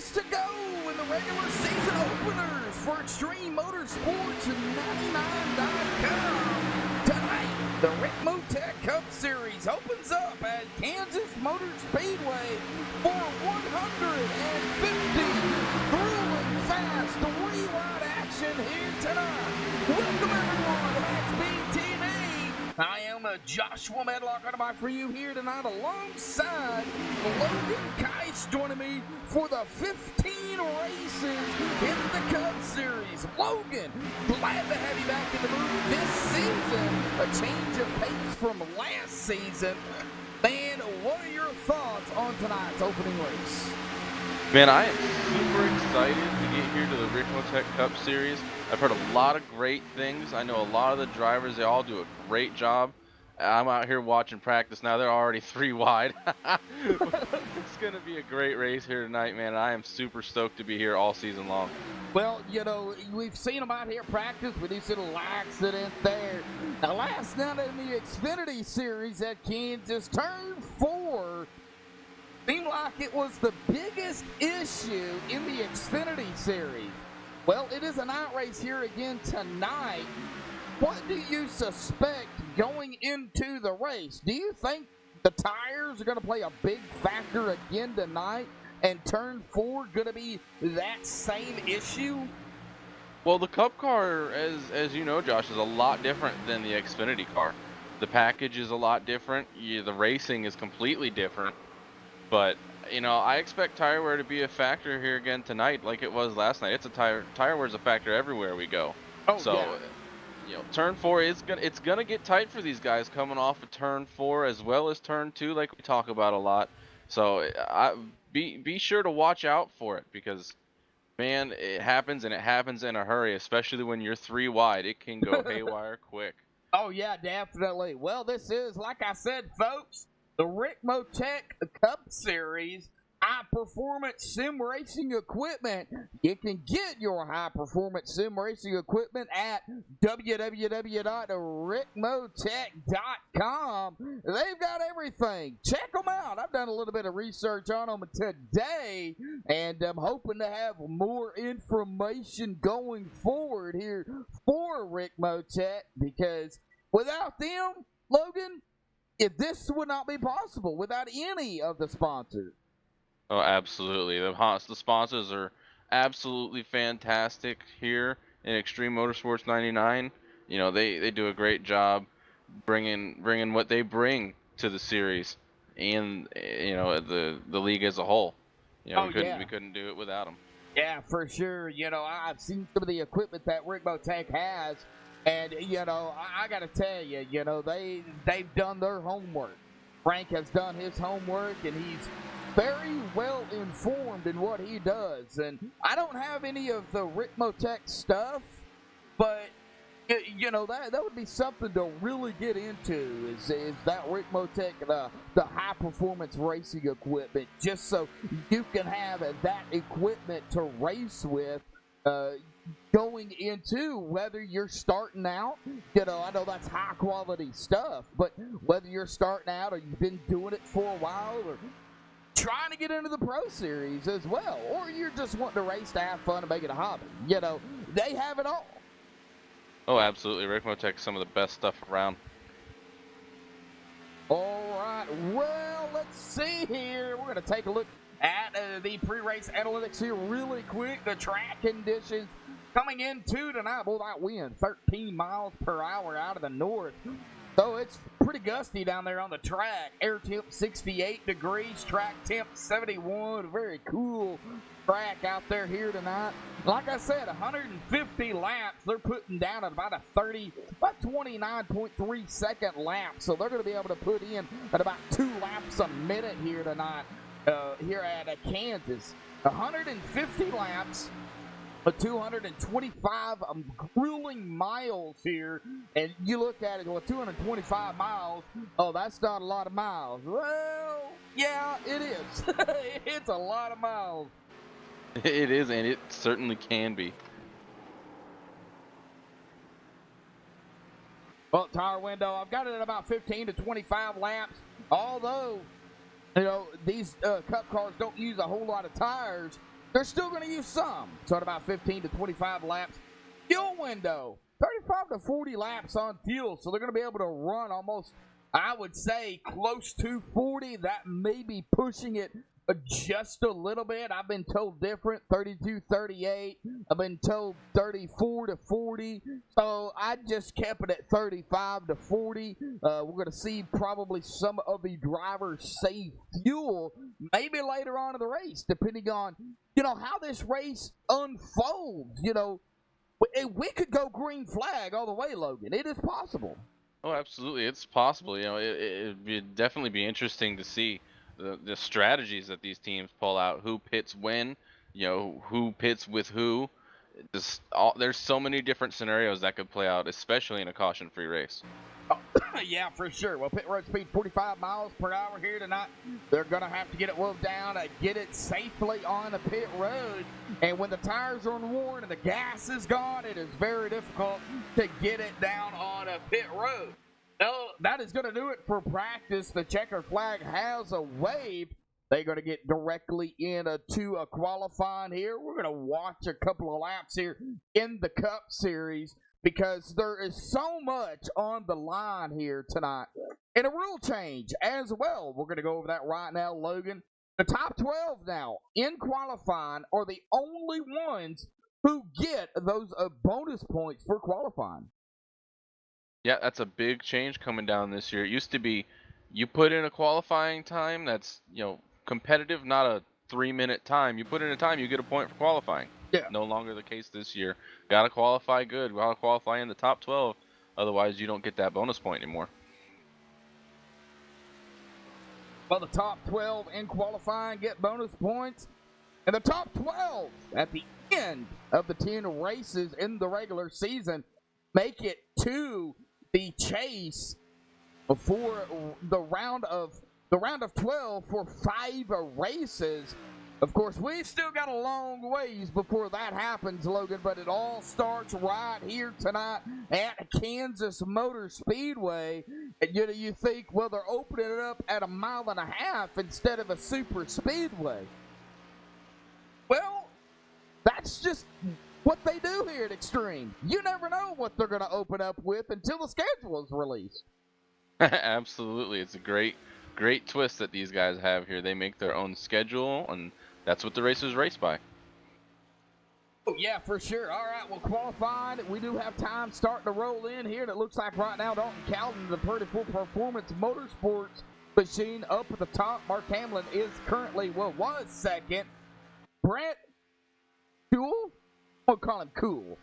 race to go in the regular season openers for Extreme Motorsports and 99.com. Tonight, the Rick Motec Cup Series opens up at Kansas Motor Speedway for 150 grueling fast three-ride action here tonight. Welcome everyone to MaxSpeedTV. I am Joshua Medlock on the mic for you here tonight alongside Logan Keiss joining me for the 15 races in the Cup Series. Logan, glad to have you back in the booth this season. A change of pace from last season. Man, what are your thoughts on tonight's opening race? Man, I am super excited to get here to the Rick Motec Cup Series. I've heard a lot of great things. I know a lot of the drivers, they all do a great job. I'm out here watching practice now. They're already 3 wide. It's going to be a great race here tonight, man. I am super stoked to be here all season long. Well, you know, we've seen them out here practice with this little accident there. Now, last night in the Xfinity Series at Kansas, turn 4 seemed like it was the biggest issue in the Xfinity Series. Well, it is a night race here again tonight. What do you suspect going into the race? Do you think the tires are going to play a big factor again tonight, and turn 4 going to be that same issue? Well, the Cup car, as you know, Josh, is a lot different than the Xfinity car. The package is a lot different. The racing is completely different. But, you know, I expect tire wear to be a factor here again tonight like it was last night. It's a tire wear is a factor everywhere we go. Oh, so, yeah. You know, turn 4 it's gonna get tight for these guys coming off of turn 4 as well as turn 2, like we talk about a lot. So be sure to watch out for it, because man, it happens, and it happens in a hurry, especially when you're 3 wide. It can go haywire quick. Oh yeah, definitely. Well, this is, like I said, folks, the Rick Motec Cup Series high-performance sim racing equipment. You can get your high-performance sim racing equipment at www.rickmotec.com. They've got everything. Check them out. I've done a little bit of research on them today, and I'm hoping to have more information going forward here for Rick Motec, because without them, Logan, this would not be possible without any of the sponsors. Oh, absolutely. The sponsors are absolutely fantastic here in Extreme Motorsports 99. You know, they do a great job bringing what they bring to the series, and you know, the league as a whole. You know, we couldn't do it without them. Yeah, for sure. You know, I've seen some of the equipment that Rick Motec has, and you know, I got to tell you, you know, they've done their homework. Frank has done his homework, and he's very well informed in what he does. And I don't have any of the Rick Motec stuff, but you know, that would be something to really get into, is that Rick Motec, the high performance racing equipment, just so you can have that equipment to race with going into, whether you're starting out. You know, I know that's high quality stuff, but whether you're starting out or you've been doing it for a while, or trying to get into the Pro Series as well, or you're just wanting to race to have fun and make it a hobby, you know, they have it all. Oh, absolutely. Rick Motec's some of the best stuff around. All right, well, let's see here. We're going to take a look at the pre-race analytics here really quick. The track conditions coming into tonight. Well, that wind, 13 miles per hour out of the north. So it's pretty gusty down there on the track. Air temp 68 degrees, track temp 71. Very cool track out there here tonight. Like I said, 150 laps. They're putting down at about 29.3 second lap. So they're going to be able to put in at about 2 laps a minute here tonight here at Kansas. 150 laps. 225 grueling miles here, and you look at it, well, 225 miles, oh, that's not a lot of miles. Well, yeah, it is. It's a lot of miles. It is, and it certainly can be. Well, tire window, I've got it at about 15 to 25 laps, although, you know, these Cup cars don't use a whole lot of tires. They're still going to use some. So at about 15 to 25 laps. Fuel window, 35 to 40 laps on fuel. So they're going to be able to run almost, I would say, close to 40. That may be pushing it just a little bit. I've been told different, 32, 38. I've been told 34 to 40. So I just kept it at 35 to 40. We're going to see probably some of the drivers save fuel maybe later on in the race, depending on, how this race unfolds. We could go green flag all the way, Logan. It is possible. Oh, absolutely, it's possible. It'd definitely be interesting to see the strategies that these teams pull out. Who pits when? Who pits with who? There's so many different scenarios that could play out, especially in a caution-free race. Oh, yeah, for sure. Well, pit road speed 45 miles per hour here tonight. They're going to have to get it wove down, get it safely on the pit road. And when the tires are unworn and the gas is gone, it is very difficult to get it down on a pit road. No, that is going to do it for practice. The checker flag has a wave. They're going to get directly into a qualifying here. We're going to watch a couple of laps here in the Cup Series, because there is so much on the line here tonight. And a rule change as well. We're going to go over that right now, Logan. The top 12 now in qualifying are the only ones who get those bonus points for qualifying. Yeah, that's a big change coming down this year. It used to be you put in a qualifying time that's, competitive, not a 3-minute time. You put in a time, you get a point for qualifying. Yeah. No longer the case this year. Got to qualify good. Got to qualify in the top 12. Otherwise, you don't get that bonus point anymore. Well, the top 12 in qualifying get bonus points. And the top 12 at the end of the 10 races in the regular season make it to the chase for the round of 12 for 5 races. Of course, we've still got a long ways before that happens, Logan, but it all starts right here tonight at Kansas Motor Speedway. And you think, well, they're opening it up at 1.5 miles instead of a super speedway. Well, that's just what they do here at Extreme. You never know what they're going to open up with until the schedule is released. Absolutely. It's a great twist that these guys have here. They make their own schedule, and that's what the racers race by. Oh, yeah, for sure. All right, well, qualified. We do have time starting to roll in here, and it looks like right now Dalton Calvin, the 34 Performance Motorsports machine, up at the top. Mark Hamlin is currently, was second. Brett Cool? We'll call him Cool.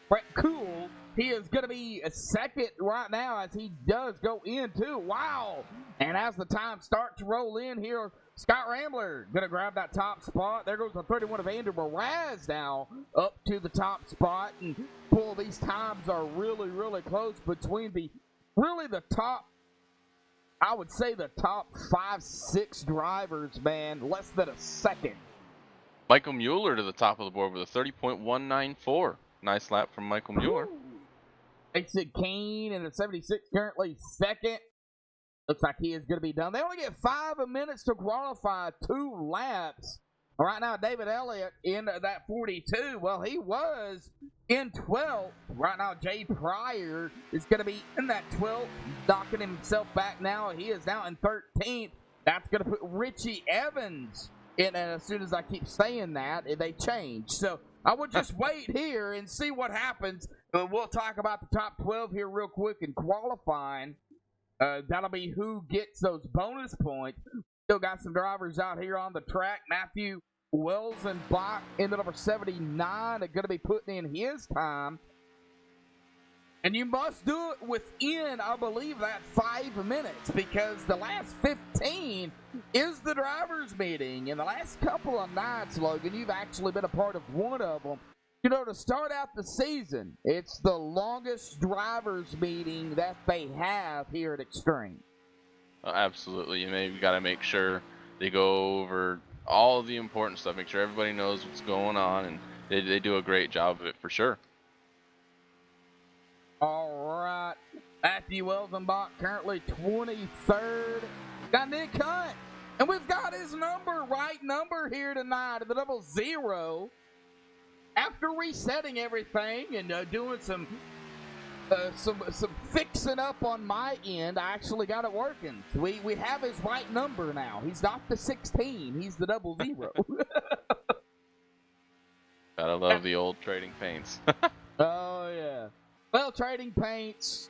Brett Cool, he is going to be a second right now as he does go into. Wow. And as the time starts to roll in here, Scott Rambler going to grab that top spot. There goes the 31 of Andrew Moraz now up to the top spot. And boy, these times are really, really close between the top, I would say the top 5-6 drivers, man. Less than a second. Michael Mueller to the top of the board with a 30.194. Nice lap from Michael Mueller. Mason Kane in the 76 currently second. Looks like he is going to be done. They only get 5 minutes to qualify 2 laps. Right now, David Elliott in that 42. Well, he was in 12th. Right now, Jay Pryor is going to be in that 12th, knocking himself back now. He is now in 13th. That's going to put Richie Evans in. And as soon as I keep saying that, they change. So I would just wait here and see what happens. We'll talk about the top 12 here real quick in qualifying. That'll be who gets those bonus points. Still got some drivers out here on the track. Matthew Welsenbach in the number 79 are going to be putting in his time. And you must do it within, I believe, that 5 minutes, because the last 15 is the drivers' meeting. In the last couple of nights, Logan, you've actually been a part of one of them. To start out the season, it's the longest drivers' meeting that they have here at Extreme. Absolutely. You've got to make sure they go over all of the important stuff, make sure everybody knows what's going on, and they do a great job of it for sure. All right. Matthew Welsenbach currently 23rd. Got Nick Hunt And we've got his right number here tonight at the 00. After resetting everything and doing some fixing up on my end, I actually got it working. We have his right number now. He's not the 16. He's the 00. Gotta love the old trading paints. Oh, yeah. Well, trading paints,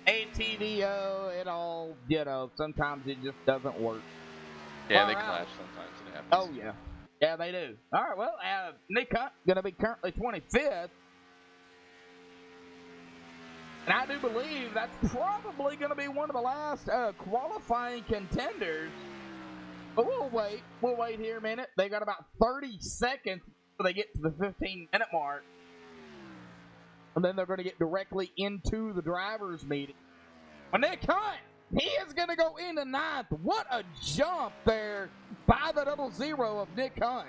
ATVO, it all, sometimes it just doesn't work. Yeah, all they right. clash sometimes. It happens. Oh, yeah. Yeah, they do. All right, well, Nick Hunt going to be currently 25th. And I do believe that's probably going to be one of the last qualifying contenders. But we'll wait. We'll wait here a minute. They got about 30 seconds until they get to the 15-minute mark. And then they're going to get directly into the driver's meeting. But Nick Hunt, he is going to go into 9th. What a jump there by the 00 of Nick Hunt.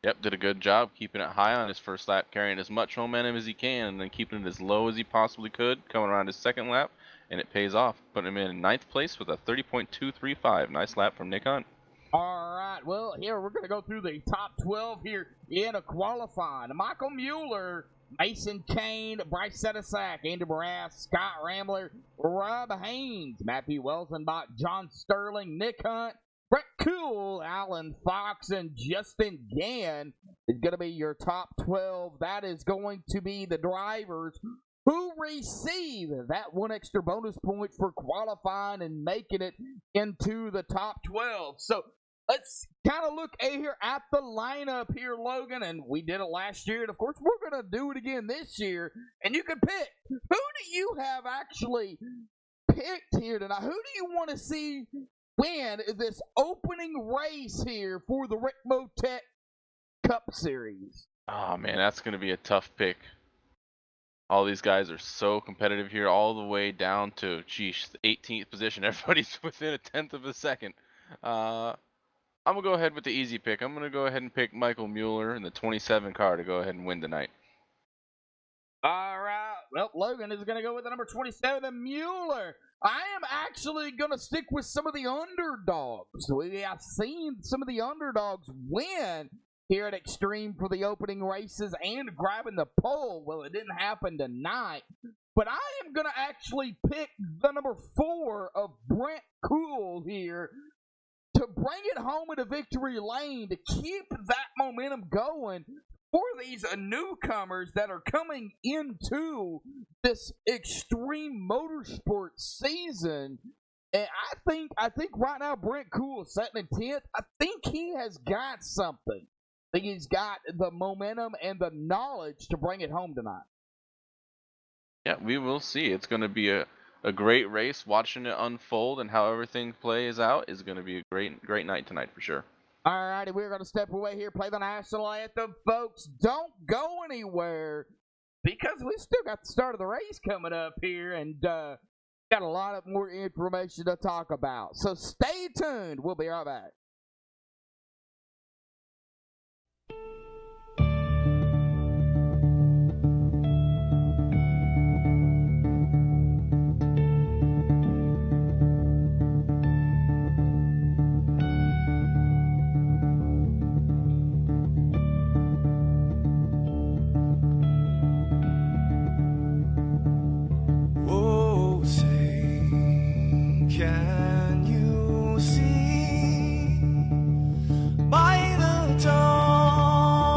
Yep, did a good job keeping it high on his first lap, carrying as much momentum as he can, and then keeping it as low as he possibly could, coming around his second lap, and it pays off, putting him in 9th place with a 30.235. Nice lap from Nick Hunt. All right, well, here we're going to go through the top 12 here in a qualifying. Michael Mueller, Mason Kane, Bryce Setasak, Andy Morass, Scott Rambler, Rob Haynes, Matthew Welsenbach, John Sterling, Nick Hunt, Brett Kuhl, Alan Fox, and Justin Gann is going to be your top 12. That is going to be the drivers who receive that one extra bonus point for qualifying and making it into the top 12. So let's kind of look here at the lineup here, Logan, and we did it last year, and of course we're going to do it again this year, and you can pick. Who do you have actually picked here tonight? Who do you want to see win this opening race here for the Rick Motec Cup Series? Oh, man, that's going to be a tough pick. All these guys are so competitive here, all the way down to, the 18th position. Everybody's within a tenth of a second. I'm going to go ahead with the easy pick. I'm going to go ahead and pick Michael Mueller in the 27 car to go ahead and win tonight. All right. Well, Logan is going to go with the number 27, the Mueller. I am actually going to stick with some of the underdogs. We have seen some of the underdogs win here at Extreme for the opening races and grabbing the pole. Well, it didn't happen tonight. But I am going to actually pick the number 4 of Brent Kuhl here to bring it home into victory lane, to keep that momentum going for these newcomers that are coming into this extreme motorsport season. And I think right now Brent Kuhl sitting in 10th. I think he has got something. I think he's got the momentum and the knowledge to bring it home tonight. Yeah, we will see. It's going to be a great race. Watching it unfold and how everything plays out is going to be a great night tonight for sure. All righty, we're going to step away here, play the national anthem. Folks, don't go anywhere because we still got the start of the race coming up here and got a lot of more information to talk about. So stay tuned. We'll be right back. By the dawn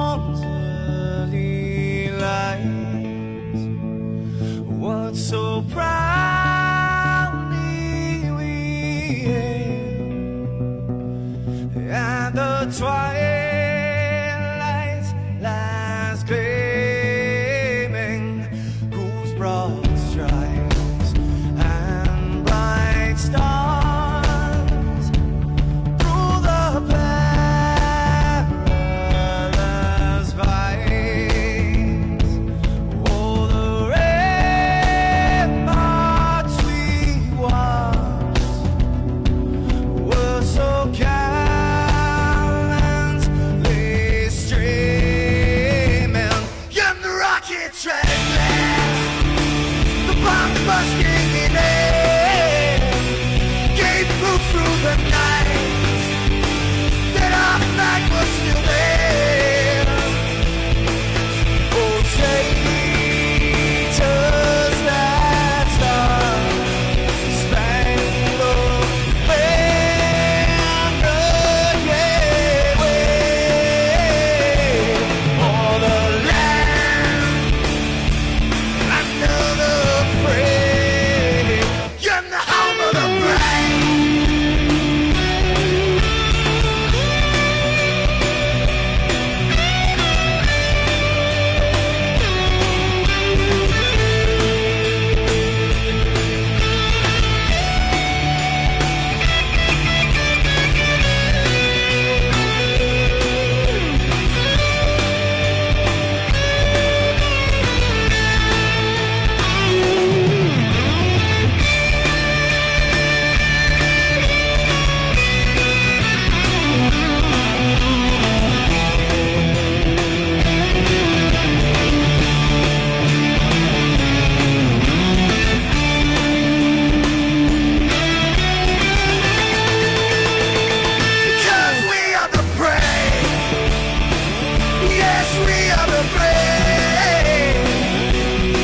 we are the brave.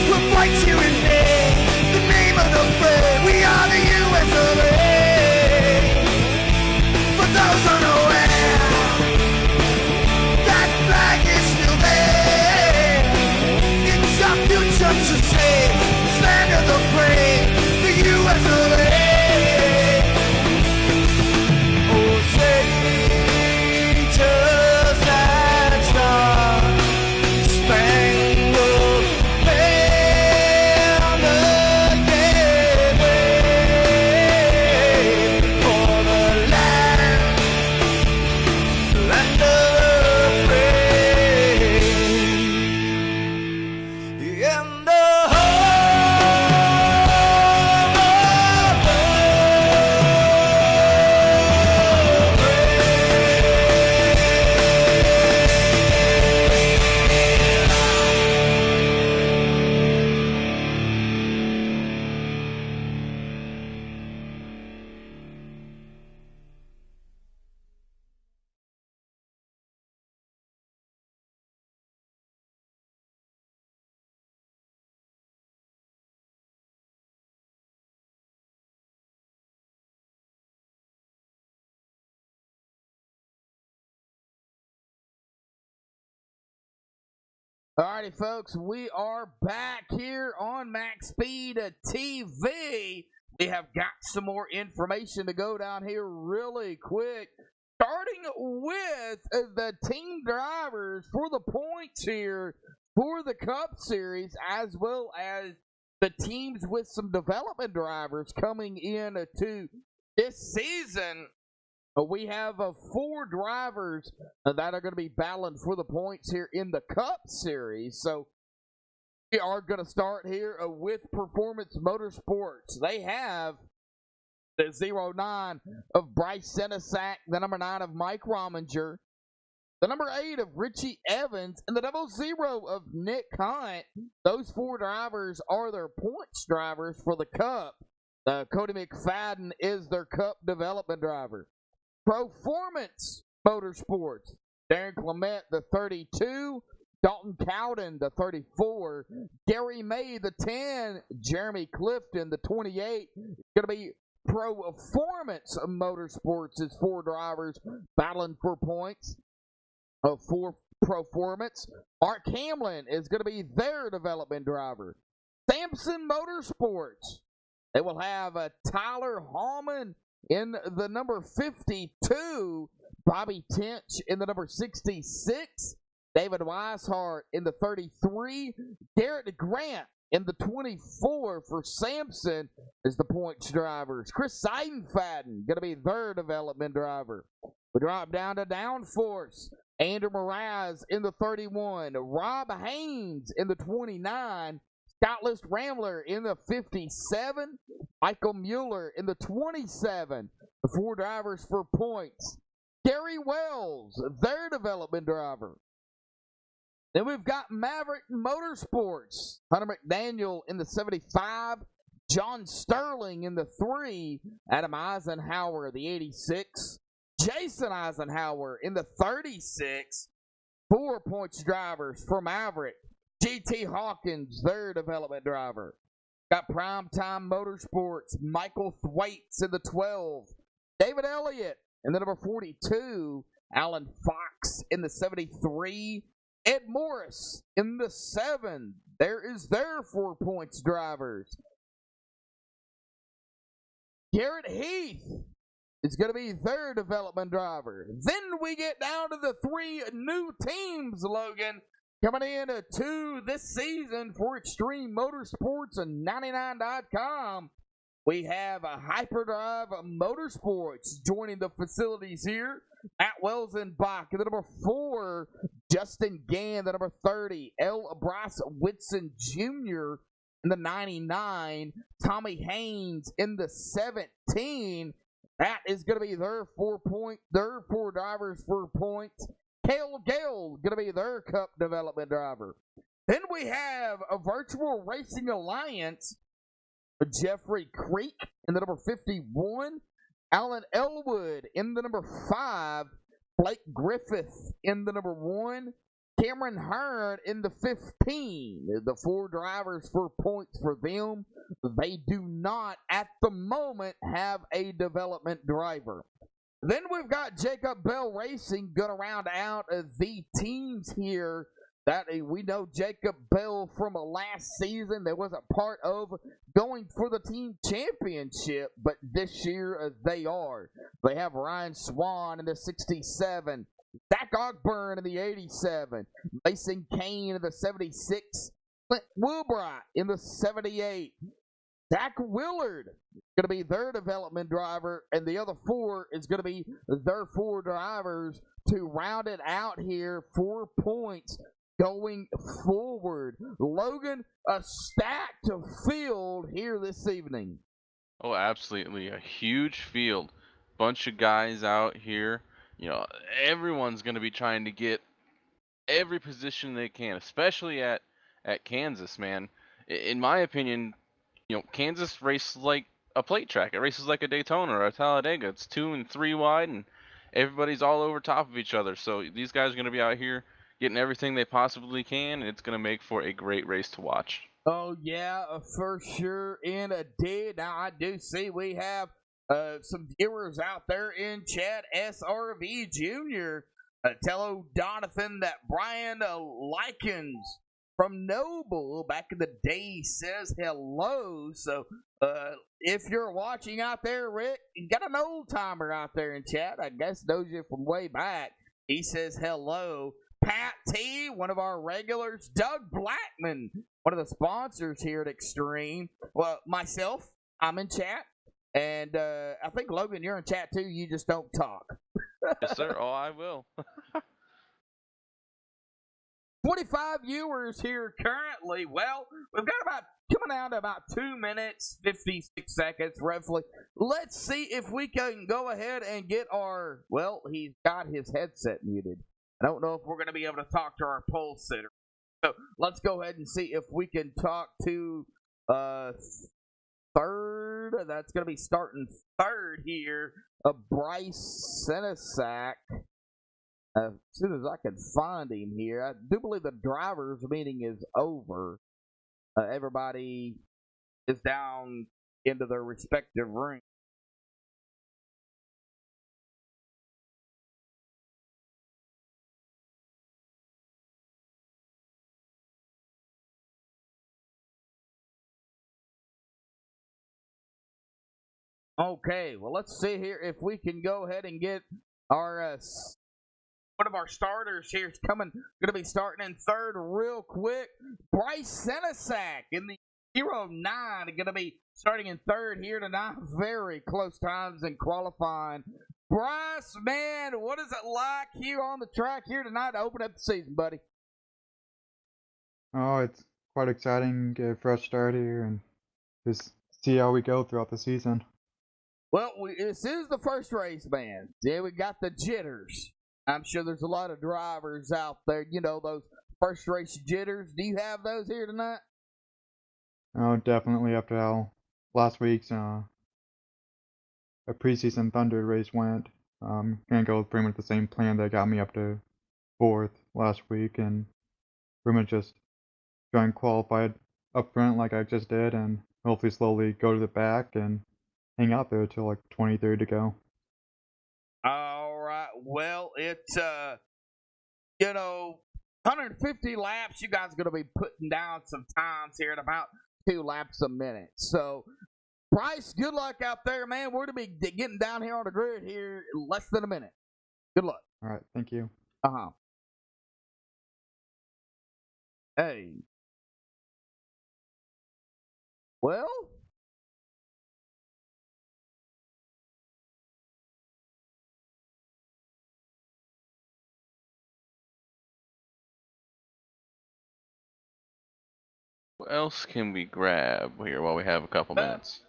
We'll fight you in name, the name of the brave. We are the US of A. For those unaware, that flag is still there. It's our future to save, this land of the brave, the US of A. Oh, say, just that star, spangled banner, yeah, wave for the land of the brave, and the Alrighty, folks, we are back here on MaxSpeedTV. We have got some more information to go down here really quick. Starting with the team drivers for the points here for the Cup Series, as well as the teams with some development drivers coming in to this season. We have 4 drivers that are going to be battling for the points here in the Cup Series. So we are going to start here with Performance Motorsports. They have the 09 of Bryce Senesac, the number 9 of Mike Rominger, the number 8 of Richie Evans, and the 00 of Nick Hunt. Those 4 drivers are their points drivers for the Cup. Cody McFadden is their Cup development driver. Performance Motorsports, Darren Clement, the 32, Dalton Cowden, the 34, Gary May, the 10, Jeremy Clifton, the 28. It's going to be Performance Motorsports' 4 drivers battling for points for Performance. Mark Hamlin is going to be their development driver. Samson Motorsports, they will have Tyler Hallman in the number 52, Bobby Tench in the number 66, David Weishart in the 33, Garrett Grant in the 24 for Sampson is the points drivers. Chris Seidenfaden going to be their development driver. We drop down to Downforce. Andrew Mraz in the 31, Rob Haynes in the 29, Scott List Rambler in the 57, Michael Mueller in the 27. The 4 drivers for points. Gary Wells, their development driver. Then we've got Maverick Motorsports. Hunter McDaniel in the 75, John Sterling in the 3, Adam Eisenhower the 86, Jason Eisenhower in the 36. 4 points drivers for Maverick. GT Hawkins, their development driver. Got Primetime Motorsports, Michael Thwaites in the 12. David Elliott in the number 42. Alan Fox in the 73. Ed Morris in the 7. There is their 4 points drivers. Garrett Heath is going to be their development driver. Then we get down to the 3 new teams, Logan. Coming in to this season for Extreme Motorsports and 99.com, we have a Hyperdrive Motorsports joining the facilities here. Matt Welsenbach, the number 4, Justin Gann, the number 30, L. Bryce Whitson Jr. in the 99, Tommy Haynes in the 17. That is going to be their 4 drivers for points. Cale Gale going to be their Cup development driver. Then we have a Virtual Racing Alliance, Jeffrey Creek in the number 51, Alan Elwood in the number 5, Blake Griffith in the number 1, Cameron Hearn in the 15. The 4 drivers for points for them. They do not, at the moment, have a development driver. Then we've got Jacob Bell Racing going to round out the teams here. That we know Jacob Bell from last season that was a part of going for the team championship, but this year they are. They have Ryan Swan in the 67, Zach Ogburn in the 87, Mason Kane in the 76, Clint Wilbright in the 78. Zach Willard is going to be their development driver, and the other 4 is going to be their 4 drivers to round it out here. 4 points going forward. Logan, a stacked field here this evening. Oh, absolutely. A huge field. Bunch of guys out here. Everyone's going to be trying to get every position they can, especially at Kansas, man. In my opinion, Kansas races like a plate track. It races like a Daytona or a Talladega. It's 2 and 3 wide, and everybody's all over top of each other. So these guys are going to be out here getting everything they possibly can, and it's going to make for a great race to watch. Oh, yeah, for sure, indeed. Now, I do see we have some viewers out there in chat. SRV Jr. Tell O'Donovan that Brian Likens from Noble back in the day says hello. So if you're watching out there, Rick, you got an old timer out there in chat. I guess knows you from way back. He says hello. Pat T, one of our regulars. Doug Blackman, one of the sponsors here at Extreme. Well, myself, I'm in chat. And I think, Logan, you're in chat too. You just don't talk. Yes, sir. Oh, I will. 25 viewers here currently. Well, we've got about coming down to about 2 minutes, 56 seconds roughly. Let's see if we can go ahead and get our, well, he's got his headset muted. I don't know if we're going to be able to talk to our poll sitter. So let's go ahead and see if we can talk to third. That's going to be starting third here. Bryce Senesac. As soon as I can find him here. I do believe the drivers' meeting is over. Everybody is down into their respective rooms. Okay, well, let's see here if we can go ahead and get our one of our starters here is going to be starting in third real quick. Bryce Senesac in the 09 going to be starting in third here tonight. Very close times in qualifying. Bryce, man, what is it like here on the track here tonight to open up the season, buddy? Oh, it's quite exciting. Get a fresh start here and just see how we go throughout the season. Well, this is the first race, man. Yeah, we got the jitters. I'm sure there's a lot of drivers out there, those first race jitters. Do you have those here tonight? Oh, definitely after how last week's a preseason Thunder race went. Gonna go with pretty much the same plan that got me up to 4th last week, and pretty much just try and qualify up front like I just did, and hopefully slowly go to the back and hang out there till like 23rd to go. All right. Well, it's 150 laps. You guys are going to be putting down some times here at about 2 laps a minute. So, Bryce, good luck out there, man. We're going to be getting down here on the grid here in less than a minute. Good luck. All right, thank you. Hey. Well. What else can we grab here while we have a couple minutes?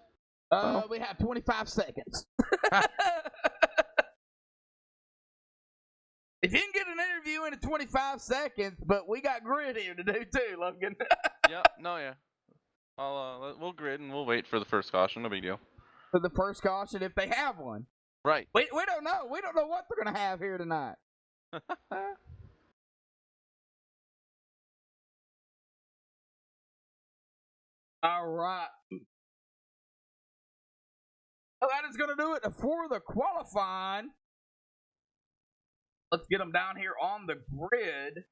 We have 25 seconds. If you can get an interview in 25 seconds, but we got grid here to do too, Logan. Yeah. We'll grid and we'll wait for the first caution. No big deal. For the first caution, if they have one. Right. We don't know. We don't know what they're going to have here tonight. All right. Well, that is going to do it for the qualifying. Let's get them down here on the grid.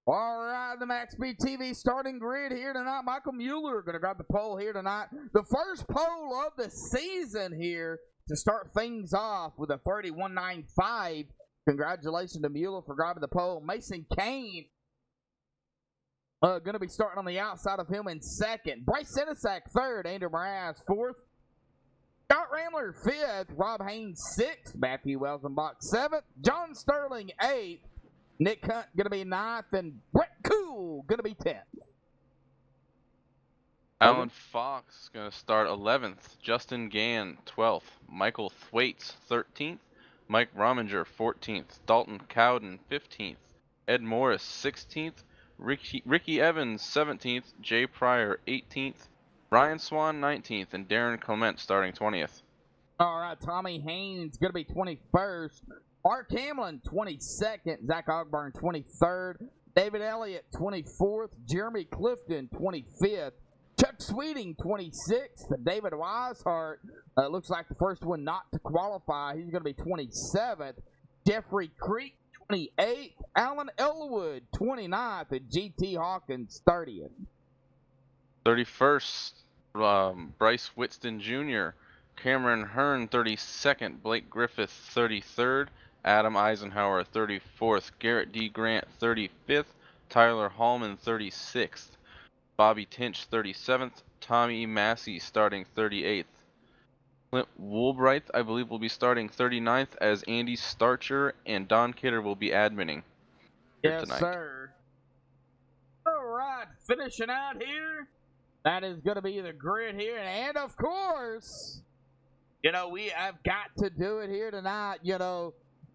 All right, the MaxSpeedTV starting grid here tonight. Michael Mueller going to grab the pole here tonight. The first pole of the season here to start things off with a 31.95. Congratulations to Mueller for grabbing the pole. Mason Kane going to be starting on the outside of him in second. Bryce Senesack third. Andrew Mraz fourth. Scott Ramler fifth. Rob Haynes sixth. Matthew Welsenbach seventh. John Sterling eighth. Nick Hunt going to be ninth. And Brett Cool going to be 10th. Alan Fox is going to start 11th. Justin Gann 12th. Michael Thwaites 13th. Mike Rominger 14th. Dalton Cowden 15th. Ed Morris 16th. Ricky Evans 17th. Jay Pryor 18th. Ryan Swan 19th. And Darren Clement starting 20th. All right, Tommy Haynes going to be 21st. Mark Hamlin 22nd. Zach Ogburn 23rd. David Elliott 24th. Jeremy Clifton 25th. Chuck Sweeting, 26th. David Weishart, looks like the first one not to qualify. He's going to be 27th. Jeffrey Creek, 28th. Alan Elwood, 29th. And G.T. Hawkins, 30th. 31st, Bryce Whitston Jr. Cameron Hearn, 32nd. Blake Griffith, 33rd. Adam Eisenhower, 34th. Garrett D. Grant, 35th. Tyler Hallman, 36th. Bobby Tinch, 37th. Tommy Massey starting 38th. Clint Woolbright, I believe, will be starting 39th as Andy Starcher and Don Kidder will be adminning here tonight. Yes, sir. All right, finishing out here. That is going to be the grid here. And, of course, we have got to do it here tonight.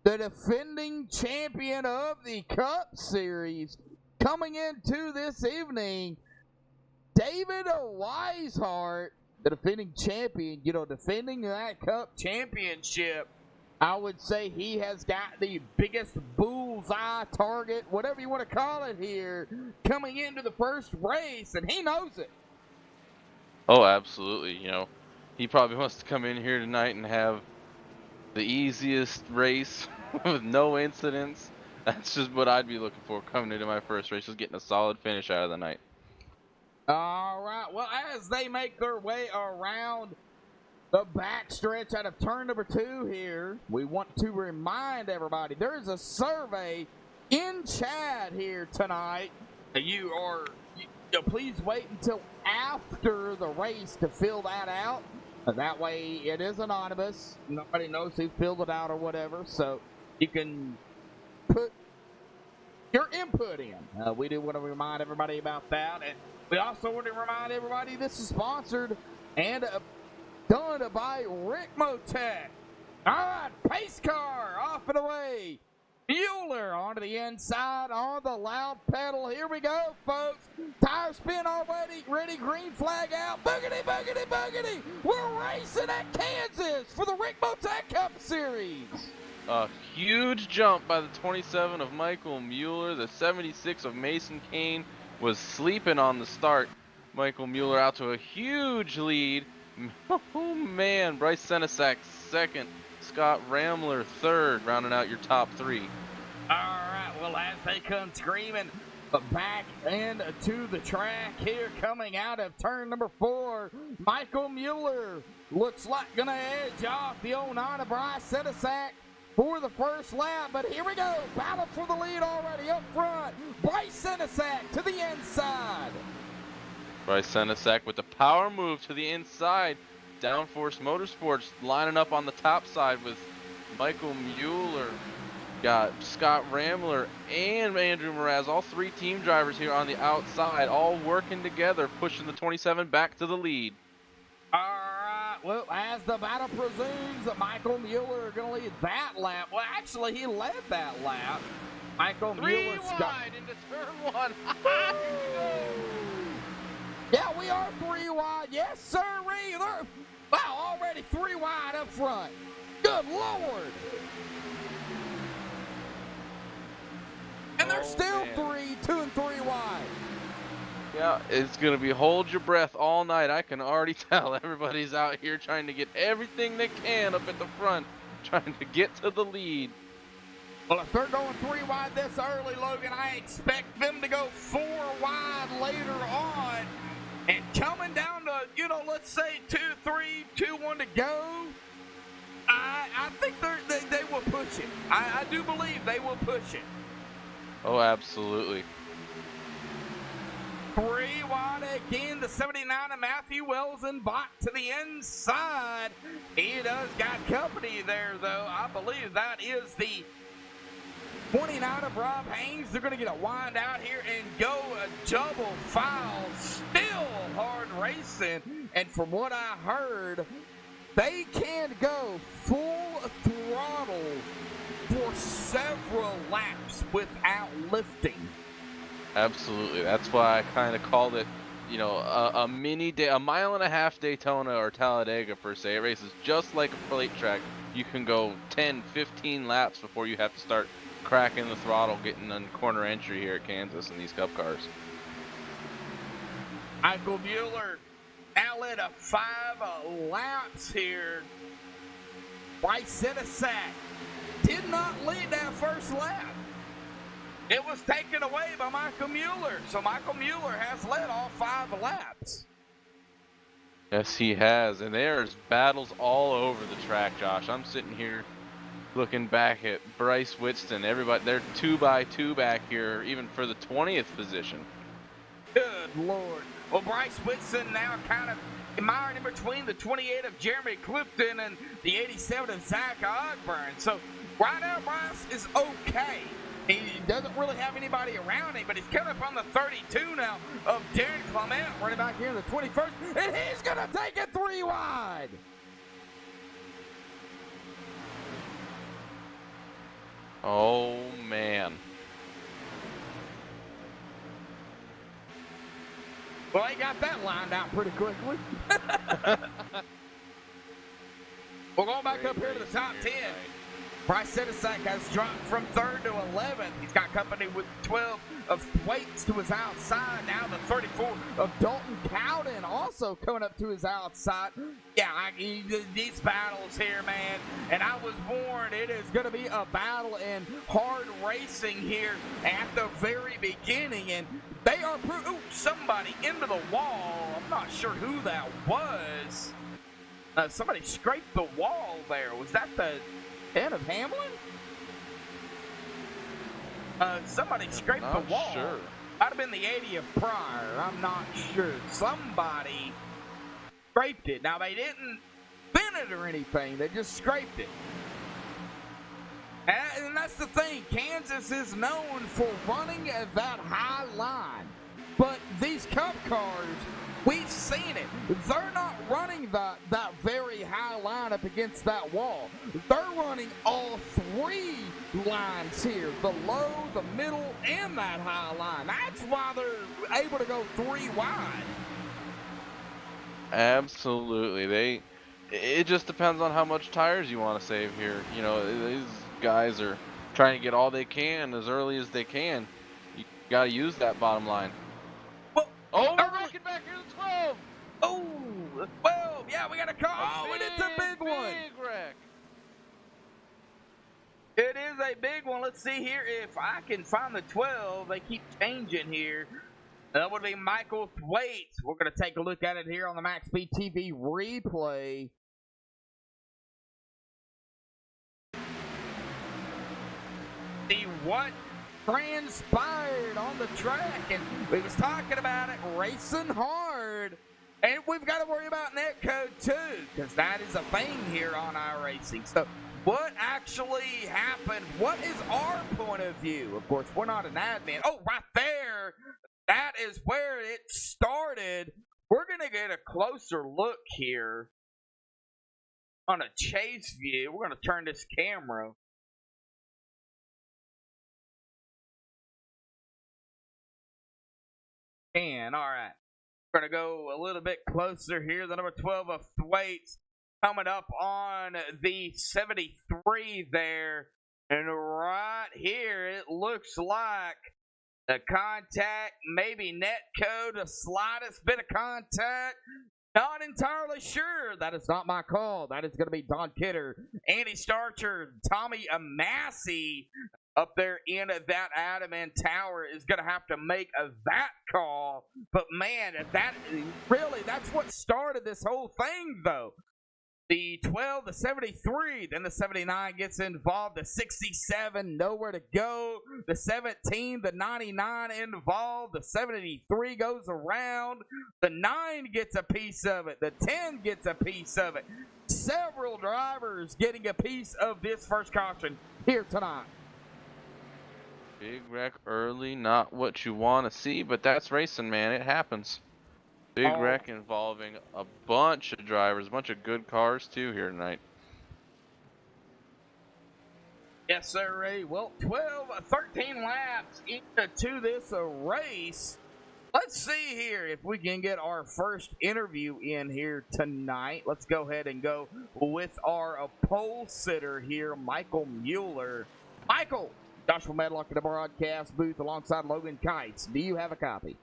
The defending champion of the Cup Series coming into this evening, David Weishart, the defending champion, defending that Cup championship. I would say he has got the biggest bullseye target, whatever you want to call it here, coming into the first race, and he knows it. Oh, absolutely. He probably wants to come in here tonight and have the easiest race with no incidents. That's just what I'd be looking for coming into my first race, just getting a solid finish out of the night. All right, well, as they make their way around the backstretch out of turn number 2 here, we want to remind everybody there is a survey in chat here tonight. Please wait until after the race to fill that out. That way it is anonymous. Nobody knows who filled it out or whatever, so you can put your input in. We do want to remind everybody about that. And we also want to remind everybody this is sponsored and done by Rick Motec. All right, pace car off and away. Mueller onto the inside on the loud pedal. Here we go, folks. Tire spin already. Ready, green flag out. Boogity, boogity, boogity. We're racing at Kansas for the Rick Motec Cup Series. A huge jump by the 27 of Michael Mueller. The 76 of Mason Kane was sleeping on the start. Michael Mueller out to a huge lead. Oh man, Bryce Senesack second. Scott Ramler third, rounding out your top 3. All right, well, as they come screaming back into the track here, coming out of turn number 4, Michael Mueller looks like going to edge off the 09 of Bryce Senesack for the first lap. But here we go, battle for the lead already up front. Bryce Senesack to the inside. Bryce Senesack with the power move to the inside. Downforce Motorsports lining up on the top side with Michael Mueller. Got Scott Ramler and Andrew Mraz, all 3 team drivers here on the outside, all working together, pushing the 27 back to the lead. All right, well, as the battle presumes that Michael Mueller is going to lead that lap. Well, actually, he led that lap. Michael Mueller. 3 wide into turn 1. Yeah, we are 3 wide. Yes, sir. Wow, already 3 wide up front. Good Lord. And they're still 2 and 3 wide. Yeah, it's gonna be hold your breath all night. I can already tell everybody's out here trying to get everything they can up at the front, trying to get to the lead. Well, if they're going 3 wide this early, Logan, I expect them to go 4 wide later on. And coming down to, let's say 2-3, 2-1 to go, I think they will push it. I do believe they will push it. Oh, absolutely. 3 wide again, the 79 of Matthew Wells and back to the inside. He does got company there, though. I believe that is the 29 of Rob Haynes. They're going to get a wind out here and go a double foul. Still hard racing. And from what I heard, they can go full throttle for several laps without lifting. Absolutely. That's why I kind of called it, a mini day, a mile and a half Daytona or Talladega per se. It races just like a plate track. You can go 10, 15 laps before you have to start cracking the throttle, getting on corner entry here at Kansas in these Cup cars. Michael Mueller now led a 5 laps here. Bryce Sinisak did not lead that first lap. It was taken away by Michael Mueller. So Michael Mueller has led all 5 laps. Yes, he has. And there's battles all over the track, Josh. I'm sitting here looking back at Bryce Whitston. Everybody, they're 2x2 back here, even for the 20th position. Good Lord. Well, Bryce Whitson now kind of mired in between the 28 of Jeremy Clifton and the 87 of Zach Ogburn. So right now, Bryce is okay. He doesn't really have anybody around him, but he's coming up on the 32 now of Darren Clement, running back here in the 21st, and he's going to take it 3 wide. Oh, man. Well, they got that lined out pretty quickly. We're going back up here to the top 10. Bryce Sinisak has dropped from 3rd to 11th. He's got company with 12 of Thwaites to his outside. Now the 34 of Dalton Cowden also coming up to his outside. Yeah, these battles here, man. And I was warned it is going to be a battle in hard racing here at the very beginning. And they are somebody into the wall. I'm not sure who that was. Somebody scraped the wall there. Was that the 10 of Hamlin? Somebody scraped the wall. Sure. Might have been the 80 of Pryor. I'm not sure. Somebody scraped it. Now, they didn't bend it or anything. They just scraped it. And that's the thing. Kansas is known for running at that high line. But these Cup cars, we've seen it. They're not running that very high line up against that wall. They're running all 3 lines here. The low, the middle, and that high line. That's why they're able to go 3 wide. Absolutely. It just depends on how much tires you want to save here. These guys are trying to get all they can as early as they can. You got to use that bottom line. Well, we're wrecking back here to 12. Oh, 12. Yeah, we got a call. Oh, and it's a big one. Big wreck. It is a big one. Let's see here if I can find the 12. They keep changing here. That would be Michael Thwaites. We're going to take a look at it here on the MaxSpeedTV replay. See what transpired on the track, and we was talking about it, racing hard, and we've got to worry about netcode too, because that is a thing here on iRacing. So what actually happened? What is our point of view? Of course, we're not an admin. Oh, right there, that is where it started. We're going to get a closer look here on a chase view. We're going to turn this camera. And all right, we're going to go a little bit closer here. The number 12 of Thwaites coming up on the 73 there. And right here, it looks like The contact, maybe Netco, the slightest bit of contact. Not entirely sure. That is not my call. That is going to be Don Kidder, Andy Starcher, Tommy Amassey up there in that Adamant Tower is going to have to make that call. But man, that's what started this whole thing, though. The 12, the 73, then the 79 gets involved. The 67, nowhere to go. The 17, the 99 involved. The 73 goes around. The 9 gets a piece of it. The 10 gets a piece of it. Several drivers getting a piece of this first caution here tonight. Big wreck early, not what you want to see, but that's racing, man. It happens. Big wreck involving a bunch of drivers, a bunch of good cars too here tonight. Yes, sir, Ray. Well, 13 laps into this race. Let's see here if we can get our first interview in here tonight. Let's go ahead and go with our pole sitter here, Michael Mueller. Michael, Joshua Medlock in the broadcast booth alongside Logan Kites. Do you have a copy?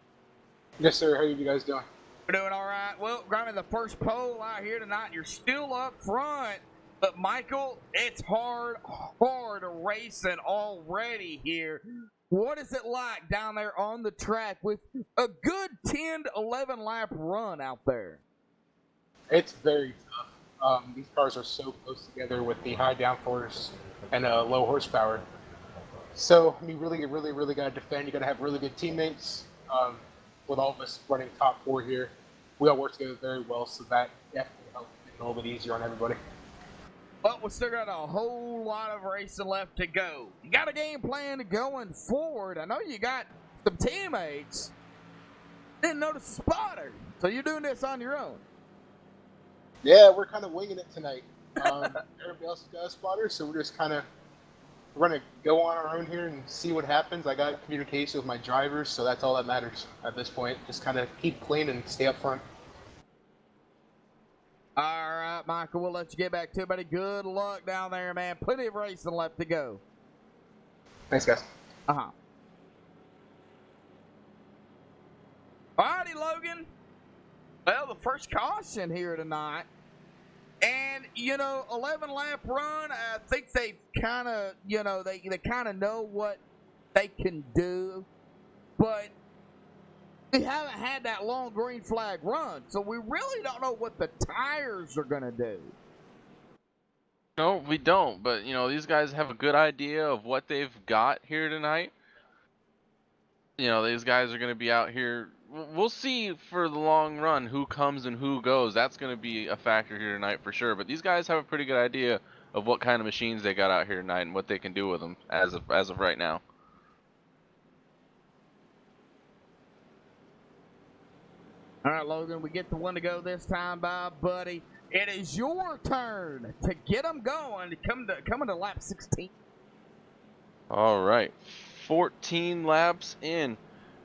Yes, sir. How are you guys doing? We're doing all right. Well, grabbing the first pole out here tonight. You're still up front, but Michael, it's hard racing already here. What is it like down there on the track with a good 10 to 11 lap run out there? It's very tough. These cars are so close together with the high downforce and low horsepower. So you really got to defend. You got to have really good teammates. With all of us running top 4 here, we all work together very well, so that definitely helps make it a little bit easier on everybody. But we still got a whole lot of racing left to go. You got a game plan going forward. I know you got some teammates. Didn't notice a spotter, so you're doing this on your own. Yeah, we're kind of winging it tonight. Everybody else has got a spotter, so we're just we're going to go on our own here and see what happens. I got communication with my drivers, so that's all that matters at this point. Just kind of keep clean and stay up front. All right, Michael, we'll let you get back to it, buddy. Good luck down there, man. Plenty of racing left to go. Thanks, guys. Uh-huh. All righty, Logan. Well, the first caution here tonight. And, 11 lap run, I think they kind of, they kind of know what they can do. But we haven't had that long green flag run, so we really don't know what the tires are going to do. No, we don't, but, these guys have a good idea of what they've got here tonight. These guys are going to be out here. We'll see for the long run who comes and who goes. That's going to be a factor here tonight for sure. But these guys have a pretty good idea of what kind of machines they got out here tonight and what they can do with them as of right now. All right, Logan, we get the one to go this time by, buddy. It is your turn to get them going. Coming to lap 16. All right, 14 laps in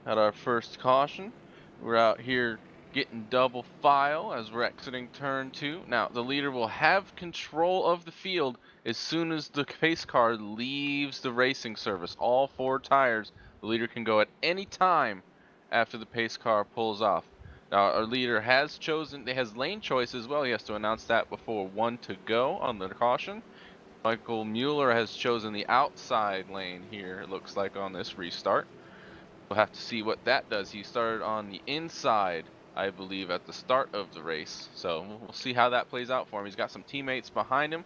at our first caution. We're out here getting double file as we're exiting turn 2. Now, the leader will have control of the field as soon as the pace car leaves the racing service. All 4 tires, the leader can go at any time after the pace car pulls off. Now, our leader has lane choice as well. He has to announce that before 1 to go on the caution. Michael Mueller has chosen the outside lane here, it looks like, on this restart. We'll have to see what that does. He started on the inside, I believe, at the start of the race. So we'll see how that plays out for him. He's got some teammates behind him.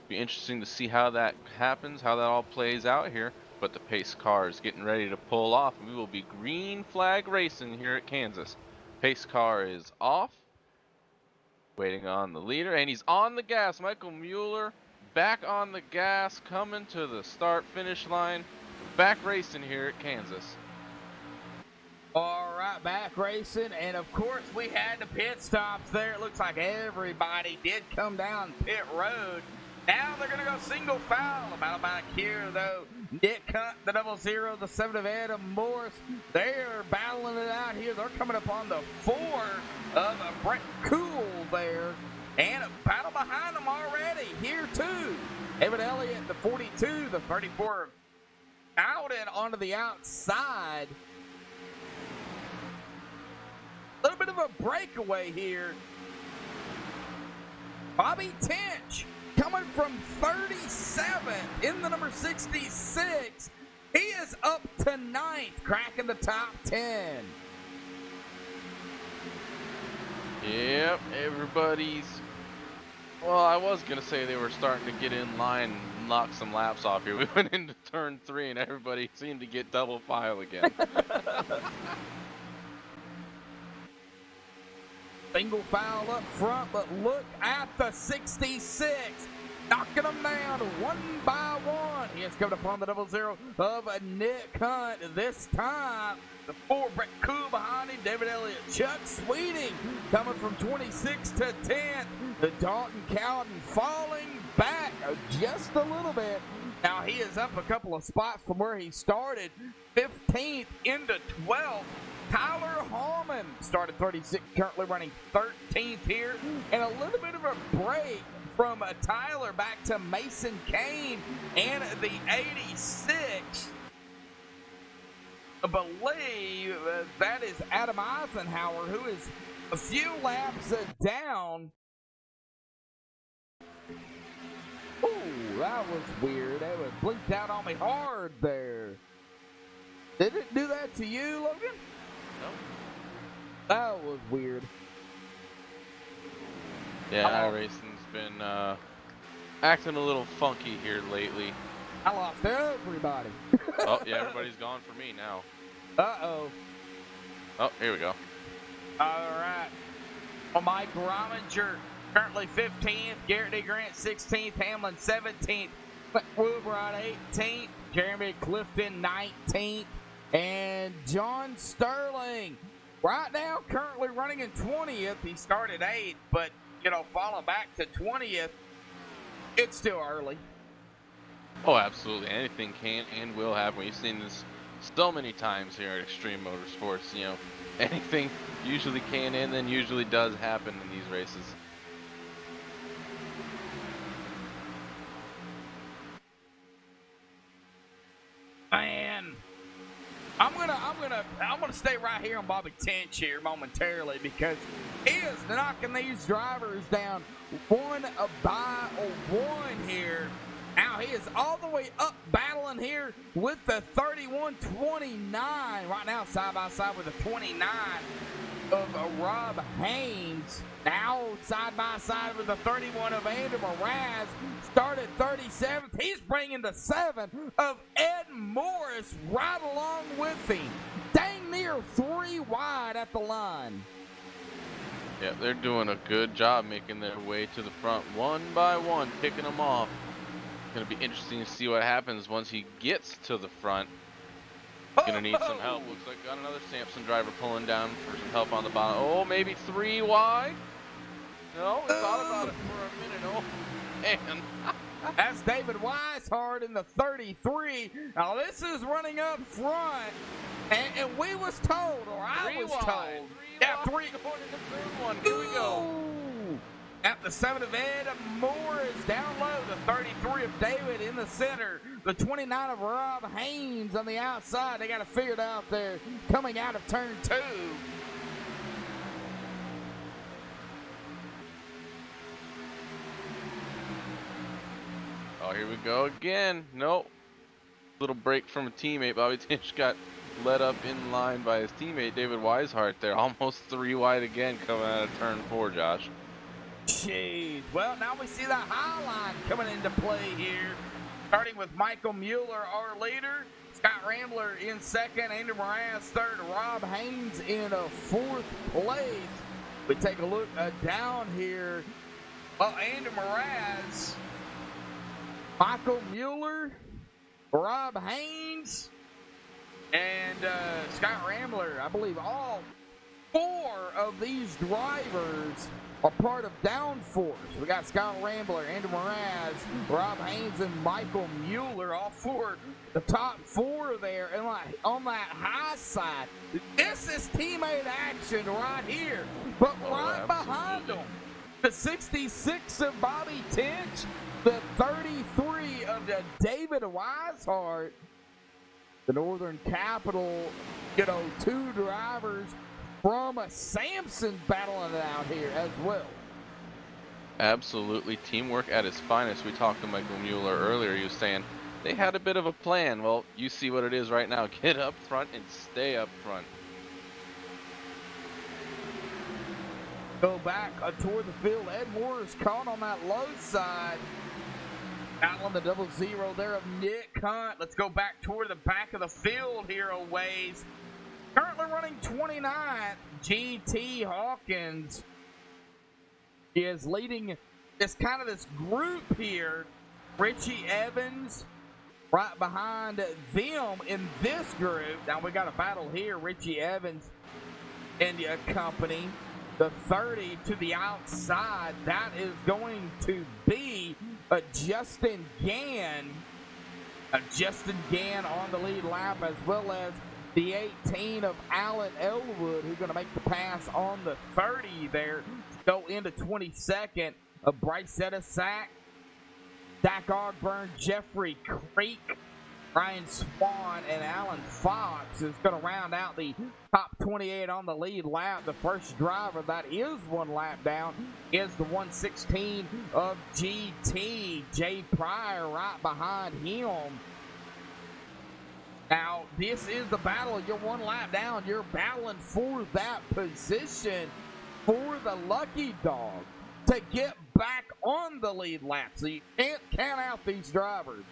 Be interesting to see how that happens, how that all plays out here. But the pace car is getting ready to pull off. We will be green flag racing here at Kansas. Pace car is off. Waiting on the leader, and he's on the gas. Michael Mueller back on the gas, coming to the start-finish line. Back racing here at Kansas. All right, back racing, and of course we had the pit stops there. It looks like everybody did come down pit road. Now they're going to go single foul. About back here, though. Nick Hunt, the 00, the 7 of Adam Morris. They're battling it out here. They're coming up on the 4 of Brett Cool there. And a battle behind them already. Here, too. Evan Elliott, the 42, the 34 out and onto the outside. A little bit of a breakaway here. Bobby Tench coming from 37 in the number 66. He is up to 9th, cracking the top 10. Yep, everybody's... Well, I was going to say they were starting to get in line and knock some laps off here. We went into turn 3 and everybody seemed to get double file again. Single foul up front, but look at the 66. Knocking them down one by one. He has come upon the 00 of Nick Hunt. This time, the 4 Brett Koo behind him. David Elliott, Chuck Sweeting coming from 26 to 10th. The Dalton Cowden falling back just a little bit. Now he is up a couple of spots from where he started. 15th into 12th. Tyler Hallman started 36, currently running 13th here. And a little bit of a break from Tyler back to Mason Kane and the 86. I believe that is Adam Eisenhower, who is a few laps down. Ooh, that was weird. That was blinked out on me hard there. Did it do that to you, Logan? No. That was weird. Yeah, iRacing's been acting a little funky here lately. I lost everybody. Oh, yeah, everybody's gone for me now. Uh-oh. Oh, here we go. All right. Well, Mike Rominger, currently 15th. Garrett D. Grant, 16th. Hamlin, 17th. Woodrod, 18th. Jeremy Clifton, 19th. And John Sterling, right now, currently running in 20th. He started 8th, but, you know, falling back to 20th. It's still early. Oh, absolutely. Anything can and will happen. We've seen this so many times here at Extreme Motorsports. You know, anything usually can and then usually does happen in these races. Man, I'm gonna stay right here on Bobby Tench here momentarily because he is knocking these drivers down one by one here. Now he is all the way up battling here with the 31-29 right now, side by side with the 29 of Rob Haynes. Now side by side with the 31 of Andrew Moraz. Started 37th. He's bringing the 7 of Ed Morris right along with him. Dang near 3 wide at the line. Yeah, they're doing a good job making their way to the front one by one, picking them off. Going to be interesting to see what happens once he gets to the front. Going to need some help. Looks like got another Sampson driver pulling down for some help on the bottom. Oh, maybe 3 wide? No, we thought about it for a minute. Oh, man. That's David Weishart in the 33. Now this is running up front, and we was told, or I was told. Yeah, 3 going into turn 1. Here we go. At the 7 of Ed Moore is down low. The 33 of David in the center. The 29 of Rob Haynes on the outside. They got it figured out there coming out of turn 2. Oh, here we go again. Nope. Little break from a teammate. Bobby Tinch got led up in line by his teammate David Weishart there. Almost 3 wide again coming out of turn 4, Josh. Jeez. Well, now we see the high line coming into play here. Starting with Michael Mueller, our leader. Scott Rambler in second. Andrew Moraz third. Rob Haynes in 4th place. We take a look down here. Andrew Moraz, Michael Mueller, Rob Haynes, and Scott Rambler. I believe all 4 of these drivers are part of Downforce. We got Scott Rambler, Andrew Moraz, Rob Haynes, and Michael Mueller, all 4, the top 4 there. And like on that high side, this is teammate action right here. But right behind them, the 66 of Bobby Tinch, the 33 of David Weishart, the Northern Capital, you know, 2 drivers from a Samson battling it out here as well. Absolutely, teamwork at its finest. We talked to Michael Mueller earlier. He was saying they had a bit of a plan. Well, you see what it is right now. Get up front and stay up front. Go back toward the field. Ed Moore is caught on that low side. Out on the 0-0 there of Nick Hunt. Let's go back toward the back of the field here a ways. Currently running 29th, GT Hawkins is leading this group here. Richie Evans right behind them in this group. Now we got a battle here. Richie Evans and the company. The 30 to the outside. That is going to be Justin Gann. Justin Gann on the lead lap, as well as the 18 of Allen Elwood, who's going to make the pass on the 30 there. Go into 22nd. Bryce Sack, Zach Ogburn, Jeffrey Creek, Ryan Swan, and Alan Fox is going to round out the top 28 on the lead lap. The first driver that is 1 lap down is the 116 of GT. Jay Pryor right behind him. Now, this is the battle. You're 1 lap down. You're battling for that position for the lucky dog to get back on the lead lap. So you can't count out these drivers.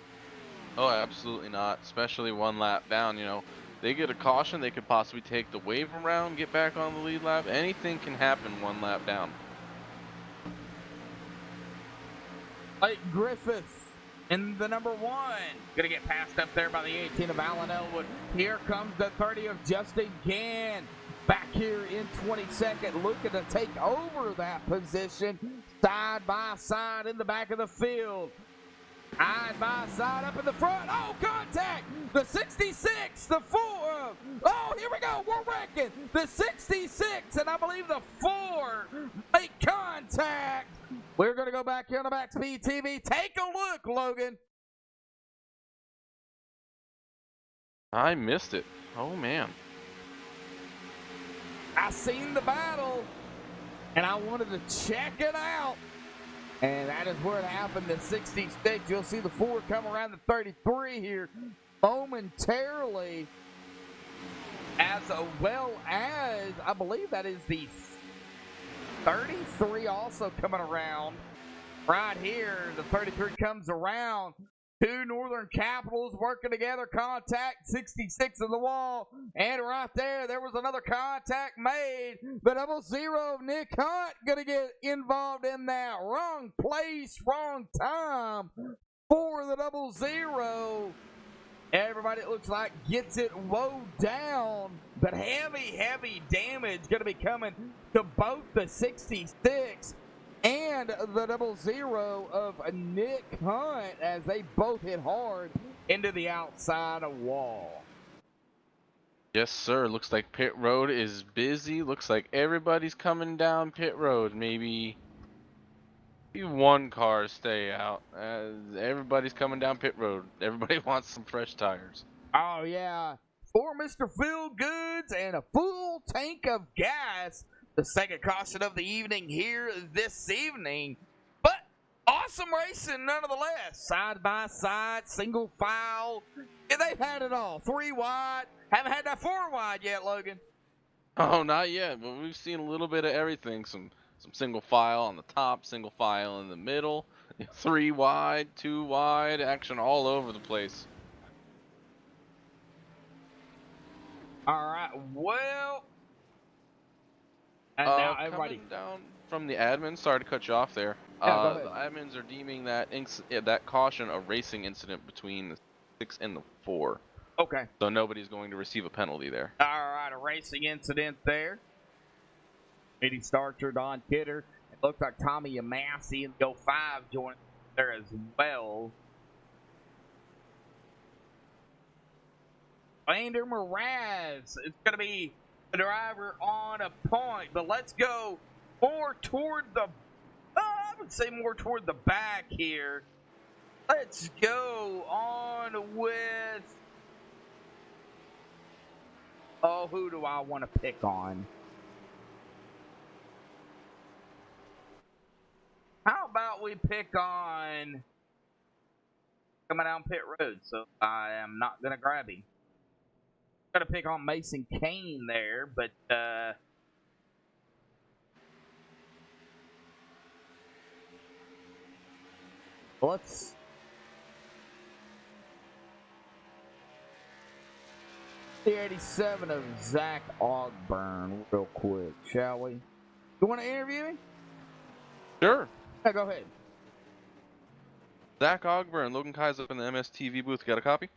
Oh, absolutely not. Especially 1 lap down. You know, they get a caution. They could possibly take the wave around, get back on the lead lap. Anything can happen 1 lap down. Blake Griffith in the number 1. Gonna get passed up there by the 18 of Allen Elwood. Here comes the 30 of Justin Gann. Back here in 22nd, looking to take over that position. Side by side in the back of the field. Side by side up in the front. Oh, contact! The 66, the 4. Oh, here we go. We're wrecking. The 66 and I believe the 4 make contact. We're going to go back here on the MaxSpeedTV. Take a look, Logan. I missed it. Oh, man. I seen the battle, and I wanted to check it out. And that is where it happened, the 66. You'll see the 4 come around the 33 here momentarily. As well as, I believe that is the 33 also coming around. Right here, the 33 comes around. 2 Northern Capitals working together. Contact, 66 in the wall. And right there was another contact made. The 0-0 of Nick Hunt going to get involved in that. Wrong place, wrong time for the 0-0. Everybody, it looks like, gets it woed down. But heavy damage going to be coming to both the 66 and the 0-0 of Nick Hunt as they both hit hard into the outside wall. Yes, sir. Looks like pit road is busy. Looks like everybody's coming down pit road. Maybe 1 car stay out. Everybody's coming down pit road. Everybody wants some fresh tires. Oh, yeah. For Mr. Phil Goods and a full tank of gas. The second caution of the evening here this evening. But awesome racing nonetheless. Side by side, single file. Yeah, they've had it all. 3 wide. Haven't had that 4 wide yet, Logan. Oh, not yet, but we've seen a little bit of everything. Some single file on the top, single file in the middle, 3 wide, 2 wide, action all over the place. All right, well. And now everybody coming down from the admin. Sorry to cut you off there. Yeah, the admins are deeming that that caution a racing incident between the 6 and the 4. Okay. So nobody's going to receive a penalty there. All right, a racing incident there. Eddie Starcher, Don Kidder. It looks like Tommy Yamasi and Go 5 joined there as well. Lander Mraz is going to be the driver on a point, but let's go more toward the, I would say more toward the back here. Let's go on with now, who do I want to pick on? How about we pick on coming down pit road? So I am not going to grab him. I'm going to pick on Mason Kane there, but let's 87 of Zach Ogburn real quick, shall we? You want to interview him? Sure. Yeah, go ahead. Zach Ogburn, Logan Kai's up in the MSTV booth. Got a copy?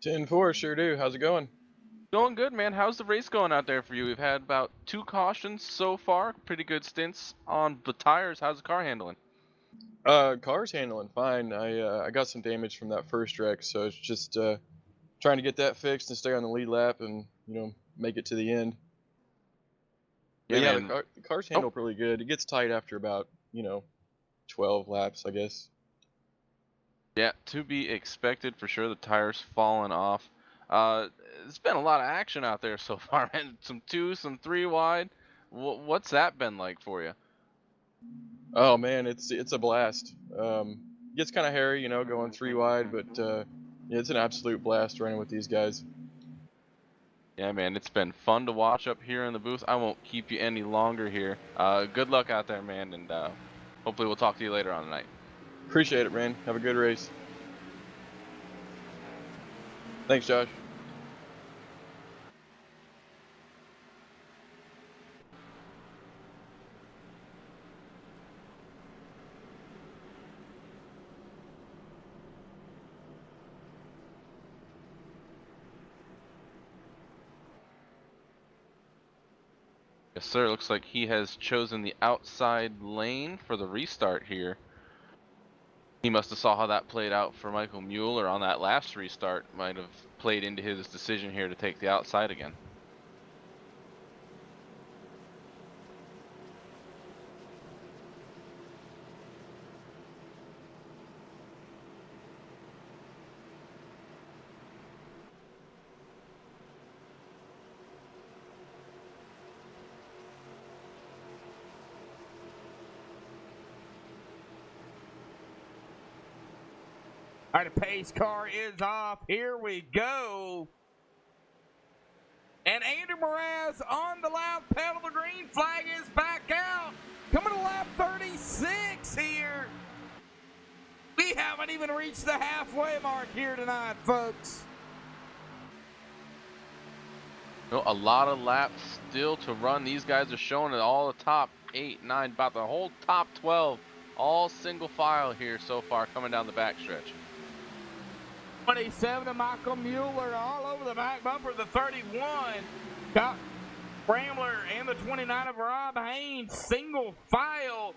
10-4, sure do. How's it going? Going good, man. How's the race going out there for you? We've had about 2 cautions so far. Pretty good stints on the tires. How's the car handling? Car's handling fine. I got some damage from that first wreck, so it's just trying to get that fixed and stay on the lead lap and, make it to the end. But yeah, man. the car's handle really good. It gets tight after about, 12 laps, I guess. Yeah, to be expected for sure. The tires falling off. It's been a lot of action out there so far, man. Some 2, some 3 wide. What's that been like for you? Oh man, it's a blast. Gets kind of hairy, going 3 wide, but yeah, it's an absolute blast running with these guys. Yeah, man, it's been fun to watch up here in the booth. I won't keep you any longer here. Good luck out there, man, and hopefully we'll talk to you later on tonight. Appreciate it, man. Have a good race. Thanks, Josh. Yes, sir. Looks like he has chosen the outside lane for the restart here. He must have saw how that played out for Michael Mueller on that last restart. Might have played into his decision here to take the outside again. All right, the pace car is off. Here we go. And Andrew Moraz on the lap pedal. The green flag is back out. Coming to lap 36 here. We haven't even reached the halfway mark here tonight, folks. A lot of laps still to run. These guys are showing it all the top 8, 9, about the whole top 12. All single file here so far coming down the backstretch. 27 of Michael Mueller all over the back bumper. The 31 got Bramler and the 29 of Rob Haynes single file.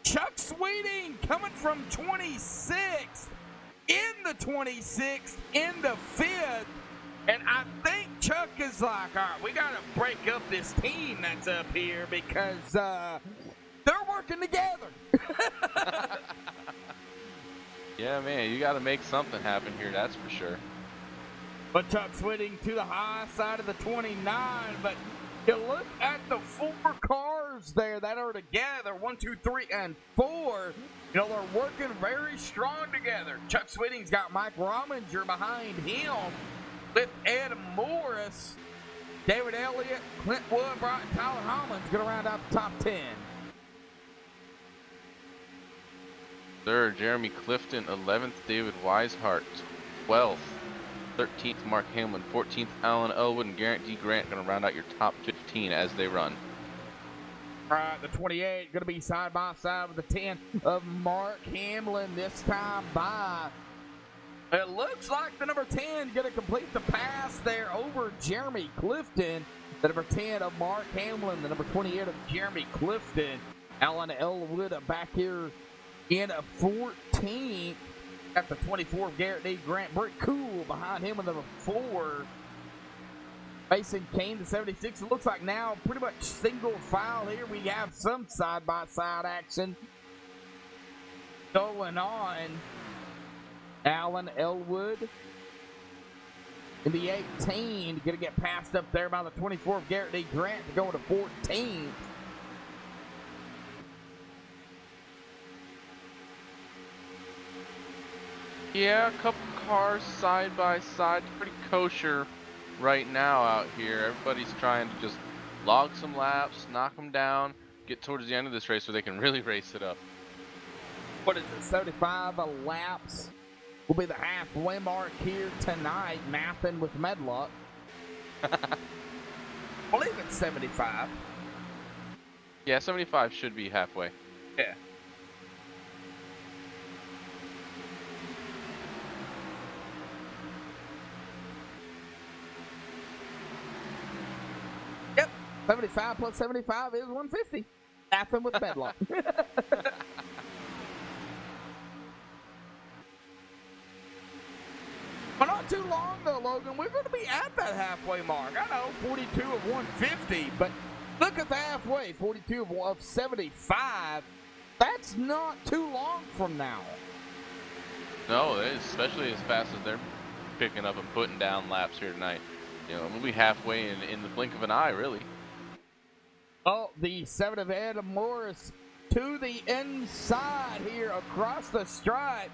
Chuck Sweeting coming from 26th in the 26th in the 5th. And I think Chuck is like, all right, we got to break up this team that's up here because they're working together. Yeah, man, you got to make something happen here, that's for sure. But Chuck Sweeting to the high side of the 29. But you look at the 4 cars there that are together, 1, 2, 3, and 4. They're working very strong together. Chuck Sweeting's got Mike Rominger behind him with Ed Morris, David Elliott, Clint Wood, Brian Tyler Hollins going to round out the top 10. Sir, Jeremy Clifton, 11th, David Weishart, 12th, 13th, Mark Hamlin, 14th, Alan Elwood, and Garrett D. Grant going to round out your top 15 as they run. All right, the 28 going to be side by side with the 10 of Mark Hamlin this time by. It looks like the number 10 going to complete the pass there over Jeremy Clifton. The number 10 of Mark Hamlin, the number 28 of Jeremy Clifton. Alan Elwood back here in a 14th. Got the 24 of Garrett D. Grant. Brick Cool behind him with number 4. Mason Kane, the 76. It looks like now pretty much single file here. We have some side-by-side action going on. Alan Elwood in the 18. Going to get passed up there by the 24 of Garrett D. Grant to go to 14. Yeah, a couple cars side by side, pretty kosher right now out here. Everybody's trying to just log some laps, knock them down, get towards the end of this race so they can really race it up. What is it, 75 laps will be the halfway mark here tonight, mapping with Medlock. I believe it's 75. Yeah, 75 should be halfway. Yeah. Yep, 75 plus 75 is 150. Mapping with Medlock. But not too long though, Logan. We're going to be at that halfway mark. I know, 42 of 150, but look at the halfway, 42 of 75. That's not too long from now. No, especially as fast as they're picking up and putting down laps here tonight. You know, we'll be halfway in the blink of an eye, really. Oh, the 7 of Ed Morris to the inside here across the stripe.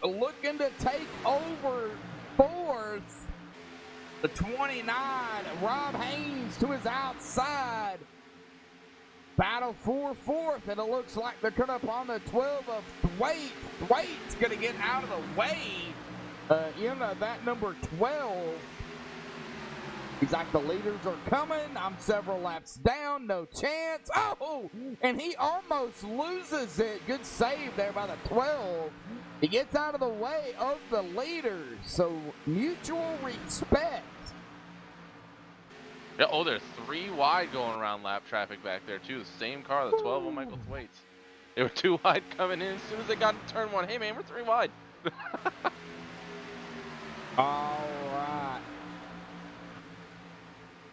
Looking to take over fourth. The 29, Rob Haynes to his outside. Battle for fourth, and it looks like they're cut up on the 12 of Thwaite. Thwaite's going to get out of the way. That number 12. He's like, the leaders are coming. I'm several laps down. No chance. Oh, and he almost loses it. Good save there by the 12. He gets out of the way of the leaders. So mutual respect. Yeah, oh, there's 3 wide going around lap traffic back there, too. The same car, the 12 of Michael Thwaites. They were 2 wide coming in as soon as they got to turn 1. Hey, man, we're 3 wide. All right.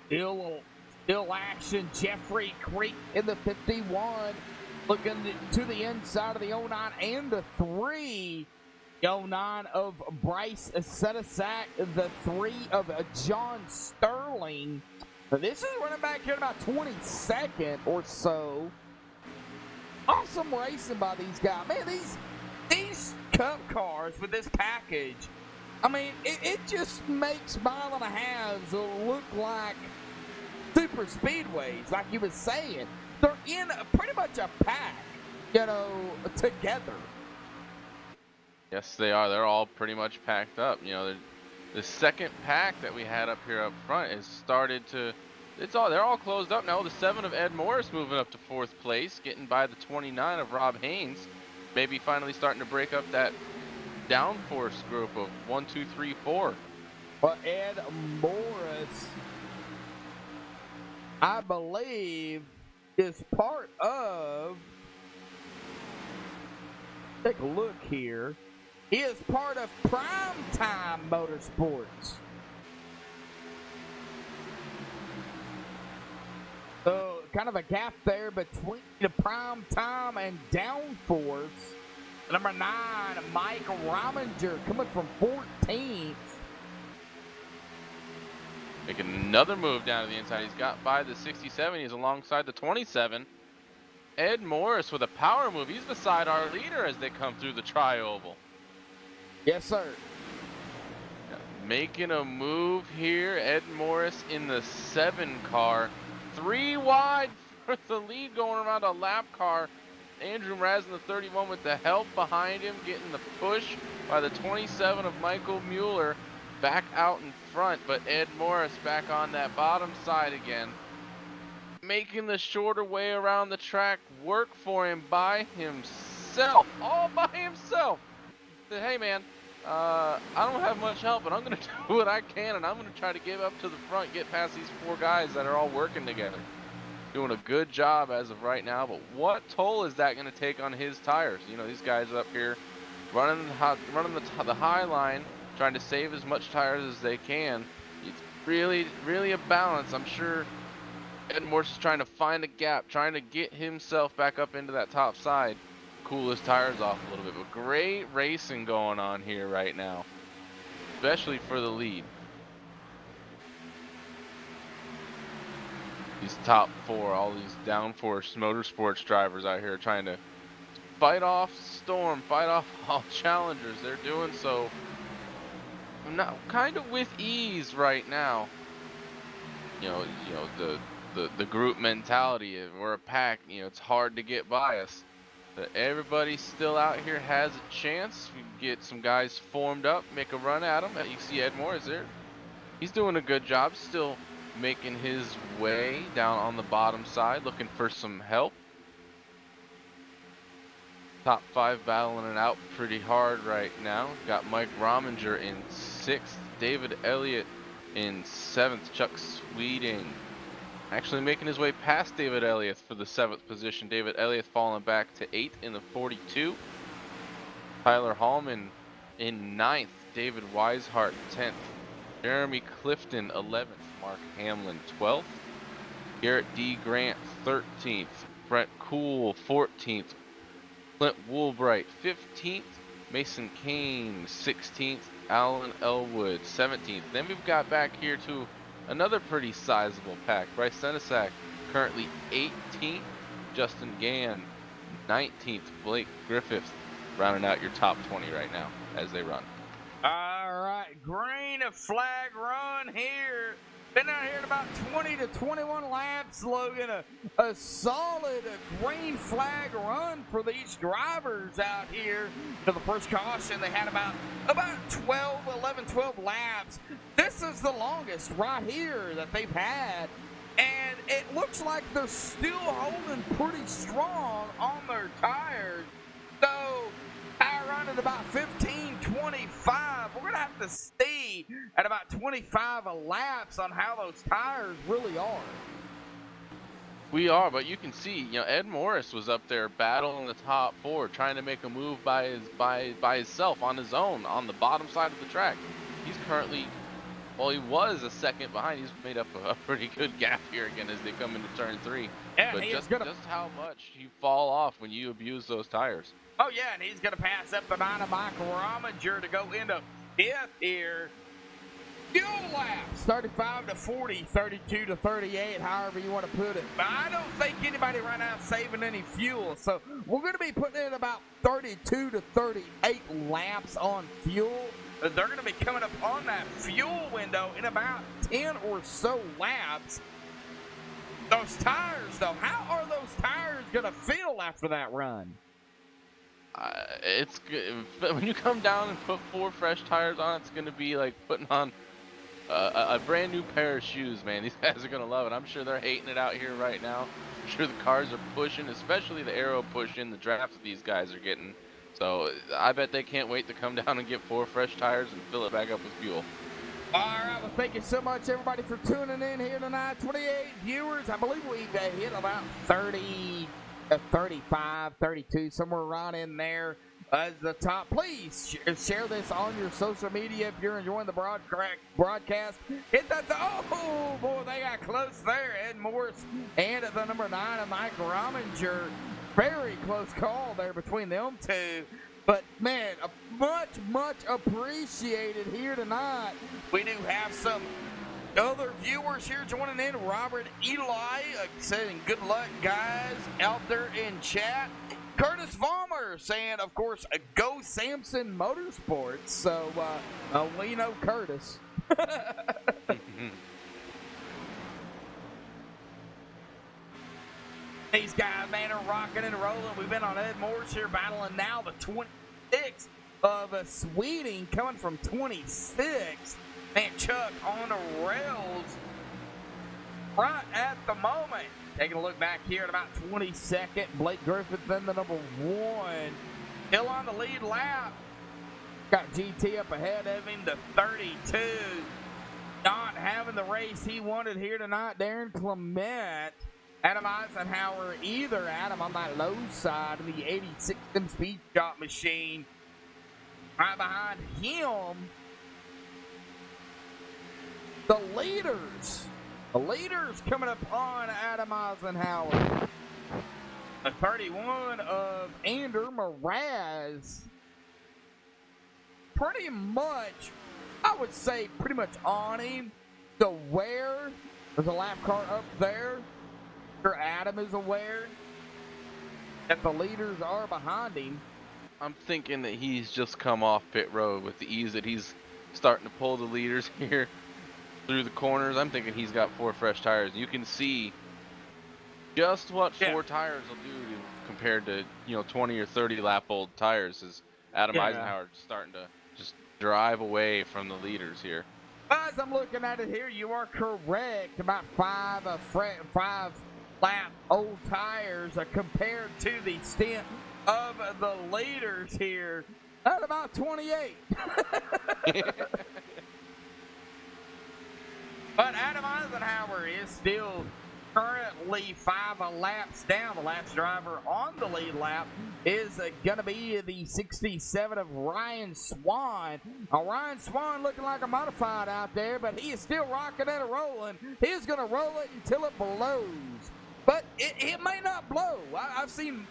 Still action. Jeffrey Creek in the 51. Looking to the inside of the 09 and the 3. The 09 of Bryce Setesak. The 3 of John Sterling. Now, this is running back here about 22nd or so. Awesome racing by these guys. Man, these Cup cars with this package, I mean, it just makes mile and a halves look like super speedways, like you was saying. They're in pretty much a pack, together. Yes, they are. They're all pretty much packed up. The second pack that we had up here up front has started to. They're all closed up now. The 7 of Ed Morris moving up to 4th place, getting by the 29 of Rob Haynes. Maybe finally starting to break up that downforce group of 1, 2, 3, 4. Well, Ed Morris, I believe, is part of. Take a look here. He is part of Primetime Motorsports. So, kind of a gap there between the Primetime and Downforce. Number 9, Mike Rominger, coming from 14th. Making another move down to the inside. He's got by the 67. He's alongside the 27. Ed Morris with a power move. He's beside our leader as they come through the tri-oval. Yes, sir. Making a move here. Ed Morris in the 7 car. 3 wide for the lead going around a lap car. Andrew Mraz in the 31 with the help behind him, getting the push by the 27 of Michael Mueller back out in front, but Ed Morris back on that bottom side again, making the shorter way around the track work for him by himself, all by himself. Said, hey man, I don't have much help, but I'm going to do what I can, and I'm going to try to get up to the front, get past these 4 guys that are all working together. Doing a good job as of right now, but what toll is that going to take on his tires? These guys up here running the high line, trying to save as much tires as they can. It's really, really a balance. I'm sure Ed Morse is trying to find a gap, trying to get himself back up into that top side, cool his tires off a little bit. But great racing going on here right now. especially for the lead. These top four, all these downforce motorsports drivers out here trying to fight off Storm, fight off all challengers. They're doing so not kind of with ease right now. You know the group mentality. We're a pack. You know, it's hard to get by us. But everybody still out here has a chance. We can get some guys formed up, make a run at them. You see Ed Morris there. He's doing a good job, still making his way down on the bottom side, looking for some help. Top five battling it out pretty hard right now. Got Mike Rominger in 6th, David Elliott in 7th, Chuck Sweeting actually making his way past David Elliott for the 7th position. David Elliott falling back to 8th in the 42. Tyler Hallman in 9th, David Weishart 10th, Jeremy Clifton 11th, Mark Hamlin 12th, Garrett D. Grant 13th, Brent Cool 14th, Clint Woolbright 15th, Mason Kane 16th, Alan Elwood 17th. Then we've got back here to another pretty sizable pack. Bryce Senesac currently 18th, Justin Gann 19th, Blake Griffiths rounding out your top 20 right now as they run. All right, green flag run here. Been out here at about 20 to 21 laps, Logan. A solid green flag run for these drivers out here. To the first caution, they had about 12 laps. This is the longest right here that they've had. And it looks like they're still holding pretty strong on their tires. So, tire run at about 15-25. We're going to have to see at about 25 laps on how those tires really are. We are, but you can see, you know, Ed Morris was up there battling the top four, trying to make a move by himself on his own on the bottom side of the track. He's currently, well, he was a second behind. He's made up a pretty good gap here again as they come into turn 3. Yeah, but just how much you fall off when you abuse those tires. Oh, yeah, and he's going to pass up the 9 of Mike Rominger to go into 5th here. Fuel laps, 35 to 40, 32 to 38, however you want to put it. But I don't think anybody right now is saving any fuel. So we're going to be putting in about 32 to 38 laps on fuel. They're going to be coming up on that fuel window in about 10 or so laps. Those tires, though, how are those tires going to feel after that run? It's good. When you come down and put 4 fresh tires on, it's going to be like putting on a brand new pair of shoes, man. These guys are going to love it. I'm sure they're hating it out here right now. I'm sure the cars are pushing, especially the aero push in the draft that these guys are getting. So I bet they can't wait to come down and get 4 fresh tires and fill it back up with fuel. All right, well, thank you so much, everybody, for tuning in here tonight. 28 viewers. I believe we've hit about 30, 35, 32, somewhere around in there as the top. Please share this on your social media if you're enjoying the broadcast. Hit that. Oh, boy, they got close there. Ed Morris and the number 9 of Mike Rominger. Very close call there between them two. But, man, much appreciated here tonight. We do have some other viewers here joining in. Robert Eli saying good luck, guys, out there in chat. Curtis Vollmer saying, of course, go Samson Motorsports. So, we know Curtis. These guys, man, are rocking and rolling. We've been on Ed Morris here battling now the 26th of a Sweeting coming from 26. Man, Chuck on the rails right at the moment. Taking a look back here at about 22nd. Blake Griffith then the number 1. Still on the lead lap. Got GT up ahead of him to 32. Not having the race he wanted here tonight. Darren Clement. Adam Eisenhower, either Adam on that low side of the 86 Speed Shop machine. Right behind him, the leaders. The leaders coming up on Adam Eisenhower. The 31 of Ander Mraz. Pretty much I would say pretty much on him. The where there's a lap car up there. Sure, Adam is aware that the leaders are behind him. I'm thinking that he's just come off pit road with the ease that he's starting to pull the leaders here through the corners. I'm thinking he's got 4 fresh tires. You can see just what 4 tires will do compared to 20 or 30 lap old tires. Is Adam Eisenhower starting to just drive away from the leaders here? As I'm looking at it here, you are correct. About 5 lap old tires compared to the stint of the leaders here at about 28. But Adam Eisenhower is still currently 5 laps down. The last driver on the lead lap is going to be the 67 of Ryan Swan. Now, Ryan Swan looking like a modified out there, but he is still rocking and rolling. He's going to roll it until it blows. But it may not blow. I've seen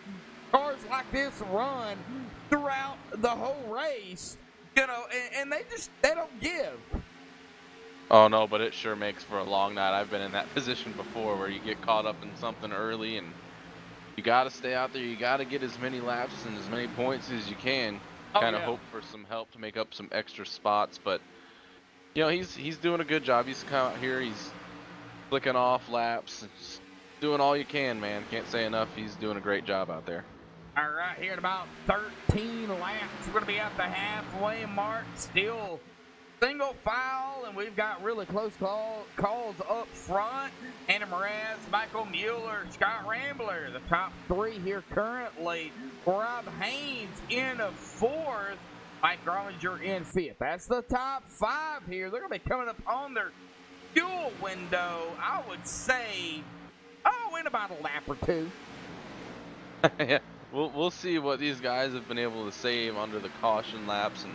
cars like this run throughout the whole race, and they don't give. Oh no, but it sure makes for a long night. I've been in that position before where you get caught up in something early and you got to stay out there. You got to get as many laps and as many points as you can. Kind of hope for some help to make up some extra spots. But he's doing a good job. He's come out here. He's flicking off laps. And just doing all you can, man. Can't say enough. He's doing a great job out there. All right, here at about 13 laps, we're going to be at the halfway mark. Still single file, and we've got really close calls up front. Anna Mraz, Michael Mueller, Scott Rambler, the top 3 here currently. Rob Haynes in 4th, Mike Grollinger in 5th. That's the top 5 here. They're going to be coming up on their fuel window, I would say, in about a lap or 2. Yeah, we'll see what these guys have been able to save under the caution laps and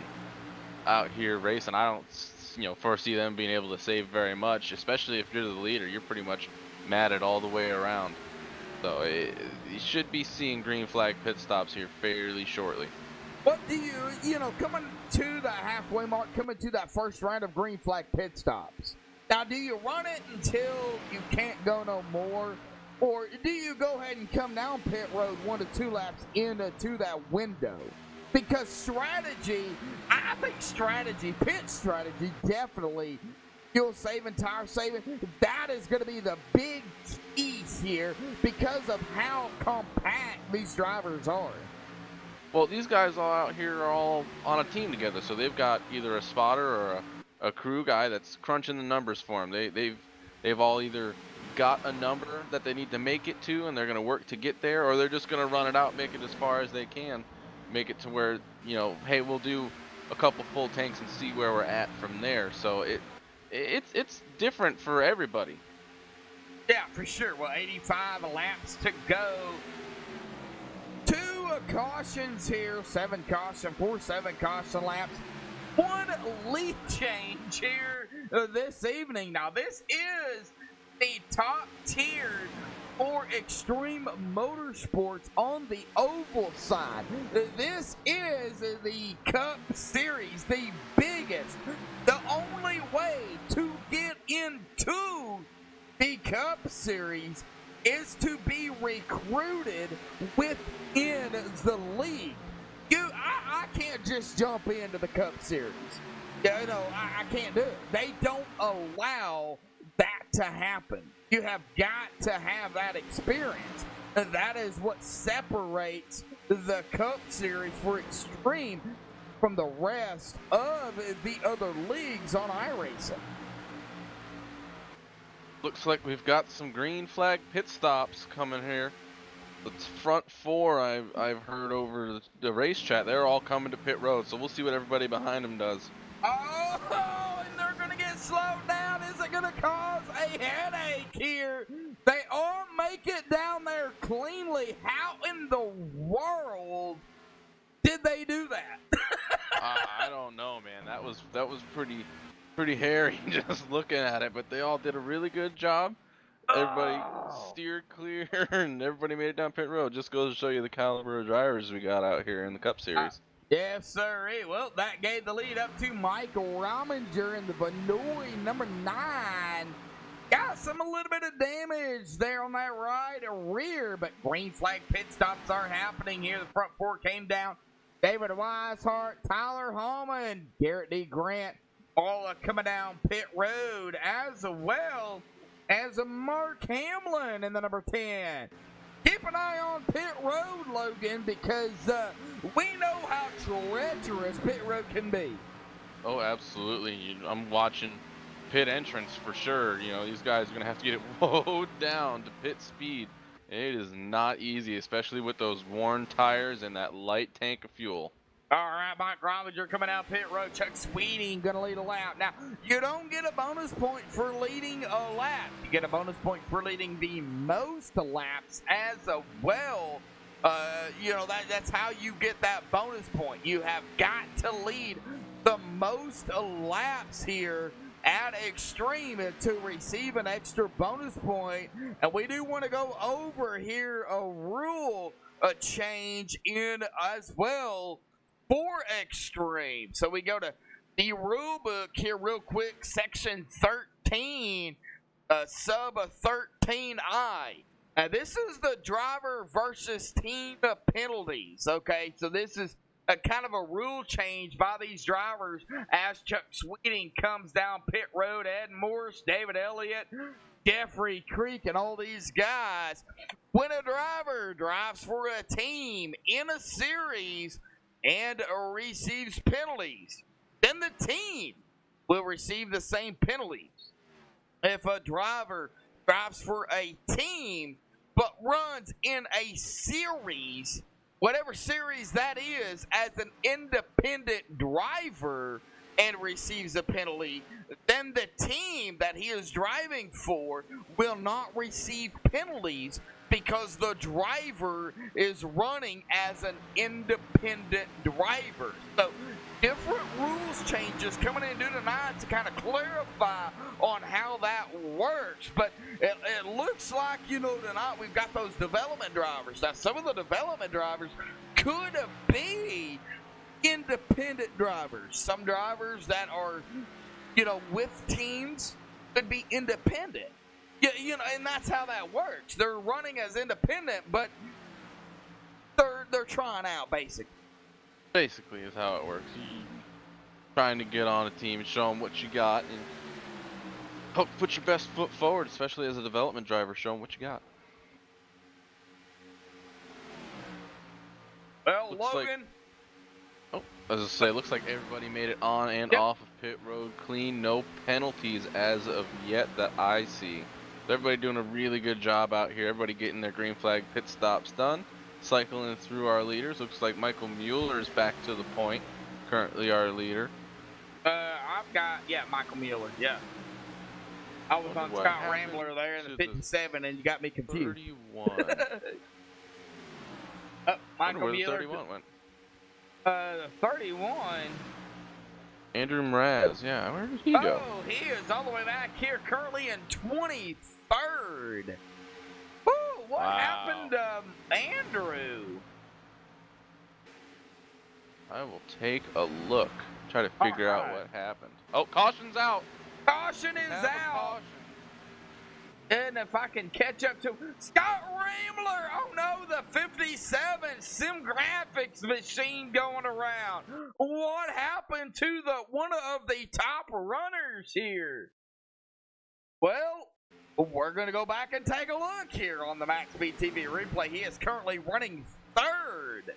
out here racing. I don't foresee them being able to save very much, especially if you're the leader. You're pretty much matted all the way around, so you should be seeing green flag pit stops here fairly shortly. What do you coming to the halfway mark, coming to that first round of green flag pit stops, now do you run it until you can't go no more, or do you go ahead and come down pit road 1 to 2 laps into that window? Because strategy, I think pit strategy, definitely fuel saving, tire saving, that is going to be the big keys here because of how compact these drivers are. Well, these guys all out here are all on a team together, so they've got either a spotter or a crew guy that's crunching the numbers for them. They've all either got a number that they need to make it to, and they're going to work to get there, or they're just going to run it out, make it as far as they can. Make it to where, hey, we'll do a couple full tanks and see where we're at from there. So it's different for everybody. Yeah, for sure. Well, 85 laps to go. 2 cautions here, 7 caution laps. 1 lead change here this evening. Now, this is the top tier for Extreme Motorsports on the oval side. This is the Cup Series, the biggest, the only way to get into the Cup Series is to be recruited within the league. I can't just jump into the Cup Series. I can't do it. They don't allow that to happen. You have got to have that experience. And that is what separates the Cup Series for Extreme from the rest of the other leagues on iRacing. Looks like we've got some green flag pit stops coming here. The front 4 I've heard over the race chat, they're all coming to pit road, so we'll see what everybody behind them does. Oh, and they're going to get slowed down. Is it going to cause a headache here? They all make it down there cleanly. How in the world did they do that? I don't know, man. That was pretty hairy just looking at it, but they all did a really good job. Everybody steered clear and everybody made it down pit road. Just goes to show you the caliber of drivers we got out here in the Cup Series. Yes, sir. Well, that gave the lead up to Michael Rominger in the Vinoy number 9. Got a little bit of damage there on that right rear, but green flag pit stops are happening here. The front four came down. David Weishart, Tyler Holman, Garrett D. Grant, all coming down pit road, as well as Mark Hamlin in the number 10. Keep an eye on pit road, Logan, because we know how treacherous pit road can be. Oh, absolutely. I'm watching pit entrance for sure. You know, these guys are going to have to get it mowed down to pit speed. It is not easy, especially with those worn tires and that light tank of fuel. All right, Mike Rominger coming out pit road. Chuck Sweeting going to lead a lap. Now, you don't get a bonus point for leading a lap. You get a bonus point for leading the most laps as well. You know, that's how you get that bonus point. You have got to lead the most laps here at Extreme to receive an extra bonus point. And we do want to go over here a rule change in as well for Extreme. So we go to the rule book here real quick, section 13, sub 13I. Now this is the driver versus team penalties, okay? So this is a kind of a rule change by these drivers as Chuck Sweeting comes down pit road. Ed Morris, David Elliott, Jeffrey Creek, and all these guys. When a driver drives for a team in a series and receives penalties, then the team will receive the same penalties. If a driver drives for a team but runs in a series, whatever series that is, as an independent driver and receives a penalty, then the team that he is driving for will not receive penalties because the driver is running as an independent driver. So different rules changes coming in due tonight to kind of clarify on how that works. But it looks like, you know, tonight we've got those development drivers. Now, some of the development drivers could be independent drivers. Some drivers that are, you know, with teams could be independent. Yeah, you know, and that's how that works. They're running as independent, but they're trying out, basically. Basically is how it works. You're trying to get on a team and show them what you got and hope put your best foot forward, especially as a development driver. Show them what you got. Well, Looks Logan. As I say, looks like everybody made it on and off of pit road clean. No penalties as of yet that I see. So everybody doing a really good job out here. Everybody getting their green flag pit stops done. Cycling through our leaders. Looks like Michael Mueller is back to the point. Currently our leader. I've got, Michael Mueller, yeah. I was on Scott Rambler there in the 57, and you got me confused. 31. Michael where Mueller. the 31 went. 31. Andrew Mraz, yeah, where did he go? Oh, he is all the way back here, currently in 23rd. Woo, what happened to Andrew? I will take a look, try to figure out what happened. Oh, caution's out. Caution is out. Caution. And if I can catch up to Scott Rambler, oh no, the 57 Sim Graphics machine going around. What happened to the one of the top runners here? Well, we're going to go back and take a look here on the MaxSpeedTV replay. He is currently running third.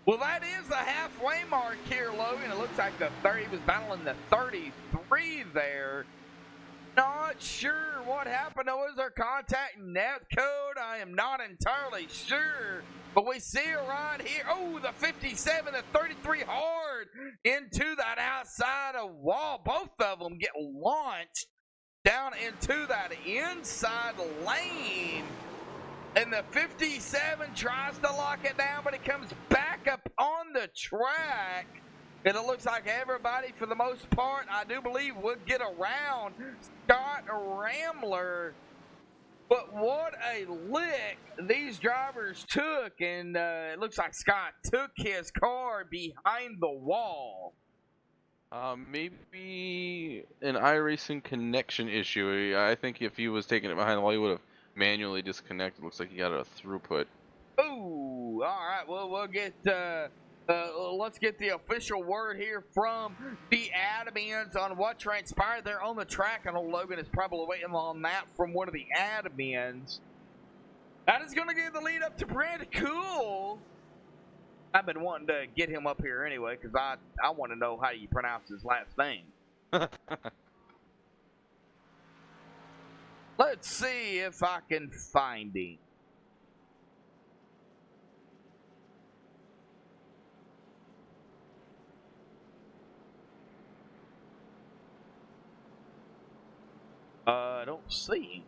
Well, that is the halfway mark here, Logan. It looks like the 30 was battling the 33 there. Not sure what happened. Was there contact net code? I am not entirely sure. But we see it right here. Oh, the 57, the 33 hard into that outside of wall. Both of them get launched down into that inside lane. And the 57 tries to lock it down, but it comes back up on the track. And it looks like everybody, for the most part, I do believe, would get around Scott Rambler. But what a lick these drivers took, and it looks like Scott took his car behind the wall. Maybe an iRacing connection issue. I think if he was taking it behind the wall, he would have manually disconnected. Looks like he got a throughput. Ooh, all right. Well, we'll get. Let's get the official word here from the admins on what transpired there on the track. I know Logan is probably waiting on that from one of the admins. That is going to give the lead up to Brand Cool. I've been wanting to get him up here anyway because I want to know how you pronounce his last name. Let's see if I can find him. I don't see him.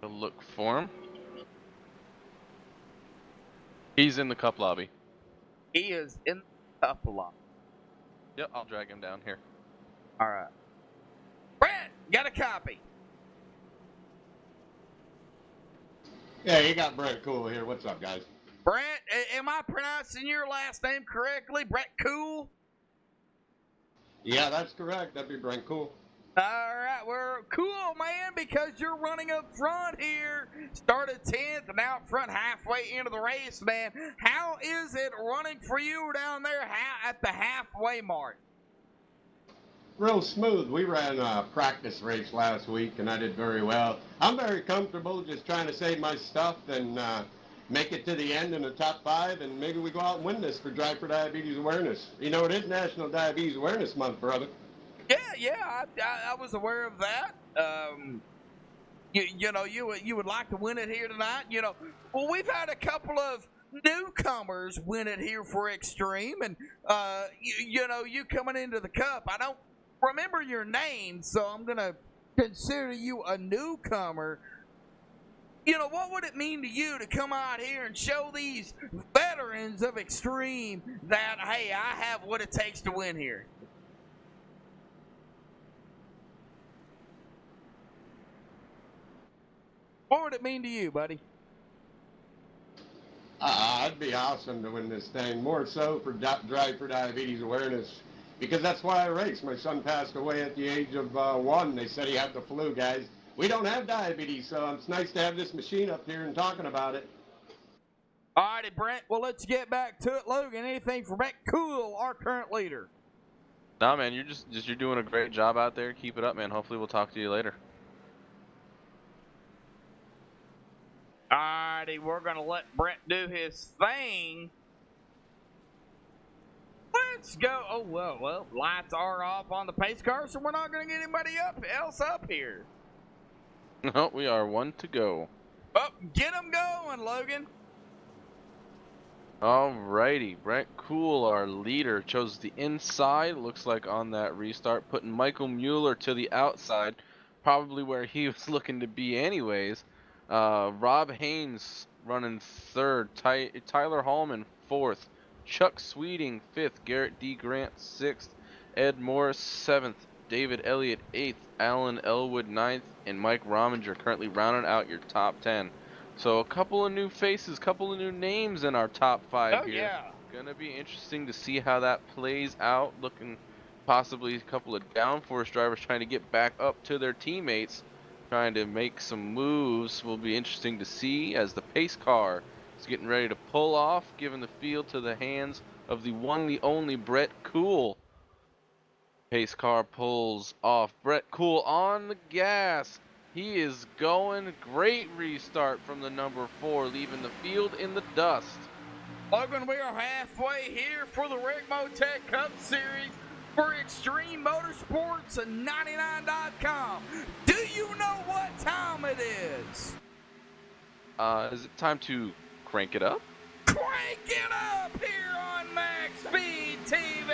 To look for him. He's in the cup lobby. He is in the cup lobby. Yep, I'll drag him down here. All right. Brent, got a copy. Yeah, you got Brett Cool here. What's up, guys? Brent, am I pronouncing your last name correctly? Brett Cool? Yeah, that's correct. That'd be Brent Cool. All right, we're cool, man, because you're running up front here. Started 10th, and now up front halfway into the race, man. How is it running for you down there at the halfway mark? Real smooth. We ran a practice race last week, and I did very well. I'm very comfortable just trying to save my stuff and make it to the end in the top 5, and maybe we go out and win this for Drive for Diabetes Awareness. You know, it is National Diabetes Awareness Month, brother. Yeah, I was aware of that. You would like to win it here tonight. Well, we've had a couple of newcomers win it here for Extreme, and you coming into the Cup. I don't remember your name, so I'm gonna consider you a newcomer. What would it mean to you to come out here and show these veterans of Extreme that, hey, I have what it takes to win here? What would it mean to you, buddy? It'd be awesome to win this thing, more so for Drive for Diabetes Awareness, because that's why I race. My son passed away at the age of 1. They said he had the flu, guys. We don't have diabetes, so it's nice to have this machine up here and talking about it. All righty, Brent. Well, let's get back to it. Logan, anything for Brent Cool, our current leader? Nah, man, you're doing a great job out there. Keep it up, man. Hopefully we'll talk to you later. Alrighty, we're gonna let Brent do his thing. Let's go. Oh well, lights are off on the pace car, so we're not gonna get anybody else up here. No, we are 1 to go. Oh, get them going, Logan. Alrighty, Brent Cool, our leader, chose the inside. Looks like on that restart, putting Michael Mueller to the outside, probably where he was looking to be anyways. Rob Haynes running 3rd, Tyler Hallman 4th, Chuck Sweeting 5th, Garrett D. Grant 6th, Ed Morris 7th, David Elliott 8th, Alan Elwood 9th, and Mike Rominger currently rounding out your top 10. So a couple of new faces, couple of new names in our top 5 here. Yeah. Gonna be interesting to see how that plays out. Looking possibly a couple of downforce drivers trying to get back up to their teammates, trying to make some moves. Will be interesting to see as the pace car is getting ready to pull off, giving the field to the hands of the one, the only Brett Cool. Pace car pulls off. Brett Cool on the gas. He is going. Great restart from the number 4, leaving the field in the dust. Logan, we are halfway here for the Rick Motec Cup Series for Extreme Motorsports and 99.com. Do you know what time it is? Is it time to crank it up? Crank it up here on MaxSpeedTV.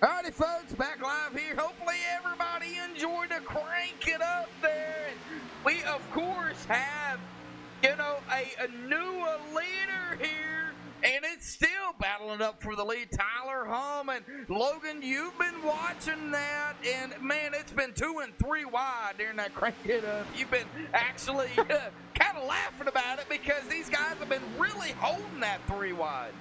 Alrighty, folks, back live here. Hopefully everybody enjoyed the Crank It Up there. And we, of course, have, a new leader here. And it's still battling up for the lead. Tyler Hum and Logan, you've been watching that. And, man, it's been 2 and 3 wide during that Crank It Up. You've been actually kind of laughing about it because these guys have been really holding that 3 wide.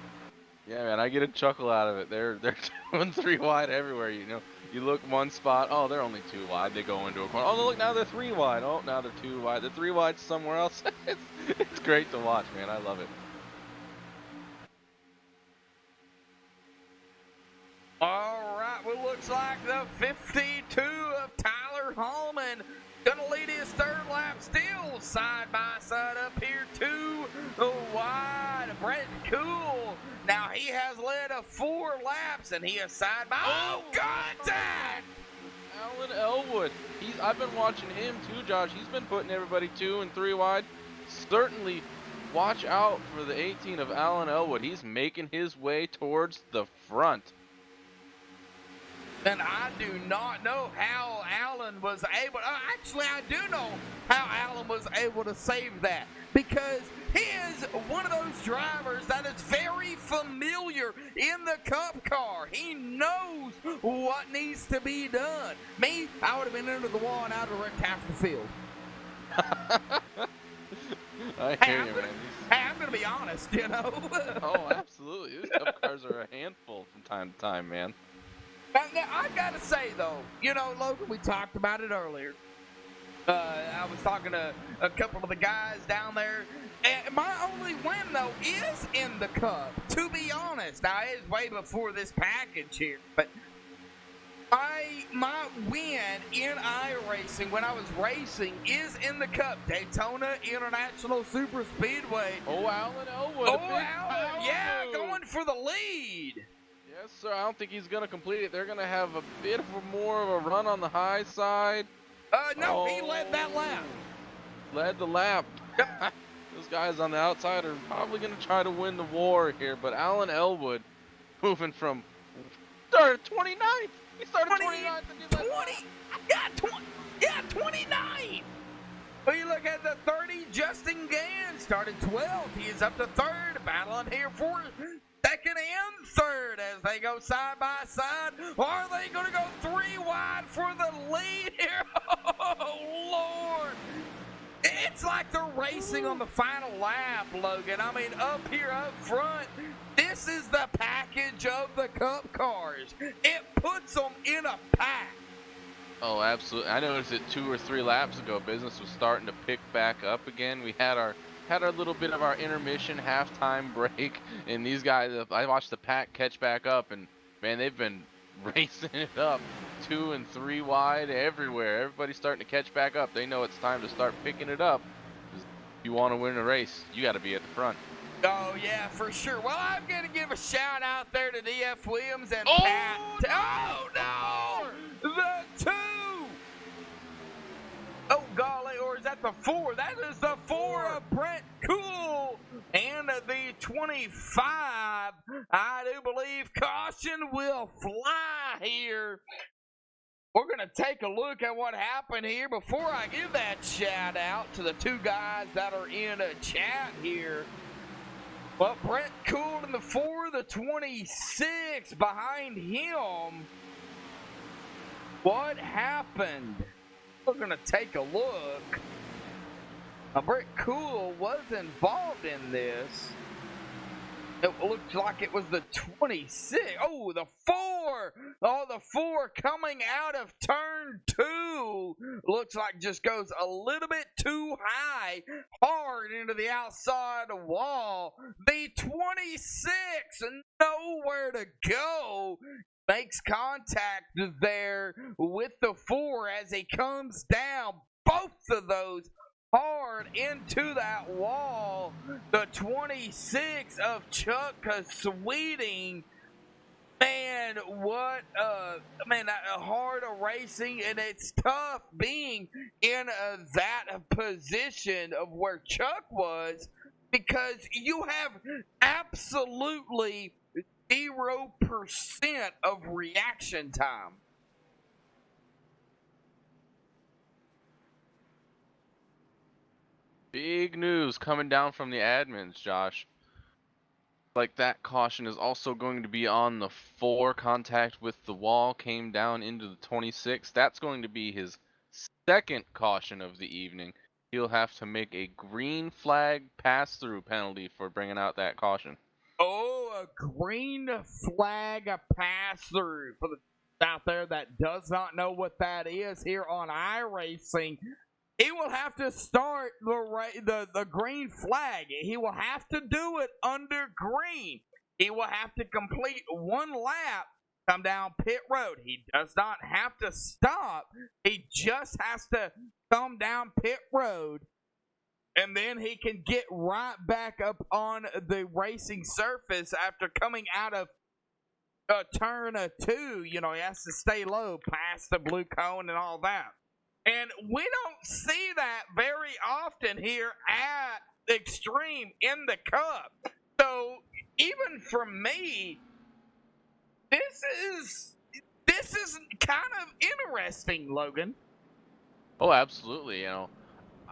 Yeah, man, I get a chuckle out of it. They're 2 and 3 wide everywhere. You look one spot, oh, they're only 2 wide. They go into a corner. Oh, look, now they're 3 wide. Oh, now they're 2 wide. They're 3 wide somewhere else. It's great to watch, man. I love it. All right, well, looks like the 52 of Tyler Holman gonna lead his 3rd lap, still side by side up here, 2 wide. Brett Cool, now he has led 4 laps, and he is side by. Oh, contact! Alan Elwood. I've been watching him too, Josh. He's been putting everybody 2 and 3 wide. Certainly, watch out for the 18 of Alan Elwood. He's making his way towards the front. And I do not know how Alan was able. Actually, I do know how Alan was able to save that, because he is one of those drivers that is very familiar in the Cup car. He knows what needs to be done. Me, I would have been into the wall and I would have wrecked half the field. I hear you, man. Hey, I'm going to be honest, Oh, absolutely. These Cup cars are a handful from time to time, man. Now, I gotta say though, Logan, we talked about it earlier. I was talking to a couple of the guys down there, and my only win though is in the Cup. To be honest, now it is way before this package here, but my win in iRacing when I was racing is in the Cup, Daytona International Super Speedway. Oh, Alan Elwood. Oh, Alan, yeah, going for the lead. Yes, sir. I don't think he's going to complete it. They're going to have a bit more of a run on the high side. No, he led that lap. Led the lap. Yep. Those guys on the outside are probably going to try to win the war here, but Alan Elwood moving from started 29th. He started 29th. 29. Well, you look at the 30, Justin Gann started 12th. He is up to 3rd, battling here for 2nd and 3rd as they go side by side. Are they going to go 3 wide for the lead here? Oh, Lord. It's like they're racing on the final lap, Logan. I mean, up here up front, this is the package of the Cup cars. It puts them in a pack. Oh, absolutely. I noticed it 2 or 3 laps ago. Business was starting to pick back up again. We had our little bit of our intermission halftime break, and these guys, I watched the pack catch back up, and man, they've been racing it up 2 and 3 wide everywhere. Everybody's starting to catch back up. They know it's time to start picking it up. you want to win a race, you got to be at the front. Oh, yeah, for sure. Well, I'm going to give a shout out there to D.F. Williams and Pat. Oh, no! The 2! Oh, golly, or is that the 4? That is the 4 of Brent Cool. And the 25, I do believe caution will fly here. We're going to take a look at what happened here before I give that shout out to the 2 guys that are in a chat here. Well, Brent Cool in the 4, the 26 behind him. What happened? We're going to take a look. Now, Brent Cool was involved in this. It looked like it was the 26. Oh, the 4. Oh, the 4 coming out of turn 2. Looks like just goes a little bit too high, hard into the outside wall. The 26, nowhere to go. Makes contact there with the 4 as he comes down. Both of those hard into that wall. The 26 of Chuck Sweeting. Man, what a hard racing, and it's tough being in that position of where Chuck was, because you have absolutely 0% of reaction time. Big news coming down from the admins, Josh. Like that caution is also going to be on the 4. Contact with the wall came down into the 26. That's going to be his 2nd caution of the evening. He'll have to make a green flag pass-through penalty for bringing out that caution. Oh, a green flag pass-through for the out there that does not know what that is here on iRacing. He will have to start the green flag. He will have to do it under green. He will have to complete 1 lap, come down pit road. He does not have to stop. He just has to come down pit road, and then he can get right back up on the racing surface after coming out of turn 2. You know, he has to stay low past the blue cone and all that. And we don't see that very often here at Extreme in the Cup. So even for me, this is kind of interesting, Logan. Oh, absolutely. You know,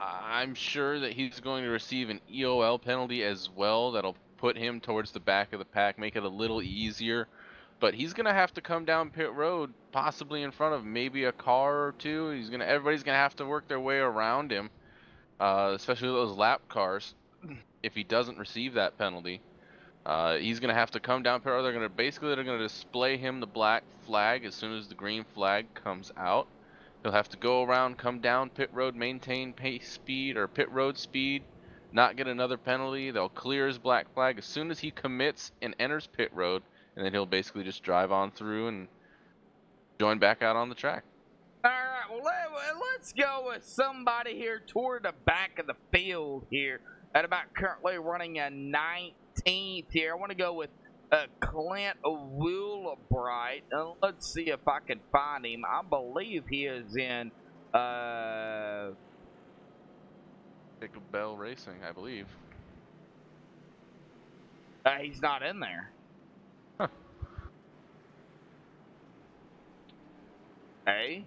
I'm sure that he's going to receive an EOL penalty as well. That'll put him towards the back of the pack, make it a little easier. But he's gonna have to come down pit road, possibly in front of maybe a car or 2. Everybody's gonna have to work their way around him, especially those lap cars. If he doesn't receive that penalty, he's gonna have to come down pit road. They're gonna display him the black flag as soon as the green flag comes out. He'll have to go around, come down pit road, maintain pace speed or pit road speed, not get another penalty. They'll clear his black flag as soon as he commits and enters pit road. And then he'll basically just drive on through and join back out on the track. All right, well, let's go with somebody here toward the back of the field here at about currently running a 19th here. I want to go with Clint Wheelbright. Let's see if I can find him. I believe he is in Jacob Bell Racing, I believe. He's not in there. Huh. Hey,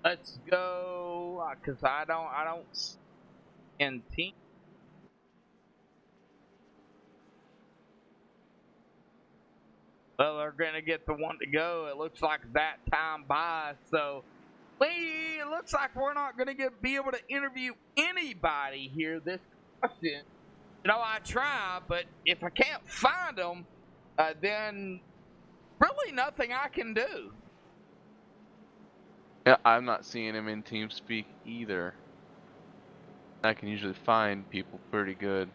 let's go, cause I don't in team. Well, they're gonna get the one to go. It looks like that time by, so it looks like we're not gonna be able to interview anybody here this question. You know, I try, but if I can't find them, then really nothing I can do. Yeah, I'm not seeing him in TeamSpeak either. I can usually find people pretty good.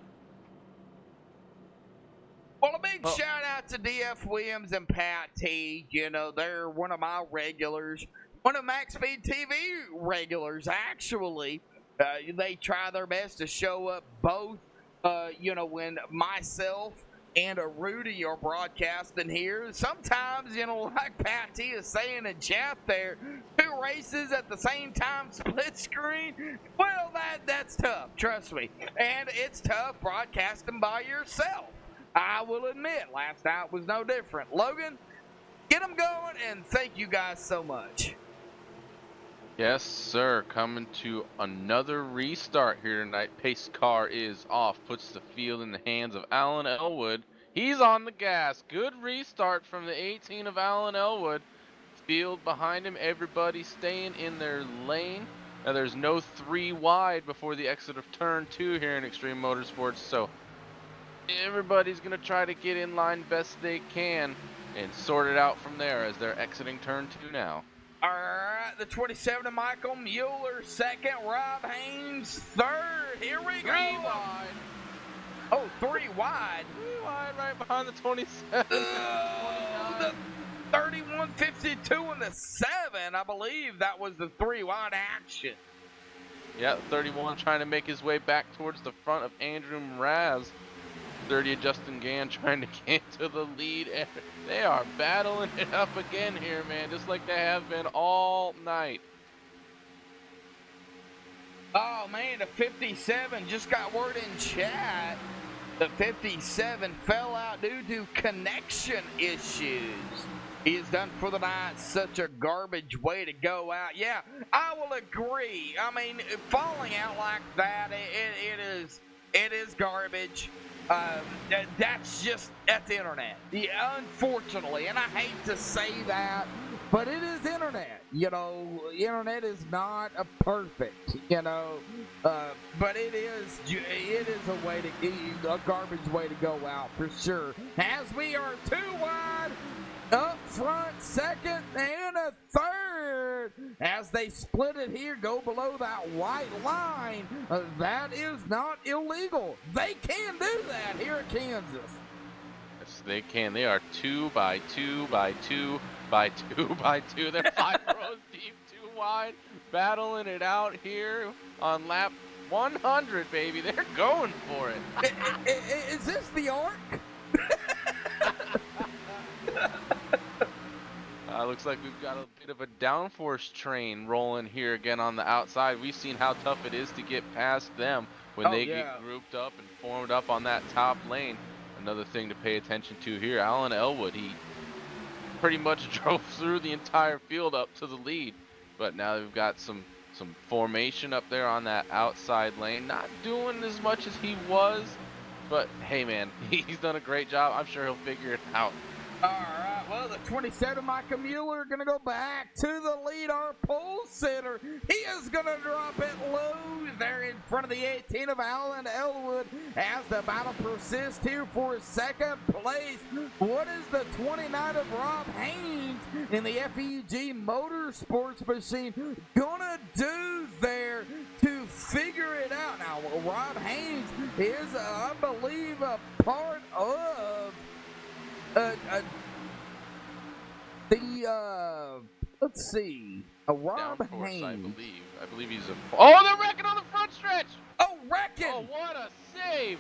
Well, a big shout out to DF Williams and Pat T. You know, they're one of my regulars one of MaxSpeedTV regulars, actually. They try their best to show up both, when myself and a Rudy are broadcasting here. Sometimes, like Patty is saying in chat there, 2 races at the same time, split screen. Well, that's tough, trust me. And it's tough broadcasting by yourself. I will admit, last night was no different. Logan, get them going, and thank you guys so much. Yes, sir. Coming to another restart here tonight. Pace car is off. Puts the field in the hands of Alan Elwood. He's on the gas. Good restart from the 18 of Alan Elwood. Field behind him. Everybody staying in their lane. Now there's no 3 wide before the exit of turn 2 here in Extreme Motorsports. So everybody's going to try to get in line best they can and sort it out from there as they're exiting turn 2 now. All right, the 27 of Michael Mueller, second. Rob Haynes, third. Here we go. 3 wide. Oh, 3 wide. 3 wide right behind the 27. The 31.52 and the 7. I believe that was the 3 wide action. Yeah, 31 trying to make his way back towards the front of Andrew Mraz. 30 of Justin Gann trying to get to the lead. And they are battling it up again here, man, just like they have been all night. Oh, man, the 57 just got word in chat. The 57 fell out due to connection issues. He is done for the night. Such a garbage way to go out. Yeah, I will agree. I mean, falling out like that, it is garbage. That's internet. Yeah, unfortunately, and I hate to say that, but it is internet. Internet is not a perfect, but it is a garbage way to go out for sure. As we are 2 wide, up front, second and a third. As they split it here, go below that white line. That is not illegal. They can do that here at Kansas. Yes, they can. They are 2 by 2 by 2 by 2 by 2. They're 5 rows deep, 2 wide, battling it out here on lap 100, baby. They're going for it. Is this the arc? Looks like we've got a bit of a downforce train rolling here again on the outside. We've seen how tough it is to get past them when they get grouped up and formed up on that top lane. Another thing to pay attention to here, Alan Elwood, he pretty much drove through the entire field up to the lead. But now we've got some formation up there on that outside lane. Not doing as much as he was, but hey man, he's done a great job. I'm sure he'll figure it out. All right, well, the 27, Michael Mueller, going to go back to the lead, our pole sitter. He is going to drop it low there in front of the 18 of Alan Elwood as the battle persists here for second place. What is the 29 of Rob Haynes in the FEG Motorsports machine going to do there to figure it out? Now, Rob Haynes is, I believe, a part of let's see, Rob Downforce, Haynes. I believe he's a. Oh, they're wrecking on the front stretch. Oh, wrecking! Oh, what a save!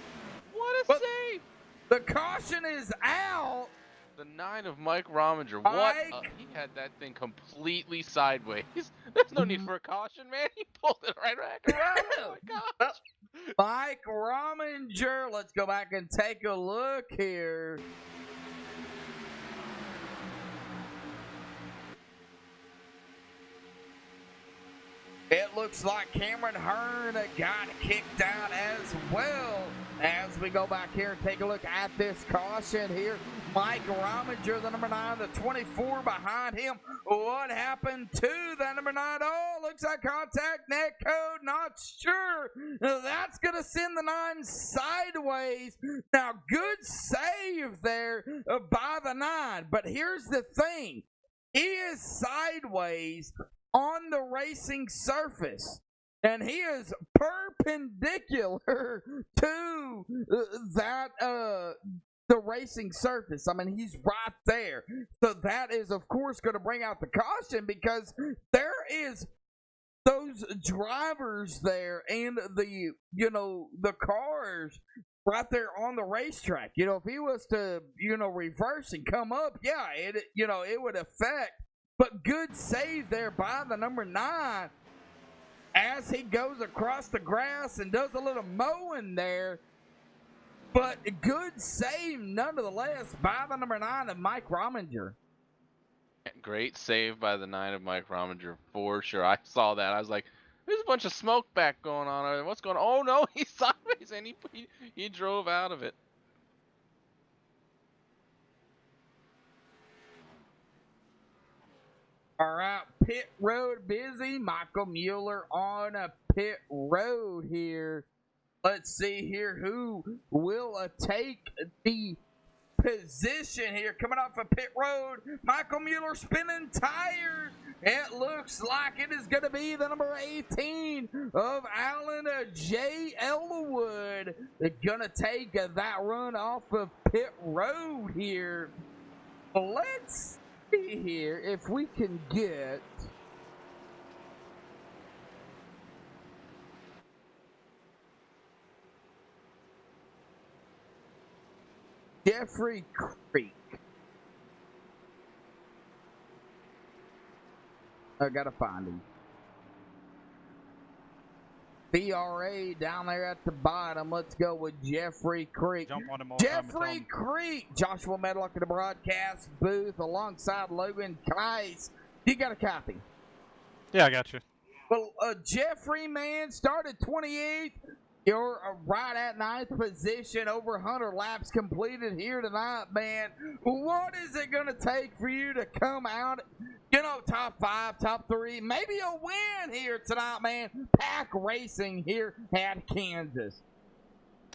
What a save! The caution is out. The 9 of Mike Rominger. He had that thing completely sideways. There's no need for a caution, man. He pulled it right back around. Oh my gosh. Mike Rominger. Let's go back and take a look here. It looks like Cameron Hearn got kicked out as well. As we go back here and take a look at this caution here, Mike Rominger, the number 9, the 24 behind him. What happened to the number 9? Oh, looks like contact, net code, not sure. That's going to send the 9 sideways. Now, good save there by the 9. But here's the thing. He is sideways on the racing surface, and he is perpendicular to that the racing surface. I mean, he's right there. So that is, of course, going to bring out the caution because there is those drivers there and the cars right there on the racetrack. If he was to, reverse and come up, yeah, it would affect. But good save there by the number 9 as he goes across the grass and does a little mowing there. But good save nonetheless by the number 9 of Mike Rominger. Great save by the 9 of Mike Rominger for sure. I saw that. I was like, there's a bunch of smoke back going on. What's going on? Oh no, he's sideways and he drove out of it. All right, pit road busy. Michael Mueller on a pit road here. Let's see here who will take the position here. Coming off of pit road, Michael Mueller spinning tires. It looks like it is going to be the number 18 of Alan J. Elwood. They're going to take that run off of pit road here. Let's see here if we can get Jeffrey Creek. I gotta find him. BRA down there at the bottom. Let's go with Jeffrey Creek. Jump on him all Jeffrey Creek. Joshua Medlock in the broadcast booth alongside Logan Knice. You got a copy? Yeah, I got you. Well, Jeffrey, man, started 28th. You're right at 9th position, over 100 laps completed here tonight, man. What is it going to take for you to come out, top 5, top 3, maybe a win here tonight, man? Pack racing here at Kansas.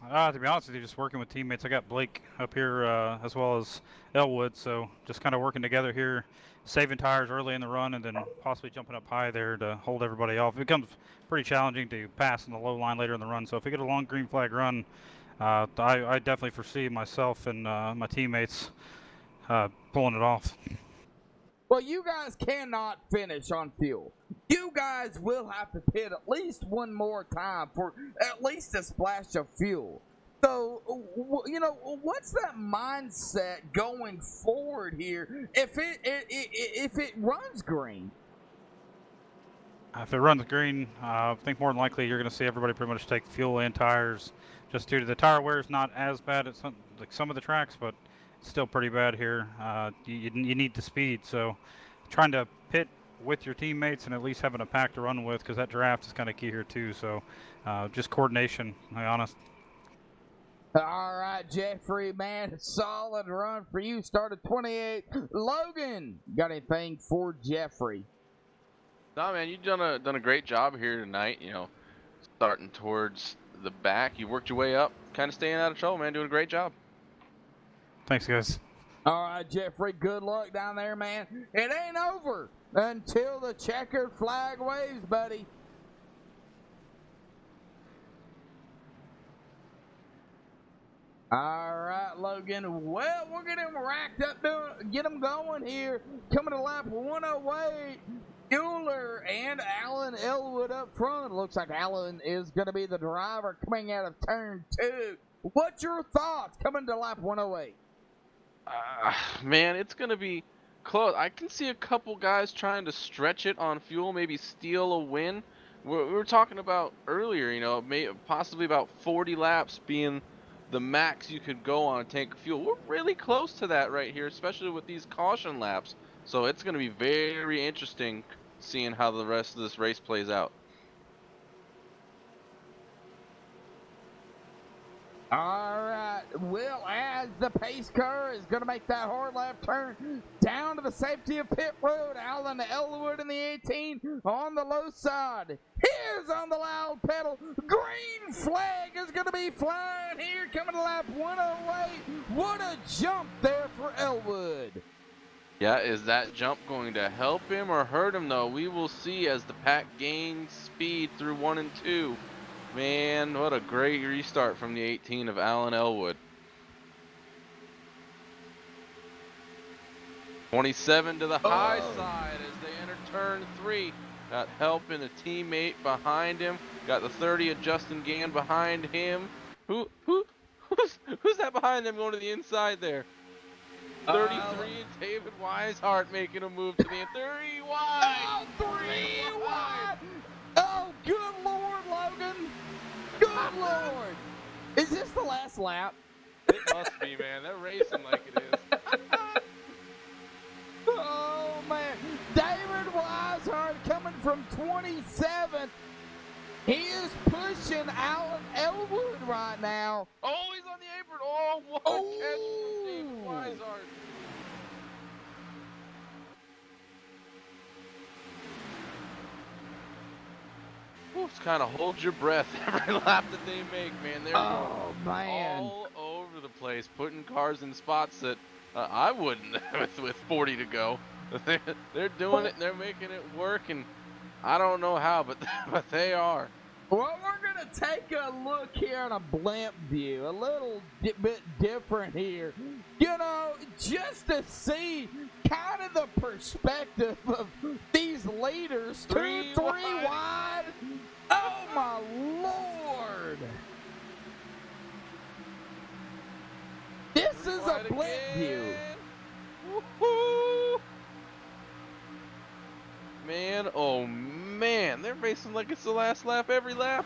To be honest with you, just working with teammates. I got Blake up here as well as Elwood, so just kind of working together here, saving tires early in the run and then possibly jumping up high there to hold everybody off. It becomes pretty challenging to pass in the low line later in the run, so if we get a long green flag run, I definitely foresee myself and my teammates pulling it off. Well, you guys cannot finish on fuel. You guys will have to pit at least one more time for at least a splash of fuel. So, what's that mindset going forward here if it runs green? If it runs green, I think more than likely you're going to see everybody pretty much take fuel and tires, just due to the tire wear is not as bad at some of the tracks, but it's still pretty bad here. You need the speed, so trying to pit with your teammates and at least having a pack to run with, because that draft is kind of key here too. So just coordination, to be honest. All right, Jeffrey, man, solid run for you. Started 28. Logan, got anything for Jeffrey? No, man, you've done a great job here tonight. Starting towards the back, you worked your way up, kind of staying out of trouble, man. Doing a great job. Thanks, guys. All right, Jeffrey, good luck down there, man. It ain't over until the checkered flag waves, buddy. All right, Logan. Well, we'll get him racked up, get him going here. Coming to lap 108, Mueller and Alan Elwood up front. Looks like Alan is going to be the driver coming out of turn 2. What's your thoughts coming to lap 108? Man, it's going to be close. I can see a couple guys trying to stretch it on fuel, maybe steal a win. We were talking about earlier, possibly about 40 laps being the max you could go on a tank of fuel. We're really close to that right here, especially with these caution laps. So it's going to be very interesting seeing how the rest of this race plays out. All right, Will, as the pace car is going to make that hard left turn down to the safety of pit road, Alan Elwood in the 18 on the low side. Here's on the loud pedal. Green flag is going to be flying here coming to lap 108. What a jump there for Elwood. Yeah, is that jump going to help him or hurt him, though? We will see as the pack gains speed through 1 and 2. Man, what a great restart from the 18 of Alan Elwood. 27 to the high Oh. side as they enter turn 3. Got help in a teammate behind him. Got the 30 of Justin Gann behind him. Who's that behind him going to the inside there? 33, David Weishart making a move to the end. 3 wide! Oh, 3 wide! Oh, good Lord, Logan! Good Lord! Is this the last lap? It must be, man. They're racing like it is. Oh, man. David Weishart coming from 27th. He is pushing Alan Elwood right now. Oh, he's on the apron. Oh, what a catch from David Weishart. It's kind of hold your breath every lap that they make, man. They're all over the place, putting cars in spots that I wouldn't with 40 to go. They're doing it, and they're making it work, and I don't know how, but they are. Well, we're going to take a look here on a blimp view, a little bit different here. You know, just to see kind of the perspective of these leaders. 2, 3 wide. Oh, my Lord. This is a blimp view. Woo-hoo. Man, oh man, they're racing like it's the last lap every lap.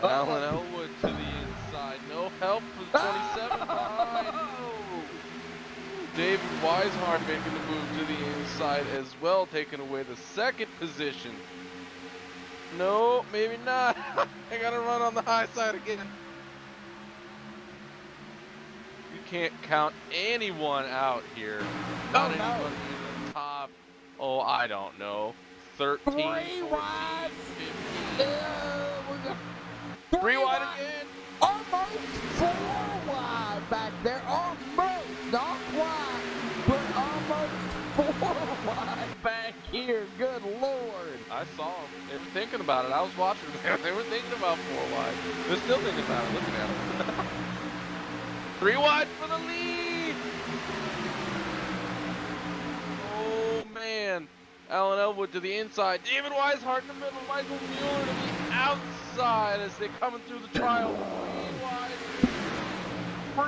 Alan Elwood to the inside, no help from 27 behind. David Weishart making the move to the inside as well, taking away the second position. No, maybe not. I gotta run on the high side again. You can't count anyone out here. Not anyone in the top. Oh, I don't know. 13, 3 14, wide. 15. 3 wide again. Almost 4 wide back there. Almost, not quite, but almost 4 wide back here. Good Lord. I saw them. They were thinking about it. I was watching them. They were thinking about 4 wide. They're still thinking about it. Looking at them. 3 wide for the lead. Oh, man. Alan Elwood to the inside. David Weishart in the middle. Michael Mueller to the outside as they're coming through the trial. 3 wide. 3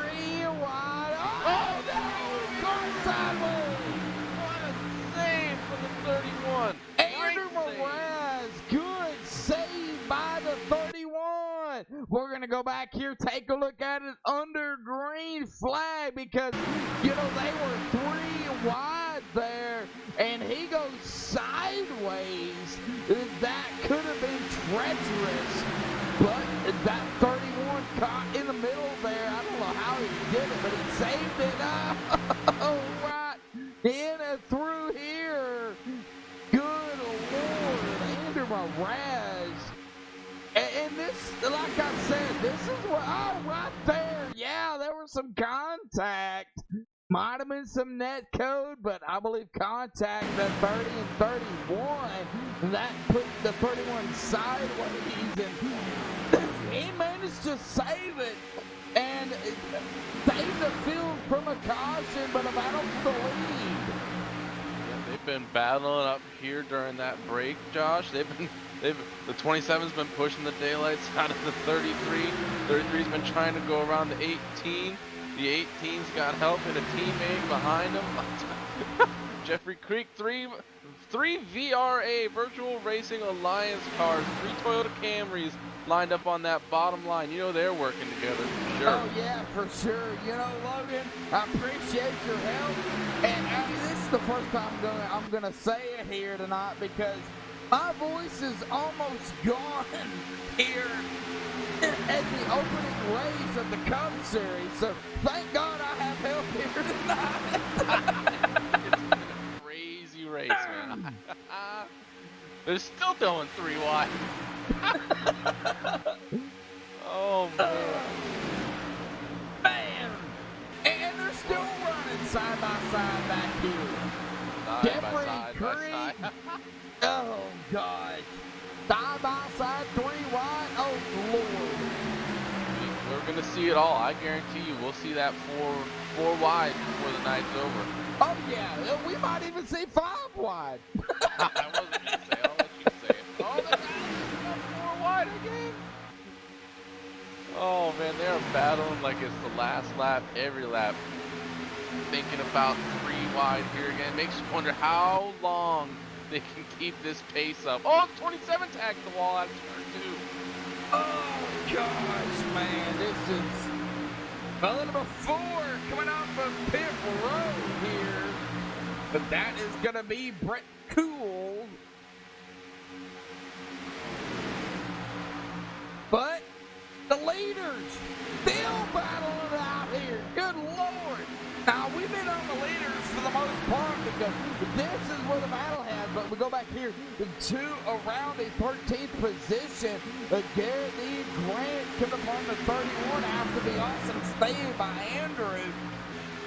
wide. Oh, no! Car sideways. What a save for the 31. Andrew Mraz, good save by the 31. We're going to go back here, take a look at it under green flag because, you know, they were 3 wide there, and he goes sideways. That could have been treacherous, but that 31 caught in the middle there. I don't know how he did it, but he saved it. Oh, right in and through here. Good Lord, Andrew Mraz. And this, like I said, this is what, oh, right there. Yeah, there was some contact. Might have been some net code, but I believe contact at 30 and 31. That put the 31 sideways, and he managed to save it and save the field from a caution, but a battle for the lead. They've been battling up here during that break, Josh. The 27's been pushing the daylights out of the 33. 33's been trying to go around the 18. The 18's got help and a teammate behind him. Jeffrey Creek, three VRA, Virtual Racing Alliance cars, 3 Toyota Camrys lined up on that bottom line. You know they're working together for sure. Oh yeah, for sure. You know, Logan, I appreciate your help. And this is the first time I'm gonna say it here tonight because my voice is almost gone here at the opening race of the Cup Series. So thank God I have help here tonight. It's been a crazy race, man. They're still throwing 3 wide. Oh man. Man! And they're still running side by side back here. Side by Creek. Oh gosh. Side by side, 3 wide. Oh gonna see it all. I guarantee you, we'll see that four wide before the night's over. Oh yeah, we might even see 5 wide. I wasn't gonna say. I'll let you say it. Oh, they're battling 4 wide again. Oh man, they are battling like it's the last lap, every lap. Thinking about 3 wide here again. Makes you wonder how long they can keep this pace up. Oh, 27 tagged the wall out of turn 2. Oh gosh, man, this is number 4 coming off of pit road here. But that is gonna be Brett Cool. But the leaders still battling it out here. Good Lord. Now, we've been on the leaders for the most part because this is where the battle has, but we go back here to around the 13th position. Garrett E. Grant coming upon the 31 after the awesome stay by Andrew.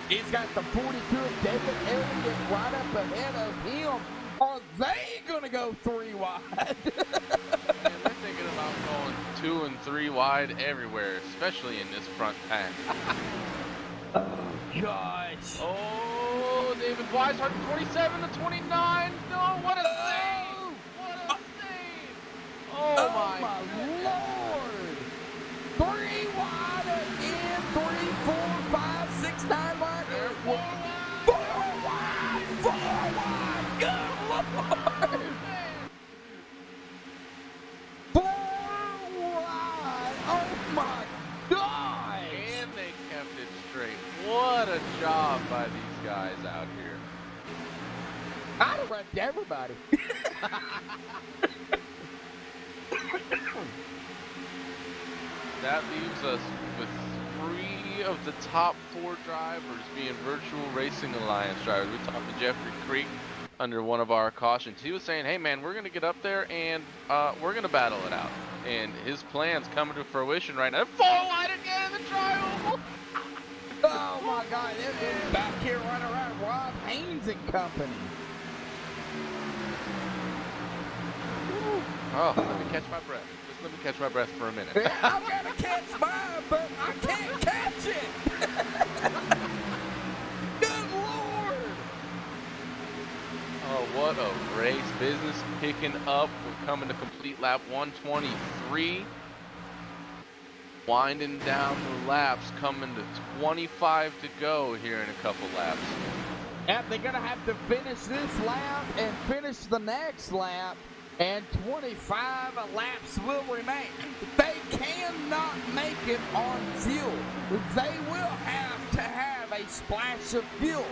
He's got the 42 of David Elliott right up ahead of him. Are they going to go 3 wide? Man, they're thinking about going 2 and 3 wide everywhere, especially in this front pack. Oh, gosh. Oh, David Weishart, 27 to 29. No, what a save! What a save! Oh, my Lord! 3 wide again. 3, 4, 5, 6, 9 wide. 4 wide. 4 wide. Good Lord! 4 wide. Oh, my God! And they kept it straight. What a job by these guys out here. I'd have wrecked everybody. That leaves us with 3 of the top 4 drivers being Virtual Racing Alliance drivers. We talked to Jeffrey Creek under one of our cautions. He was saying, hey man, we're going to get up there and we're going to battle it out. And his plan's coming to fruition right now. 4 wide again in the trial. Oh my God, they're back here running around Rob Haynes and company. Oh, let me catch my breath. Just let me catch my breath for a minute. Yeah, I've got to catch mine, but I can't catch it. Good Lord. Oh, what a race. Business picking up. We're coming to complete lap 123. Winding down the laps, coming to 25 to go here in a couple laps. Yep, they're going to have to finish this lap and finish the next lap, and 25 laps will remain. They cannot make it on fuel. They will have to have a splash of fuel.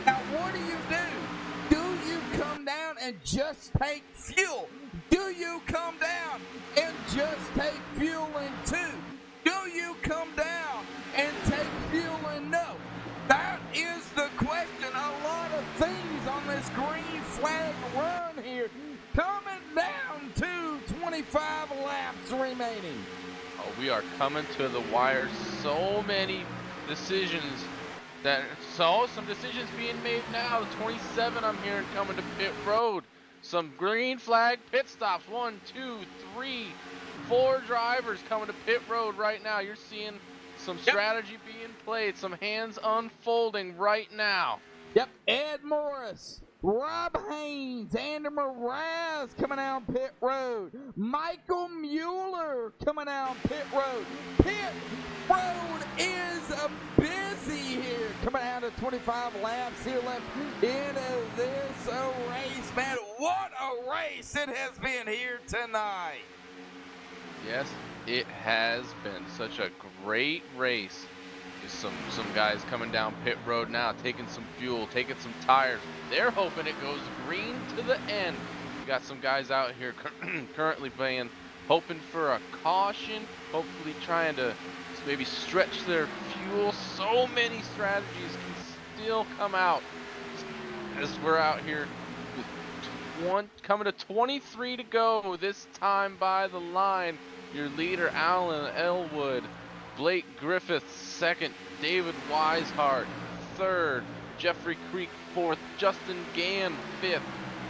Now, what do? Do you come down and just take fuel? Do you come down and just take fuel in 2? Do you come down and take fuel in no? That is the question. A lot of things on this green flag run here. Coming down to 25 laps remaining. Oh, we are coming to the wire. So many decisions. Some decisions being made now. The 27 I'm hearing coming to pit road. Some green flag pit stops. 1, 2, 3, 4 drivers coming to pit road right now. You're seeing some strategy being played, some hands unfolding right now. Yep, Ed Morris, Rob Haynes, Andy Mraz coming down pit road. Michael Mueller coming down pit road. Pit road is busy here. Coming out of 25 laps here left into this race, man. What a race it has been here tonight. Yes, it has been such a great race. Just some guys coming down pit road now, taking some fuel, taking some tires. They're hoping it goes green to the end. We got some guys out here currently hoping for a caution, hopefully trying to maybe stretch their fuel. So many strategies can still come out as we're out here with coming to 23 to go this time by the line. Your leader, Alan Elwood. Blake Griffith, 2nd. David Weishart, 3rd. Jeffrey Creek, 4th. Justin Gann, 5th.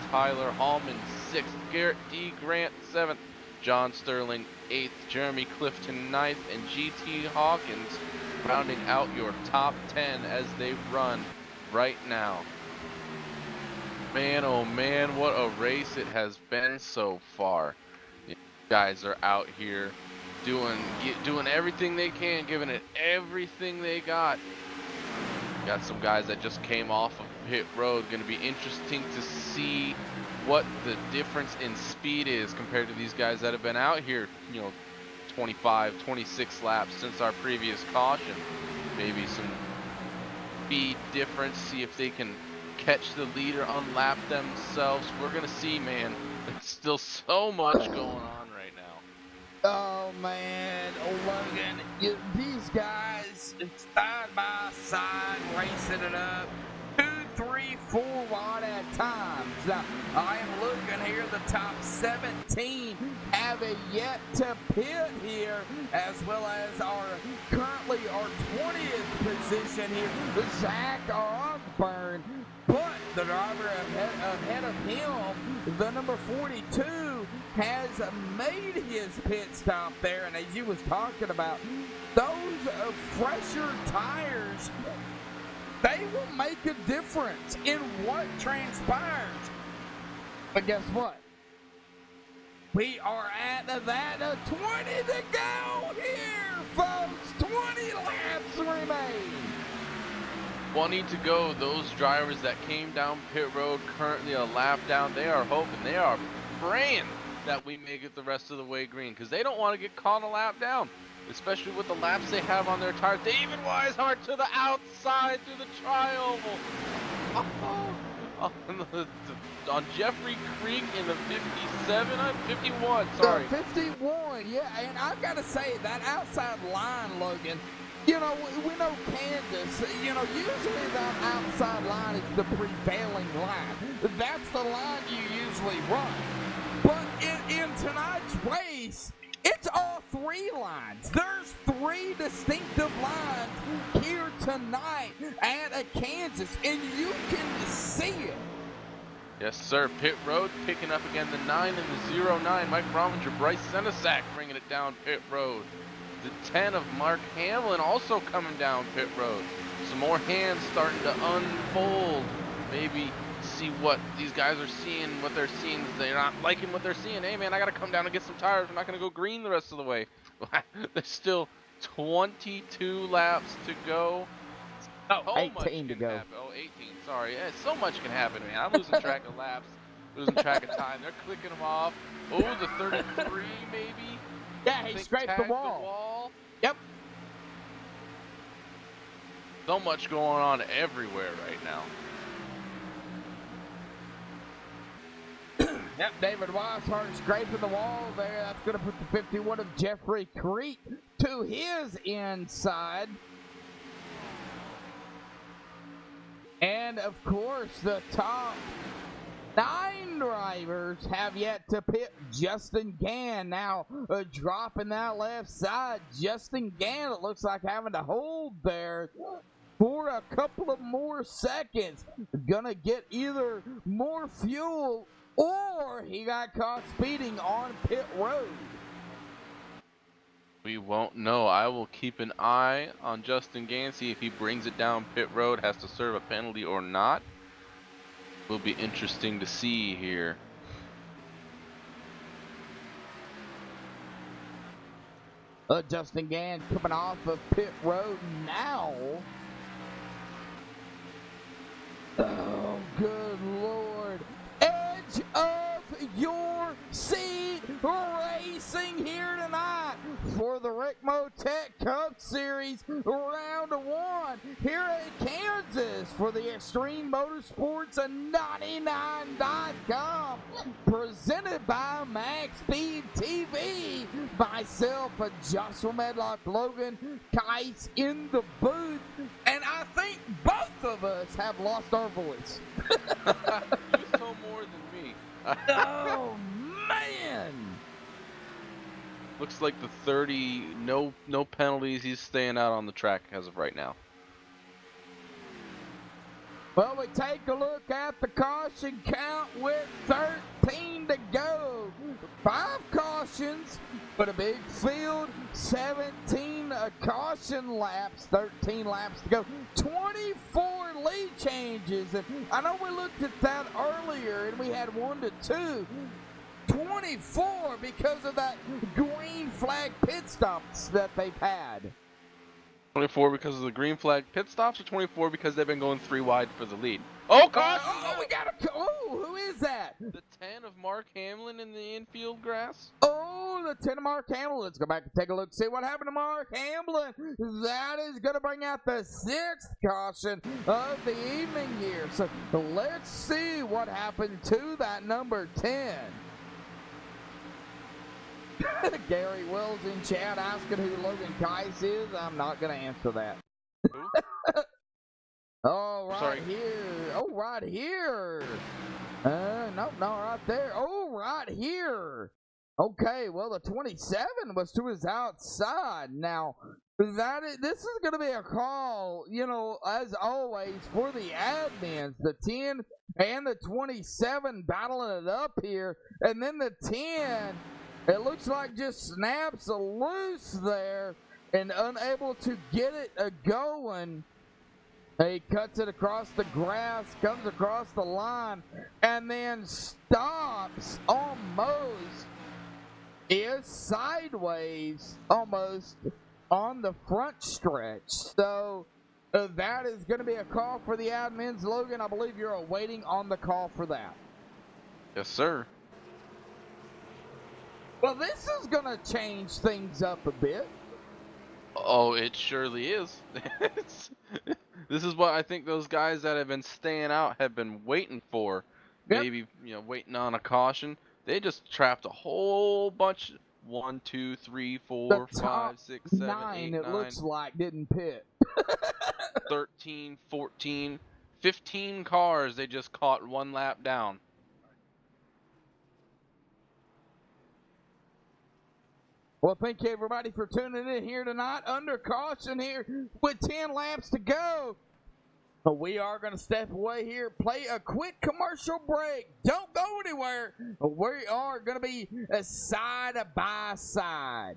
Tyler Hallman, 6th. Garrett D. Grant, 7th. John Sterling 8th, Jeremy Clifton 9th, and GT Hawkins rounding out your top 10 as they run right now. Man, oh man, what a race it has been so far. You guys are out here doing everything they can, giving it everything they got. Got some guys that just came off of pit road. Going to be interesting to see what the difference in speed is compared to these guys that have been out here, 25, 26 laps since our previous caution. Maybe some speed difference, see if they can catch the leader, unlap themselves. We're going to see, man. There's still so much going on right now. Oh man, Logan, these guys side by side racing it up, 2, 3, 4 wide at times. Now, I am looking here, the top 17 have yet to pit here, as well as currently our 20th position here, Zach Ogburn. But the driver ahead of him, the number 42, has made his pit stop there. And as you was talking about, those fresher tires, they will make a difference in what transpires. But guess what? We are at that 20 to go here, folks. 20 laps remain. 20 to go. Those drivers that came down pit road, currently a lap down, they are hoping, they are praying that we make it the rest of the way green, because they don't want to get caught a lap down, especially with the laps they have on their tires. David Weishart to the outside through the tri-oval. On Jeffrey Creek in the 51, sorry. 51, yeah, and I've got to say, that outside line, Logan, we know Kansas, usually that outside line is the prevailing line. That's the line you usually run. But in tonight's race, it's all 3 lines. There's 3 distinctive lines here tonight at Kansas, and you can see it. Yes, sir. Pit road picking up again, the 9 and the 09. Mike Rominger, Bryce Senesac bringing it down pit road. The 10 of Mark Hamlin also coming down pit road. Some more hands starting to unfold. Maybe see what these guys are seeing, what they're seeing. They're not liking what they're seeing. Hey, man, I got to come down and get some tires. I'm not going to go green the rest of the way. There's still 22 laps to go. Oh, 18 to go. Happen. Oh, 18. Sorry. Yeah, so much can happen, man. I'm losing track of laps, losing track of time. They're clicking them off. Oh, the 33 maybe. Yeah, he scraped the wall. Yep. So much going on everywhere right now. Yep, David Weishart scraping the wall there. That's going to put the 51 of Jeffrey Creek to his inside. And, of course, the top 9 drivers have yet to pit. Justin Gann now dropping that left side. Justin Gann, it looks like having to hold there for a couple of more seconds. Gonna get either more fuel or he got caught speeding on pit road. We won't know. I will keep an eye on Justin Gann, see if he brings it down pit road, has to serve a penalty or not. Will be interesting to see here. Justin Gann coming off of pit road now. Oh, good Lord. Edge of your seat racing here tonight for the Rick Motec Cup Series round 1 here at Kansas for the Extreme Motorsports 99.com, presented by MaxSpeedTV. Myself, Joshua Medlock, Logan Kites in the booth, and I think both of us have lost our voice. You know more than me. Oh man! Looks like the 30, no penalties. He's staying out on the track as of right now. Well, we take a look at the caution count with 13 to go. 5 cautions, but a big field. 17 caution laps, 13 laps to go. 24 lead changes. And I know we looked at that earlier, and we had 1 to 2. 24 because of that green flag pit stops that they've had. 24 because of the green flag pit stops, or 24 because they've been going 3 wide for the lead? Oh, caution! We got a. Oh, who is that? The 10 of Mark Hamlin in the infield grass. Oh, the 10 of Mark Hamlin. Let's go back and take a look, see what happened to Mark Hamlin. That is going to bring out the 6th caution of the evening here. So let's see what happened to that number 10. Gary Wells in chat asking who Logan Keiss is. I'm not going to answer that. Who? Oh, right Sorry. here. Oh, right here. Nope, not right there. Oh, right here. Okay, well, the 27 was to his outside. Now, this is going to be a call, you know, as always, for the admins. The 10 and the 27 battling it up here. And then the 10... it looks like just snaps loose there and unable to get it going. He cuts it across the grass, comes across the line, and then stops almost, is sideways almost on the front stretch. So that is going to be a call for the admins. Logan, I believe you're awaiting on the call for that. Yes, sir. Well, this is going to change things up a bit. Oh, it surely is. This is what I think those guys that have been staying out have been waiting for. Yep. Maybe, you know, waiting on a caution. They just trapped a whole bunch. 1, 2, 3, 4, The top 5, 6, 7, 9, 8, it 9, looks like, didn't pit. 13, 14, 15 cars they just caught 1 lap down. Well, thank you, everybody, for tuning in here tonight. Under caution here with 10 laps to go. But we are going to step away here, play a quick commercial break. Don't go anywhere. We are going to be side by side.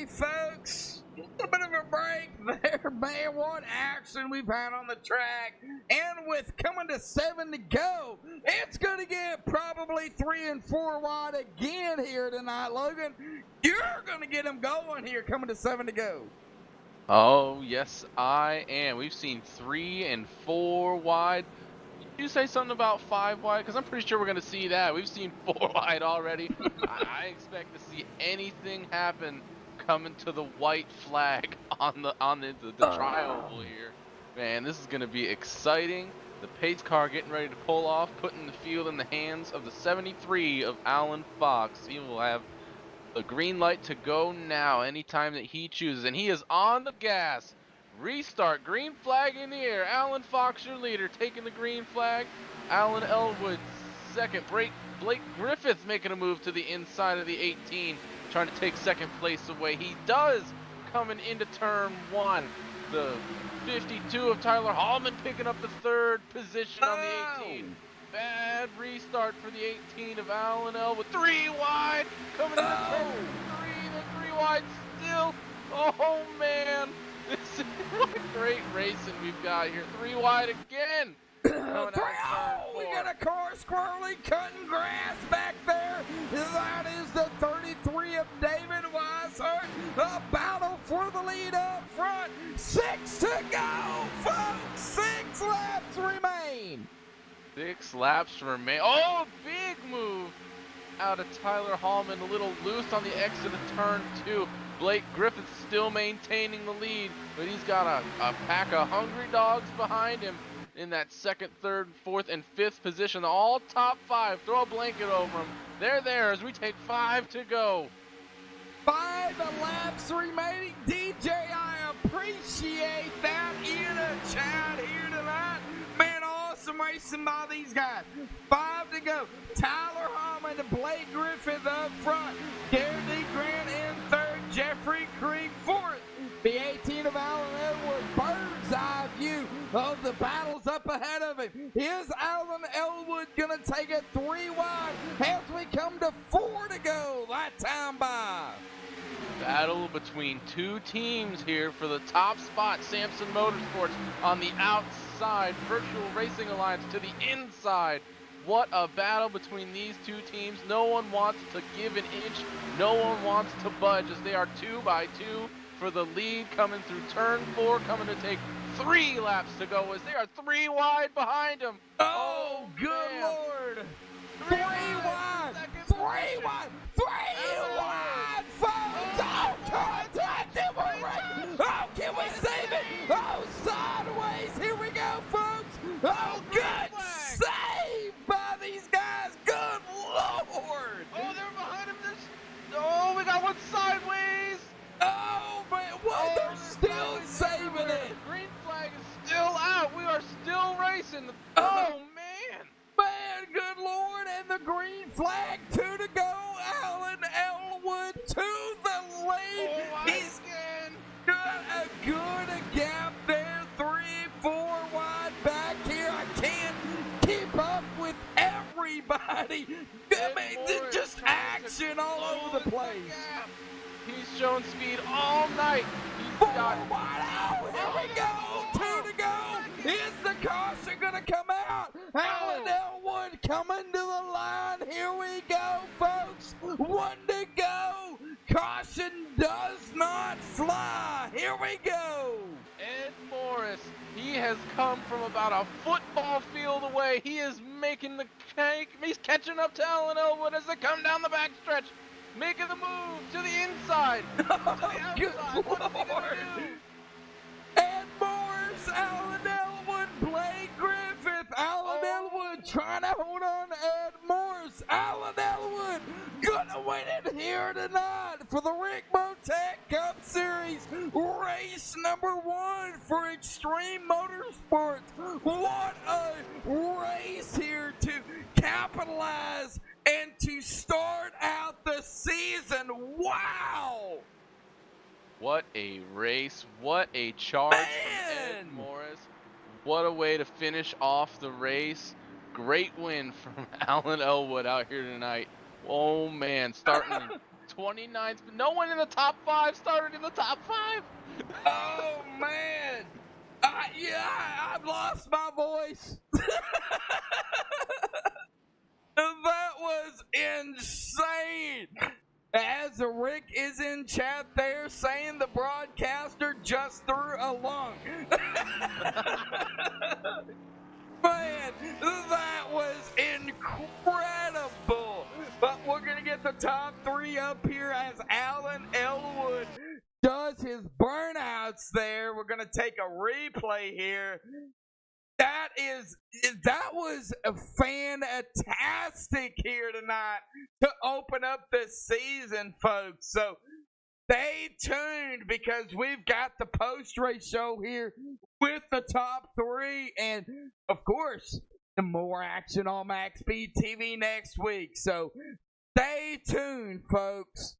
Hey, folks, a little bit of a break there, man. What action we've had on the track. And with coming to 7 to go, it's going to get probably 3 and 4 wide again here tonight, Logan. You're going to get them going here coming to 7 to go. Oh, yes, I am. We've seen 3 and 4 wide. Did you say something about 5 wide? Because I'm pretty sure we're going to see that. We've seen 4 wide already. I expect to see anything happen coming to the white flag on the tri-oval here. Man, this is going to be exciting. The pace car getting ready to pull off, putting the field in the hands of the 73 of Alan Fox. He will have the green light to go now anytime that he chooses, and he is on the gas. Restart, green flag in the air. Alan Fox, your leader, taking the green flag. Alan Elwood second. Blake Griffith making a move to the inside of the 18, trying to take second place away. He does, coming into turn 1. The 52 of Tyler Hallman picking up the 3rd position on the 18. Bad restart for the 18 of Alan Elwood. 3 wide, coming into turn 3. The 3 wide still. Oh man, this is what great racing we've got here. 3 wide again. We got a car squirrely cutting grass back there. That is the 33 of David Weishart. A battle for the lead up front. 6 to go, folks. 6 laps remain. 6 laps remain. Oh, big move out of Tyler Hallman. A little loose on the exit of turn 2. Blake Griffith still maintaining the lead, but he's got a pack of hungry dogs behind him in that 2nd, 3rd, 4th, and 5th position. All top 5. Throw a blanket over them. They're there as we take 5 to go. 5 laps remaining. DJ, I appreciate that in a chat here tonight. Man, awesome racing by these guys. 5 to go. Tyler Hallman to Blake Griffith up front. Gary D. Grant in 3rd. Jeffrey Creek 4th. The 18 of Alan Elwood, bird's eye view of the battles up ahead of him. Is Alan Elwood going to take it 3 wide as we come to 4 to go that time by? Battle between 2 teams here for the top spot. Samson Motorsports on the outside. Virtual Racing Alliance to the inside. What a battle between these 2 teams. No one wants to give an inch. No one wants to budge as they are 2 by 2 for the lead coming through turn 4. Coming to take 3 laps to go as they are 3 wide behind him. Oh, good man. Lord. 3 wide. 3 wide. 3 wide, folks. Oh, contact. Oh, can we save it? Oh, sideways. Here we go, folks. Oh, good save by these guys. Good Lord. Oh, they're behind him. Oh, we got one sideways. Oh, man. What? They're still saving it. The green flag is still out. We are still racing. Oh, man. Man, good Lord. And the green flag, 2 to go. Alan Elwood to the lead. Oh, He's got a good gap there. 3, 4 wide back here. I can't keep up with everybody. I mean, just action all over the place. He's shown speed all night. He's 4 got wide out. Here we go. 2 to go. Is the caution going to come out? Alan Elwood coming to the line. Here we go, folks. 1 to go. Caution does not fly. Here we go. Ed Morris. He has come from about a football field away. He is making the cake. He's catching up to Alan Elwood as they come down the backstretch. Making the move to the inside. To the outside. Good What's he gonna Lord. do? Ed Morris, Alan Elwood, Blake Griffith. Alan Elwood trying to hold on to Ed Morris. Alan Elwood gonna win it here tonight for the Rick Motec Cup Series. Race number 1 for Extreme Motorsports. What a race here to capitalize and to start out the season. Wow! What a race. What a charge from Ed Man! Morris. What a way to finish off the race. Great win from Alan Elwood out here tonight. Oh, man. Starting 29th, but no one in the top 5 started in the top 5. Oh man, yeah, I've lost my voice. That was insane. As Rick is in chat there saying the broadcaster just threw a lung. Man, that was incredible. But we're going to get the top 3 up here as Alan Elwood does his burnouts there. We're going to take a replay here. That was a fantastic here tonight to open up this season, folks. So stay tuned because we've got the post-race show here with the top 3 and, of course, the more action on MaxSpeedTV next week. So stay tuned, folks.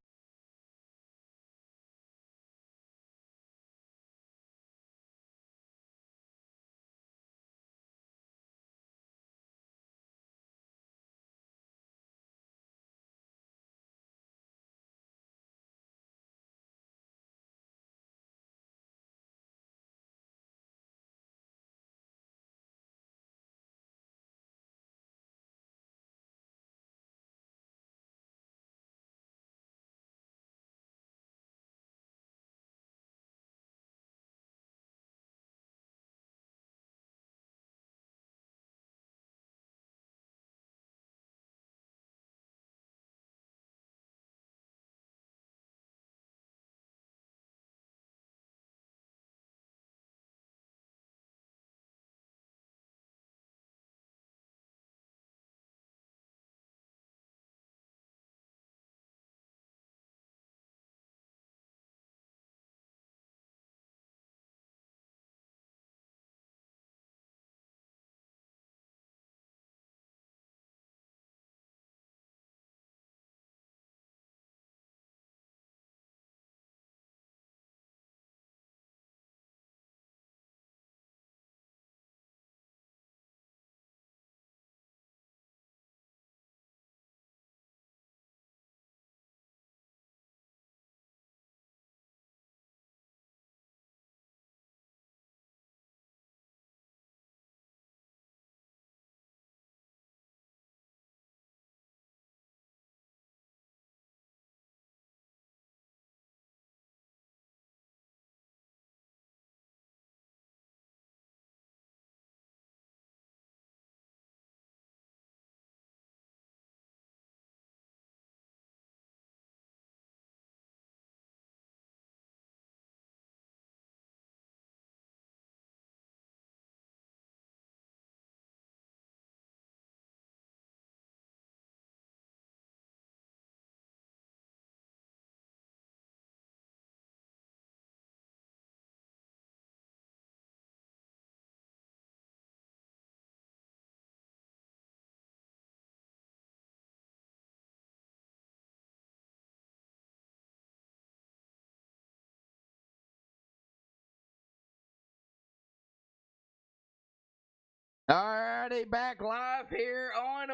Alrighty, back live here on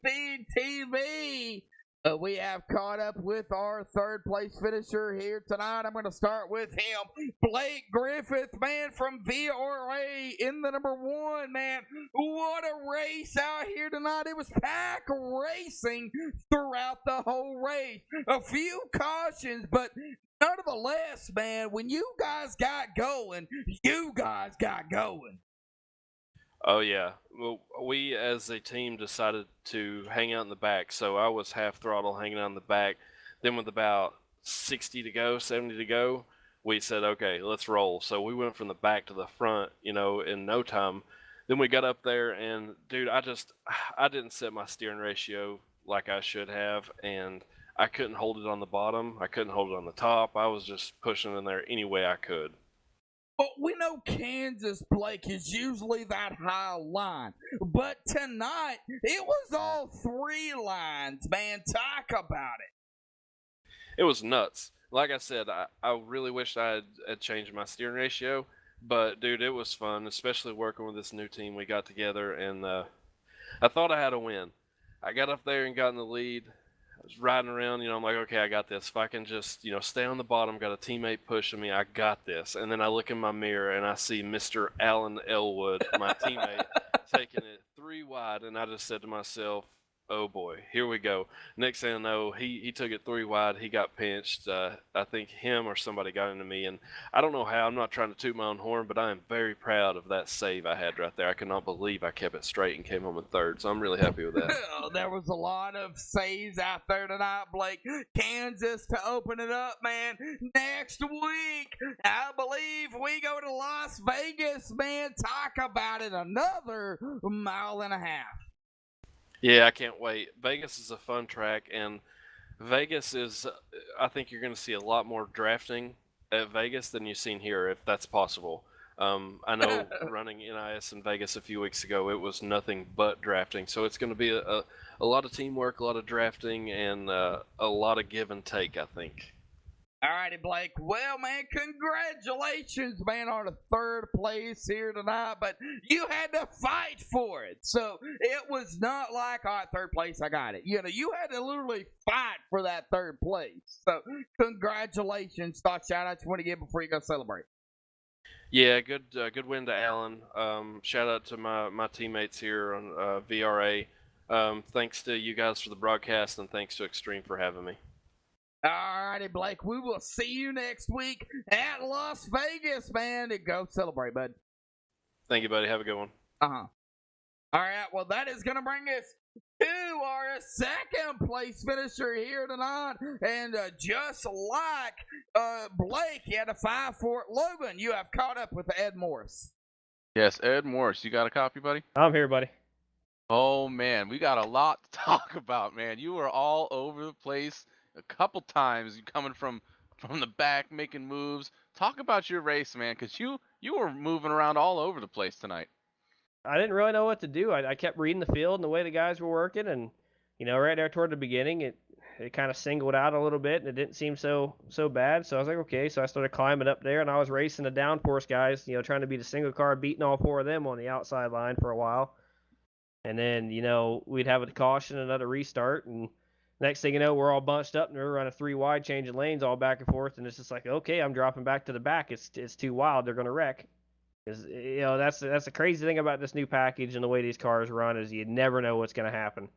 MaxSpeedTV. We have caught up with our third place finisher here tonight. I'm going to start with him, Blake Griffith, man, from VRA in the number 1, man. What a race out here tonight. It was pack racing throughout the whole race. A few cautions, but nonetheless, man, when you guys got going, you guys got going. Oh yeah, well, we as a team decided to hang out in the back, so I was half throttle hanging out in the back. Then with about 60 to go, 70 to go, we said, okay, let's roll. So we went from the back to the front, in no time. Then we got up there and dude, I didn't set my steering ratio like I should have, and I couldn't hold it on the bottom. I couldn't hold it on the top. I was just pushing in there any way I could. Well, we know Kansas, Blake, is usually that high line. But tonight, it was all 3 lines, man. Talk about it. It was nuts. Like I said, I really wished I had changed my steering ratio. But, dude, it was fun, especially working with this new team we got together. And I thought I had a win. I got up there and got in the lead. was riding around, I'm like, okay, I got this. If I can just, stay on the bottom, got a teammate pushing me, I got this. And then I look in my mirror and I see Mr. Alan Elwood, my teammate, taking it 3 wide. And I just said to myself, oh boy, here we go. Next thing I know, he took it 3 wide. He got pinched. I think him or somebody got into me. And I don't know how. I'm not trying to toot my own horn, but I am very proud of that save I had right there. I cannot believe I kept it straight and came home in third. So I'm really happy with that. There was a lot of saves out there tonight, Blake. Kansas to open it up, man. Next week, I believe we go to Las Vegas, man. Talk about it, another 1.5 miles. Yeah, I can't wait. Vegas is a fun track, and Vegas is, I think you're going to see a lot more drafting at Vegas than you've seen here, if that's possible. I know running NIS in Vegas a few weeks ago, it was nothing but drafting. So it's going to be a lot of teamwork, a lot of drafting, and a lot of give and take, I think. All righty, Blake. Well, man, congratulations, man, on a 3rd place here tonight. But you had to fight for it. So it was not like, all right, 3rd place, I got it. You had to literally fight for that 3rd place. So congratulations. Shout out you want to give before you go celebrate. Yeah, good win to Alan. Shout out to my teammates here on VRA. Thanks to you guys for the broadcast, and thanks to Extreme for having me. All righty, Blake. We will see you next week at Las Vegas, man. And go celebrate, bud. Thank you, buddy. Have a good one. All right. Well, that is going to bring us to our 2nd place finisher here tonight. And just like Blake, he had a 5-4. Logan, you have caught up with Ed Morris. Yes, Ed Morris. You got a copy, buddy? I'm here, buddy. Oh, man. We got a lot to talk about, man. You were all over the place a couple times. You coming from the back, making moves. Talk about your race, man, because you were moving around all over the place tonight. I didn't really know what to do. I kept reading the field and the way the guys were working, and right there toward the beginning, it kind of singled out a little bit, and it didn't seem so bad. So I was like, okay. So I started climbing up there, and I was racing the downforce guys, trying to beat a single car, beating all 4 of them on the outside line for a while. And then, we'd have a caution, another restart, and next thing you know, we're all bunched up and we're running 3 wide, changing lanes all back and forth, and it's just like, okay, I'm dropping back to the back. It's too wild. They're gonna wreck. Because that's the crazy thing about this new package and the way these cars run is you never know what's gonna happen.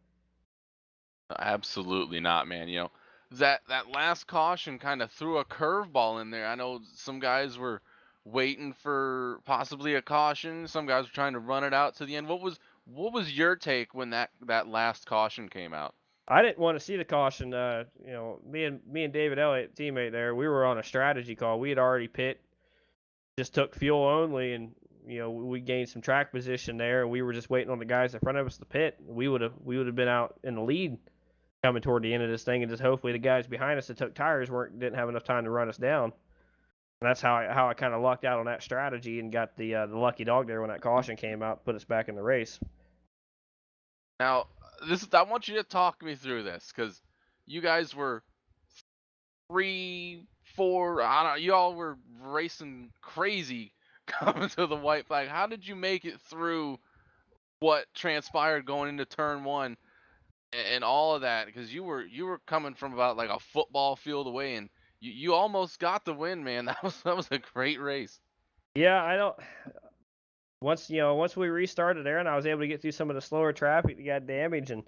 Absolutely not, man. That last caution kind of threw a curveball in there. I know some guys were waiting for possibly a caution. Some guys were trying to run it out to the end. What was your take when that last caution came out? I didn't want to see the caution. Me and David Elliott, teammate there, we were on a strategy call. We had already pit, just took fuel only, and we gained some track position there, and we were just waiting on the guys in front of us to pit. We would have been out in the lead coming toward the end of this thing, and just hopefully the guys behind us that took tires didn't have enough time to run us down. And that's how I kind of lucked out on that strategy and got the lucky dog there when that caution came out, put us back in the race. Now, I want you to talk me through this, because you guys were 3, 4, I don't know, you all were racing crazy coming to the white flag. How did you make it through what transpired going into turn 1 and all of that? Because you were coming from about like a football field away, and you almost got the win, man. That was a great race. Yeah, I don't. Once we restarted there, and I was able to get through some of the slower traffic that got damaged, and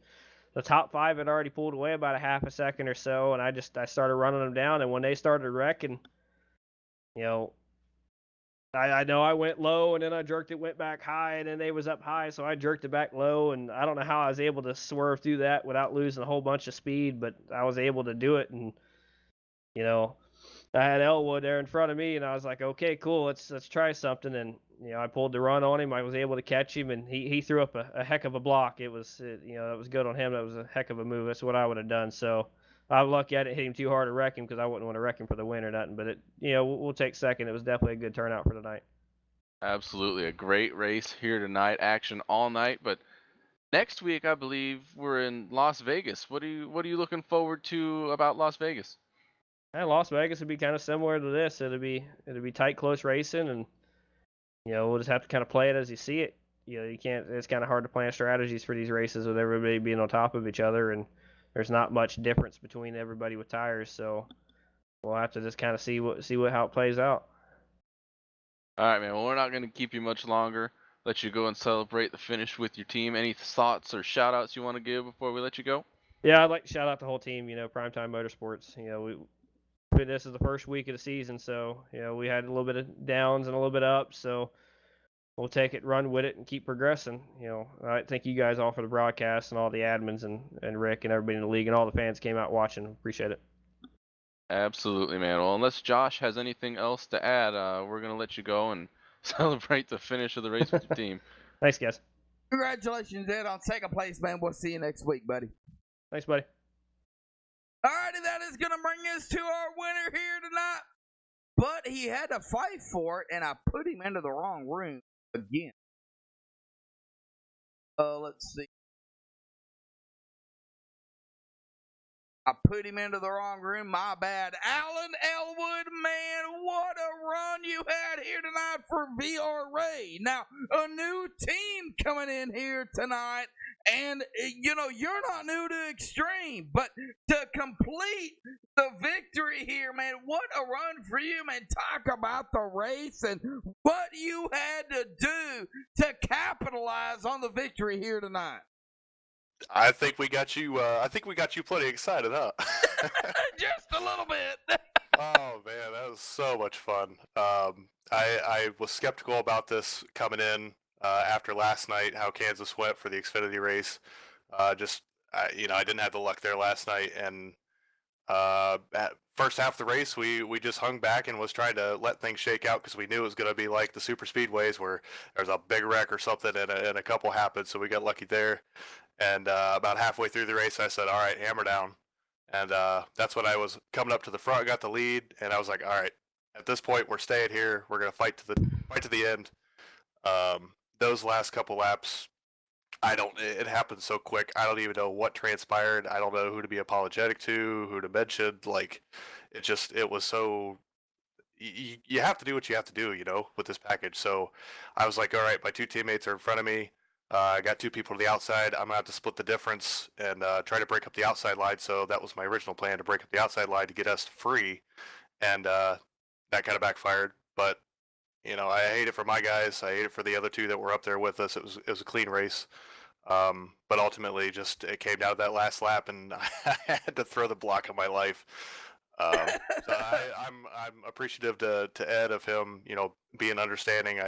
the top 5 had already pulled away about a half a second or so, and I started running them down, and when they started wrecking, I know I went low, and then I jerked it, went back high, and then they was up high, so I jerked it back low, and I don't know how I was able to swerve through that without losing a whole bunch of speed, but I was able to do it, and I had Elwood there in front of me, and I was like, okay, cool, let's try something, and I pulled the run on him. I was able to catch him, and he threw up a heck of a block. It was that was good on him. That was a heck of a move. That's what I would have done. So I'm lucky I didn't hit him too hard to wreck him, because I wouldn't want to wreck him for the win or nothing. But we'll take second. It was definitely a good turnout for tonight. Absolutely, a great race here tonight. Action all night. But next week, I believe we're in Las Vegas. What are you looking forward to about Las Vegas? Las Vegas would be kind of similar to this. It'll be tight, close racing, and we'll just have to kind of play it as you see it. You can't. It's kind of hard to plan strategies for these races with everybody being on top of each other, and there's not much difference between everybody with tires. So we'll have to just kind of see how it plays out. All right, man. Well, we're not going to keep you much longer. Let you go and celebrate the finish with your team. Any thoughts or shout outs you want to give before we let you go? Yeah, I'd like to shout out the whole team. Primetime Motorsports. This is the first week of the season, so we had a little bit of downs and a little bit of ups. So we'll take it, run with it, and keep progressing. I thank you guys all for the broadcast and all the admins and Rick and everybody in the league and all the fans came out watching. Appreciate it. Absolutely, man. Well, unless Josh has anything else to add, we're going to let you go and celebrate the finish of the race with your team. Thanks, guys. Congratulations, Ed, on second place, man. We'll see you next week, buddy. Thanks, buddy. Alrighty, that is going to bring us to our winner here tonight. But he had to fight for it, and I put him into the wrong room again. Let's see. I put him into the wrong room. My bad. Alan Elwood, man, what a run you had here tonight for VRA. Now, a new team coming in here tonight. And, you're not new to Extreme, but to complete the victory here, man, what a run for you, man. Talk about the race and what you had to do to capitalize on the victory here tonight. I think we got you. Plenty excited, huh? Just a little bit. Oh man, that was so much fun. I was skeptical about this coming in after last night, how Kansas went for the Xfinity race. I didn't have the luck there last night, and at first half of the race, we just hung back and was trying to let things shake out because we knew it was going to be like the super speedways where there's a big wreck or something and a couple happened, so we got lucky there. And about halfway through the race, I said, all right, hammer down. And that's when I was coming up to the front, got the lead, and I was like, all right, at this point, we're staying here. We're going to fight to the end. Those last couple laps, it happened so quick. I don't even know what transpired. I don't know who to be apologetic to, who to mention. Like, it was so, you have to do what you have to do, with this package. So I was like, all right, my two teammates are in front of me. I got two people to the outside. I'm going to have to split the difference and try to break up the outside line. So that was my original plan, to break up the outside line to get us free. And that kind of backfired. But, I hate it for my guys. I hate it for the other two that were up there with us. It was a clean race. But ultimately, it came down to that last lap, and I had to throw the block of my life. So I'm appreciative to Ed of him, being understanding.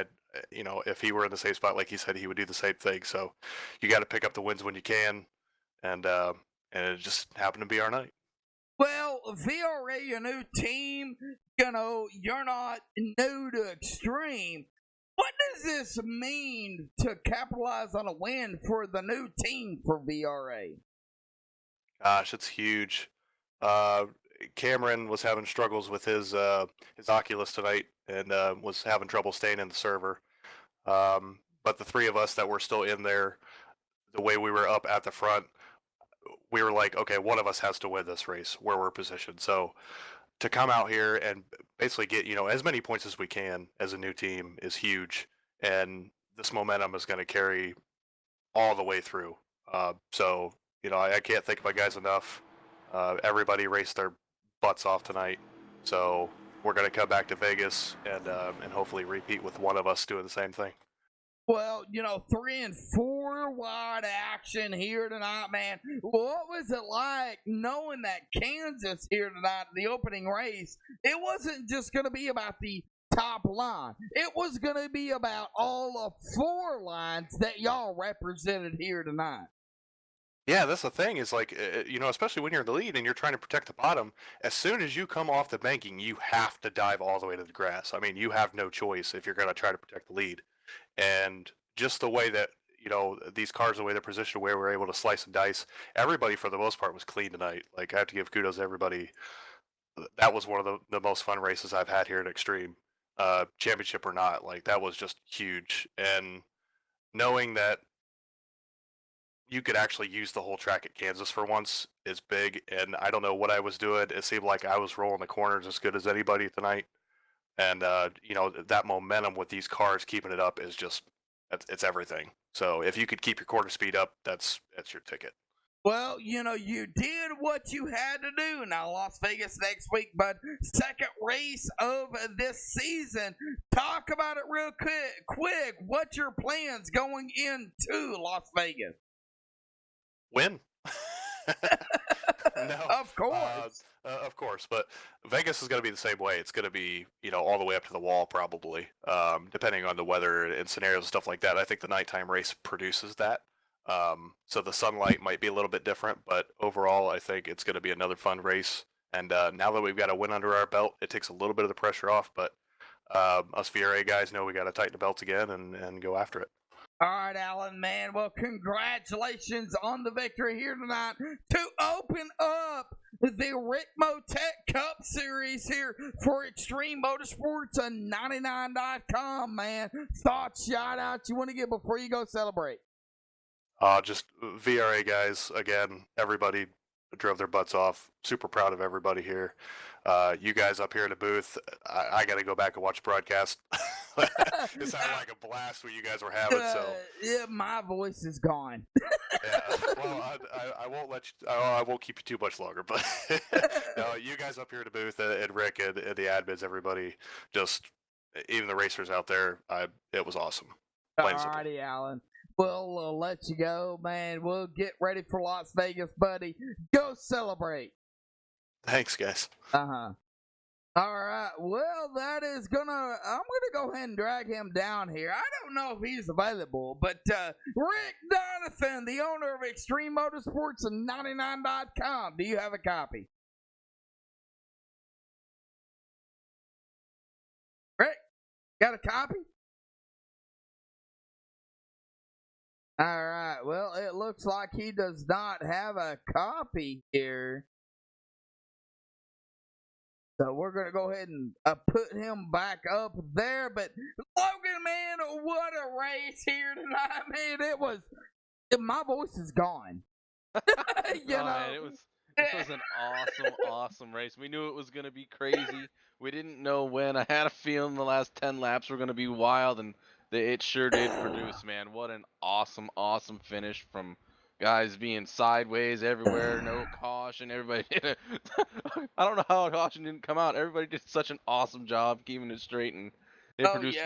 If he were in the same spot, like he said, he would do the same thing. So you got to pick up the wins when you can, and it just happened to be our night. Well, VRA, your new team, you're not new to Extreme. What does this mean to capitalize on a win for the new team for VRA? Gosh, it's huge. Cameron was having struggles with his Oculus tonight and was having trouble staying in the server. But the three of us that were still in there, the way we were up at the front, we were like, okay, one of us has to win this race where we're positioned. So to come out here and basically get, as many points as we can as a new team is huge. And this momentum is going to carry all the way through. So, I can't thank my guys enough. Everybody raced their butts off tonight. So we're going to come back to Vegas and hopefully repeat with one of us doing the same thing. Well, 3 and 4 wide action here tonight, man. What was it like knowing that Kansas here tonight in the opening race, it wasn't just going to be about the top line. It was going to be about all of 4 lines that y'all represented here tonight. Yeah, that's the thing is like, especially when you're in the lead and you're trying to protect the bottom, as soon as you come off the banking, you have to dive all the way to the grass. I mean, you have no choice if you're going to try to protect the lead. And just the way that, these cars, the way they're positioned, where we're able to slice and dice, everybody for the most part was clean tonight. Like, I have to give kudos to everybody. That was one of the most fun races I've had here at Extreme, championship or not. Like, that was just huge. And knowing that you could actually use the whole track at Kansas for once is big. And I don't know what I was doing. It seemed like I was rolling the corners as good as anybody tonight. And, that momentum with these cars keeping it up is just, it's everything. So if you could keep your corner speed up, that's your ticket. Well, you did what you had to do. Now, Las Vegas next week, but second race of this season. Talk about it real quick. What's your plans going into Las Vegas? Win. No, Of course. of course, but Vegas is going to be the same way. It's going to be, all the way up to the wall probably, depending on the weather and scenarios and stuff like that. I think the nighttime race produces that. So the sunlight might be a little bit different, but overall, I think it's going to be another fun race. And now that we've got a win under our belt, it takes a little bit of the pressure off. But us VRA guys know we got to tighten the belt again and go after it. All right, Alan, man. Well, congratulations on the victory here tonight to open up the Rick Motec Cup Series here for Extreme Motorsports and 99.com, man. Thoughts, shout outs you want to give before you go celebrate? Just VRA guys, again, everybody drove their butts off. Super proud of everybody here. You guys up here in the booth, I got to go back and watch the broadcast. It sounded like a blast what you guys were having. Yeah, my voice is gone. Yeah, well, I won't let you. I won't keep you too much longer. But no, you guys up here in the booth, and Rick and the admins, everybody, just even the racers out there, it was awesome. Alrighty, Alan. We'll let you go, man. We'll get ready for Las Vegas, buddy. Go celebrate. Thanks, guys. All right. Well, I'm gonna go ahead and drag him down here. I don't know if he's available, but Rick Donovan, the owner of Extreme Motorsports and 99.com. Do you have a copy? Rick, got a copy? All right. Well, it looks like he does not have a copy here. So we're going to go ahead and put him back up there. But Logan, man, what a race here tonight, man. My voice is gone. Man, it was an awesome race. We knew it was going to be crazy. We didn't know when. I had a feeling the last 10 laps were going to be wild, and it sure did produce, man. What an awesome finish from guys being sideways everywhere, no caution. Everybody did it. I don't know how caution didn't come out. Everybody did such an awesome job keeping it straight, and it produced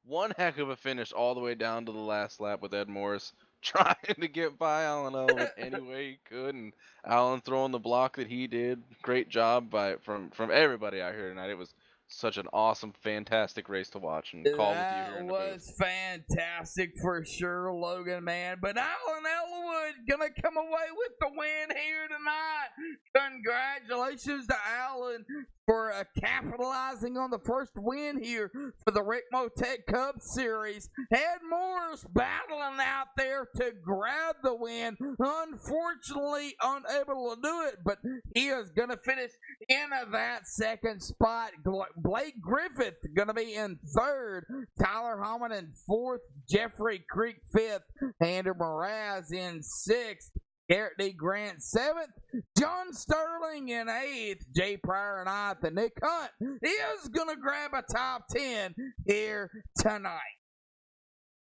one heck of a finish all the way down to the last lap with Ed Morris trying to get by Alan Elwood any way he could, and Alan throwing the block that he did. Great job from everybody out here tonight. It was such an awesome, fantastic race to watch and call with you here in the booth. That was fantastic for sure, Logan, man. But Alan Elwood gonna come away with the win here tonight. Congratulations to Alan for capitalizing on the first win here for the Rick Motec Cup Series. Ed Morris battling out there to grab the win. Unfortunately, unable to do it, but he is going to finish in that second spot. Blake Griffith going to be in third. Tyler Homan in fourth. Jeffrey Creek fifth. Andrew Mraz in sixth. Garrett D. Grant 7th, John Sterling in 8th, Jay Pryor in 9th, and Nick Hunt is going to grab a top 10 here tonight.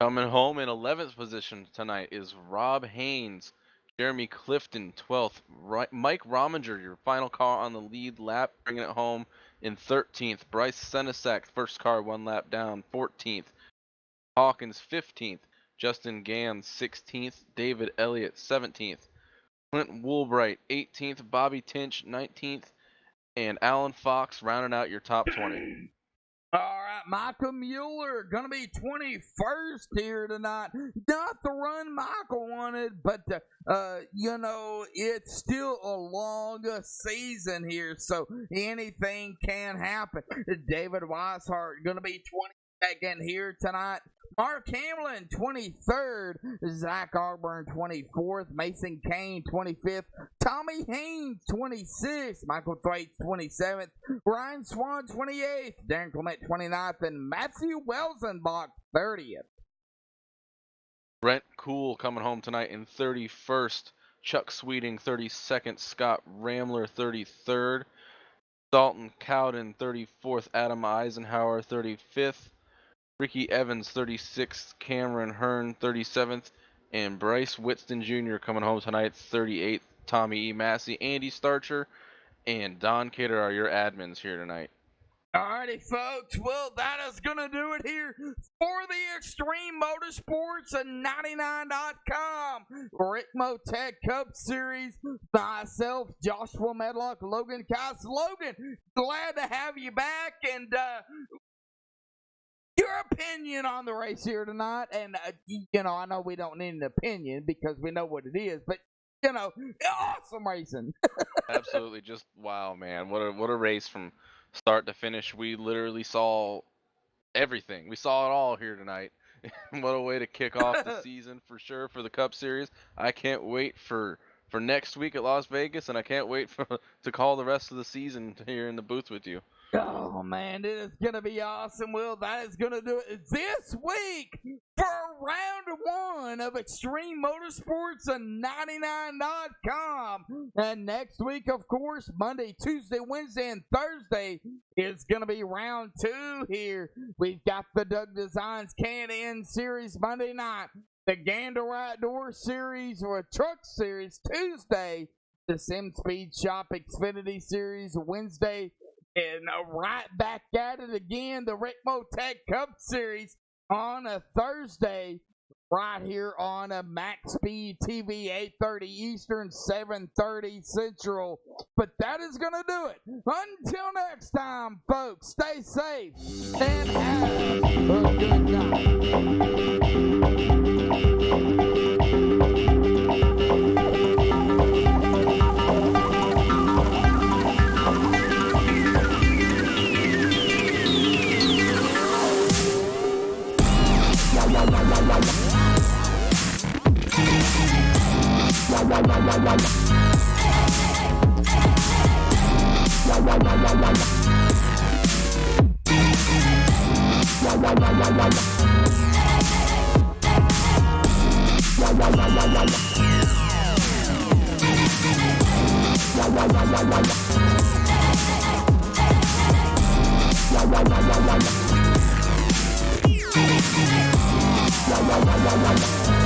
Coming home in 11th position tonight is Rob Haynes, Jeremy Clifton 12th, Mike Rominger, your final car on the lead lap, bringing it home in 13th, Bryce Senesac, first car 1 lap down, 14th, Hawkins 15th, Justin Gans 16th, David Elliott 17th, Clint Woolbright 18th, Bobby Tinch 19th, and Alan Fox rounding out your top 20. All right, Michael Mueller going to be 21st here tonight. Not the run Michael wanted, but, it's still a long season here, so anything can happen. David Weishart going to be 22nd here tonight. Mark Hamlin, 23rd. Zach Arburn, 24th. Mason Kane, 25th. Tommy Haynes, 26th. Michael Thwaite, 27th. Ryan Swan, 28th. Darren Clement, 29th. And Matthew Welsenbach, 30th. Brent Cool coming home tonight in 31st. Chuck Sweeting, 32nd. Scott Ramler, 33rd. Dalton Cowden, 34th. Adam Eisenhower, 35th. Ricky Evans, 36th, Cameron Hearn, 37th, and Bryce Whitston Jr. coming home tonight, 38th. Tommy E. Massey, Andy Starcher, and Don Kidder are your admins here tonight. Alrighty, folks. Well, that is going to do it here for the Extreme Motorsports and 99.com Rick Motec Cup Series. Myself, Joshua Medlock, Logan Cass. Logan, glad to have you back. And your opinion on the race here tonight. And, I know we don't need an opinion because we know what it is. But, awesome racing. Absolutely. Just wow, man. What a race from start to finish. We literally saw everything. We saw it all here tonight. What a way to kick off the season for sure for the Cup Series. I can't wait for next week at Las Vegas, and I can't wait to call the rest of the season here in the booth with you. Oh, man, it is going to be awesome. Will, that is going to do it this week for round 1 of Extreme Motorsports and 99.com. And next week, of course, Monday, Tuesday, Wednesday, and Thursday is going to be round 2 here. We've got the Doug Designs Can-In Series Monday night, the Gander Outdoor Series or Truck Series Tuesday, the Sim Speed Shop Xfinity Series Wednesday, and right back at it again, the Rick Motec Cup Series on a Thursday, right here on a MaxSpeedTV, 8:30 Eastern, 7:30 Central. But that is going to do it. Until next time, folks, stay safe and have a good night. Wow.